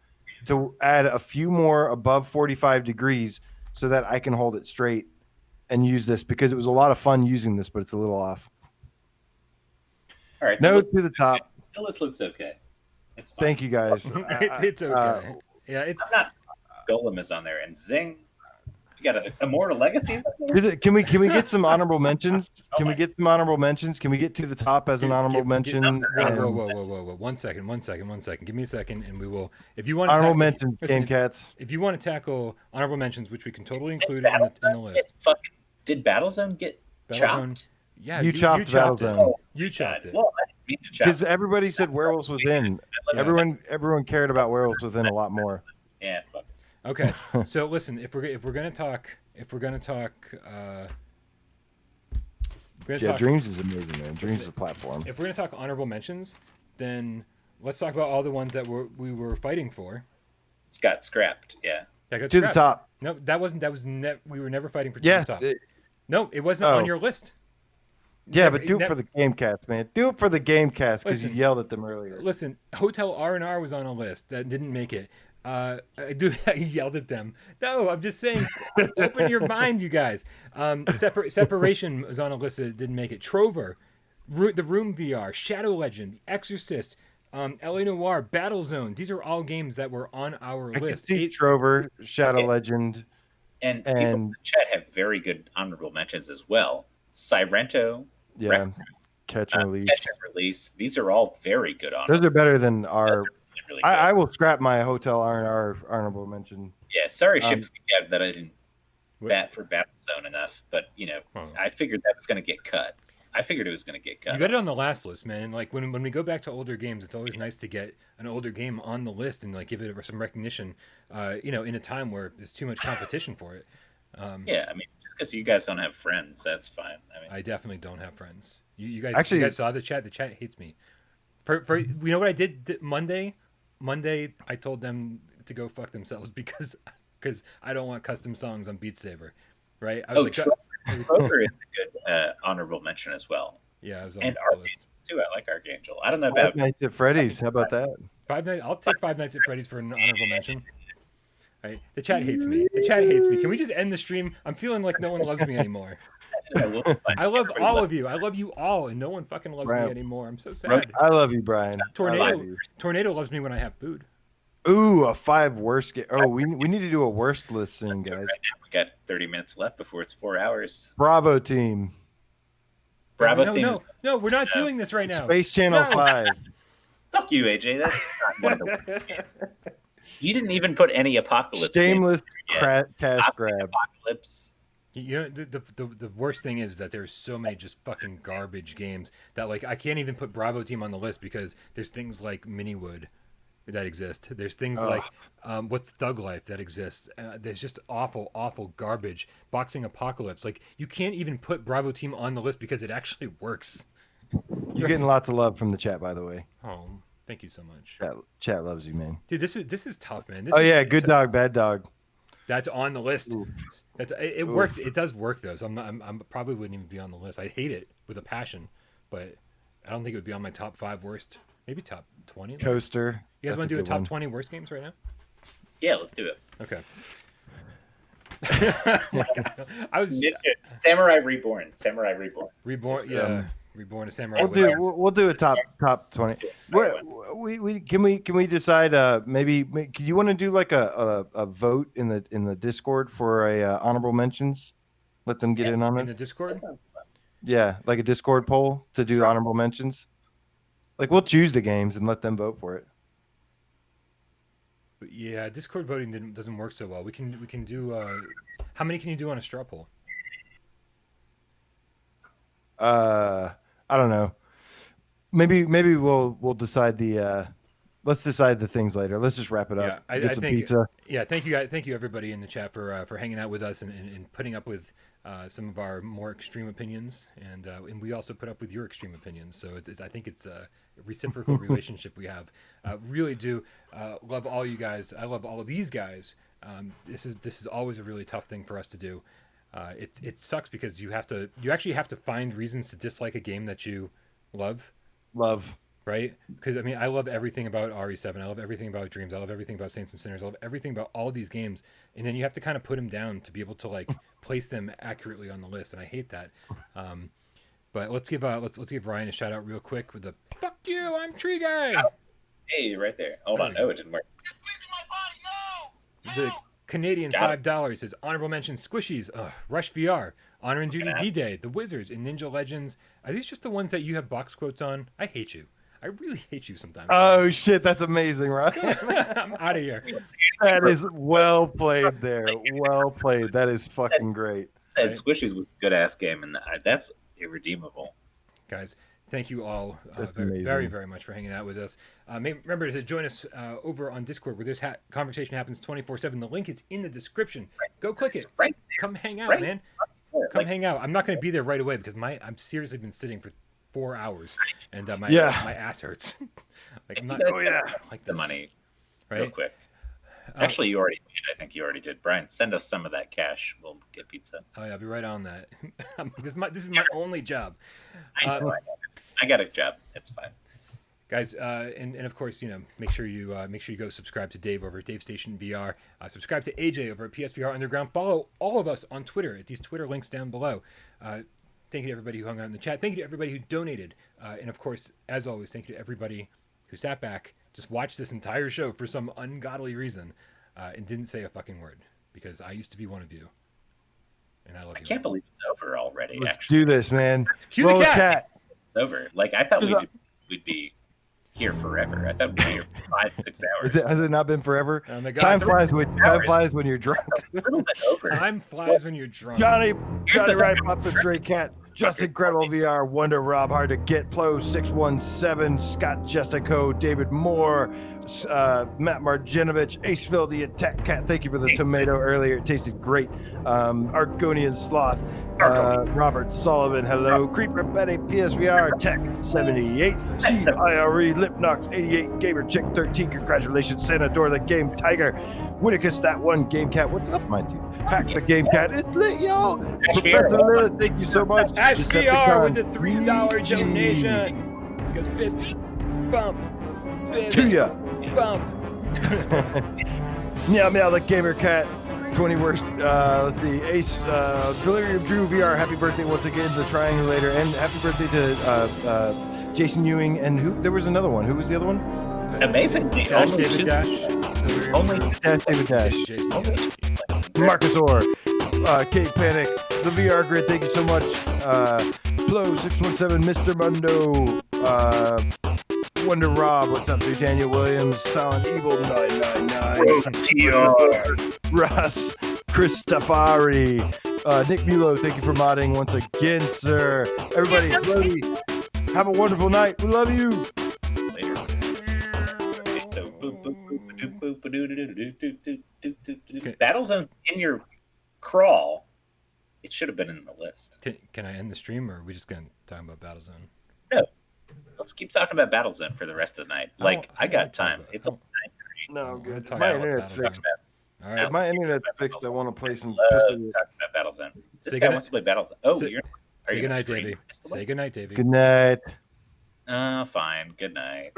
to add a few more above 45 degrees so that I can hold it straight and use this because it was a lot of fun using this, but it's a little off. All right. No to the top. The list looks okay. It's fine. Thank you guys. It's okay. Yeah, it's I'm not. Golem is on there, and Zing. You got a Immortal Legacy. Is on there? Can we get some honorable mentions? Can we get some honorable mentions? Can we get to the top as an honorable mention? Whoa. One second. Give me a second, and we will. If you want to Honorable mentions, Game Cats. If you want to tackle honorable mentions, which we can totally include in the list. Did Battlezone get chopped? Yeah, You chopped Battlezone. You chopped it. Well, I didn't mean to chop. Because everybody said Werewolves Within. Everyone cared about Werewolves Within a lot more. Yeah, fuck. Okay, so listen, if we're gonna talk, Dreams is amazing, man. Dreams is a platform. If we're gonna talk honorable mentions, then let's talk about all the ones that we were fighting for. It's got scrapped. Yeah. That got To the scrapped. top. No, that wasn't. We were never fighting for Yeah. the top. No, it wasn't on your list. Yeah, Never- but do it for the Game Cats, man. Do it for the Game Cats because you Listen. yelled at them earlier. Listen, Hotel R&R was on a list that didn't make it. I yelled at them. No, I'm just saying, open your mind, you guys. Separation was on a list that didn't make it. Trover, The Room VR, Shadow Legend, Exorcist, LA Noire, Battlezone. These are all games that were on our I can list. see Trover, Shadow Legend. And people in the chat have very good honorable mentions as well. Sirento, Yeah, Catch and Release. Catch and Release. These are all very good honorable. Those are better than our. Really good. I will scrap my Hotel R&R honorable mention. Yeah, sorry, Ships that I didn't What? bat for Battlezone enough, but I figured that was going to get cut. I figured it was going to get cut. You got it on the last list, man. And like when we go back to older games, it's always nice to get an older game on the list and like give it some recognition. In a time where there's too much competition for it. Yeah, I mean, because you guys don't have friends. That's fine. I mean, I definitely don't have friends. You guys, Actually- you guys saw the chat. The chat hates me. For you know what I did Monday? Monday, I told them to go fuck themselves because I don't want custom songs on Beat Saber, right? I was like, Trover is a good honorable mention as well. yeah, I was on And the list. too. I like Archangel. I don't know Five about Nights at Freddy's. How about that? I'll take Five Nights at Freddy's for an honorable mention. Right? The chat hates me. The chat hates me. Can we just end the stream? I'm feeling like no one loves me anymore. I love all of you. I love you all, and no one fucking loves Right. me anymore. I'm so sad. I love you, Brian. I love Tornado you. Tornado loves me when I have food. Ooh, a 5 worst game. Oh, we need to do a worst list soon, guys. We got 30 minutes left before it's 4 hours. Bravo team. Bravo no, team. no, we're not doing this right now. Space Channel No. 5. Fuck you, AJ. That's not one of the worst games. You didn't even put any Apocalypse. Shameless games. cash grab. Apocalypse. You know, the worst thing is that there's so many just fucking garbage games that like I can't even put Bravo Team on the list because there's things like Miniwood that exist. There's things like what's Thug Life that exists. There's just awful garbage. Boxing Apocalypse. Like you can't even put Bravo Team on the list because it actually works. You're getting lots of love from the chat, by the way. Oh, thank you so much, Chat loves you, man. dude. This is tough, man. Oh yeah, good dog, bad dog. That's on the list. Ooh. It works. It does work though. So I'm probably wouldn't even be on the list. I hate it with a passion, but I don't think it would be on my top 5 worst. Maybe top 20. Coaster. You guys That's want to do a good top one. 20 worst games right now? Yeah, let's do it. Okay. My God. I was Samurai Reborn. Samurai Reborn. reborn. Yeah, reborn a samurai. We'll do a top 20. We can we decide maybe do you want to do like a vote in the Discord for a honorable mentions? Let them get in on in the it. Discord. Yeah, like a Discord poll to do honorable mentions. Like we'll choose the games and let them vote for it. But yeah, Discord voting doesn't work so well. We can do. How many can you do on a straw poll? I don't know. Maybe we'll decide the let's decide the things later. Let's just wrap it up. Yeah, Get I some think. pizza. Yeah, thank you guys. Thank you everybody in the chat for hanging out with us and putting up with some of our more extreme opinions, and we also put up with your extreme opinions. So it's I think it's a reciprocal relationship we have. Really do love all you guys. I love all of these guys. This is always a really tough thing for us to do. It sucks because you actually have to find reasons to dislike a game that you love. Right? Because I mean, I love everything about RE7. I love everything about Dreams. I love everything about Saints and Sinners. I love everything about all these games. And then you have to kind of put them down to be able to like place them accurately on the list. And I hate that. But let's give Ryan a shout out real quick with the "fuck you, I'm Tree Guy." Hey, right there. Hold on. Oh, it didn't work. Get away from my body, no! The Canadian Got it. $5 says honorable mention Squishies, Rush VR, Honor and Duty Yeah. D-Day, The Wizards, and Ninja Legends. Are these just the ones that you have box quotes on? I hate you. I really hate you sometimes. Oh shit, that's amazing, right? I'm out of here. That is well played there. Well played. That is fucking great. That Right. Squishies was a good ass game, and that's irredeemable. Guys, thank you all That's very, amazing. very, very much for hanging out with us. Remember to join us over on Discord where this conversation happens 24/7. The link is in the description. Go click it. Right. Come hang out, right man. there. Come Like, hang out. I'm not going to be there right away because I'm seriously been sitting for 4 hours and my ass hurts. Like I'm not. you guys Like the this, money real right? quick. Actually, you already did. I think you already did. Brian, send us some of that cash. We'll get pizza. Oh yeah, I'll be right on that. This is my only job. I know. I got a job. It's fine. Guys, and of course, make sure you go subscribe to Dave over at Dave Station VR. Subscribe to AJ over at PSVR Underground. Follow all of us on Twitter at these Twitter links down below. Thank you to everybody who hung out in the chat. Thank you to everybody who donated. And of course, as always, thank you to everybody who sat back, just watched this entire show for some ungodly reason, and didn't say a fucking word, because I used to be one of you. And I love I you. can't believe it's over already. Let's Actually, do this, man. Cue the Roll cat. it's over. Like I thought we'd be here forever. I thought we'd be here for 5-6 hours. Has it not been forever? Oh my God. Time flies when you're drunk. A little bit over. Time flies when you're drunk. Johnny Here's the right up the stray cat. Just Incredible VR, Wonder Rob, Hard to Get, Plo 617, Scott Jestico, David Moore, Matt Marjinovich, Aceville, the Attack Cat. Thank you for the tomato earlier. It tasted great. Argonian Sloth, Robert Sullivan, hello. Creeper Betty, PSVR, Tech 78, Steve IRE, Lipnox 88, Gamer Chick 13. Congratulations, Sanador the Game Tiger, Whitticus that one, Game Cat. What's up, my team? Hack the Game Cat. It's lit, y'all. Professor Lilith, thank you so much. Ash VR with the $3 3G. donation. Because fist bump. Fist To ya. bump. Meow Meow the Gamer Cat. 20 worst. Let's see. Ace, Delirium Drew VR. Happy birthday once again to the Triangulator, and happy birthday to Jason Ewing. And who? There was another one. Who was the other one? Amazing. Dash Only David two- Dash. Only Dash David Dash. Jason. Marcus Orr. Kate Panic. The VR Grid. Thank you so much. Plo 617. Mr. Mundo. Wonder Rob. What's up, dude? Daniel Williams. Silent Evil 999. Russ, Christopher, Nick Mulo, thank you for modding once again, sir. Everybody, Lodi, have a wonderful night. We love you. later. Okay, so boop, boop, boop, boop, boop, boop, doo, doo, doo, doo, doo, doo, doo, doo, doo. Okay. Battle Zone's in your crawl. It should have been in the list. Can I end the stream, or are we just going to talk about Battlezone? Let's keep talking about Battle Zone for the rest of the night. Like, I got time. It's Oh. No, good. Talk My about internet's Battlezone. fixed. All If right. my internet's fixed, I want to play some Love pistol. talking about Battle Zone. This Say guy good wants to play Battle Zone. Oh, Say- you're. Are Say you good gonna night, stream Davey. Pistol? Say good night, Davey. Good night. Fine. Good night.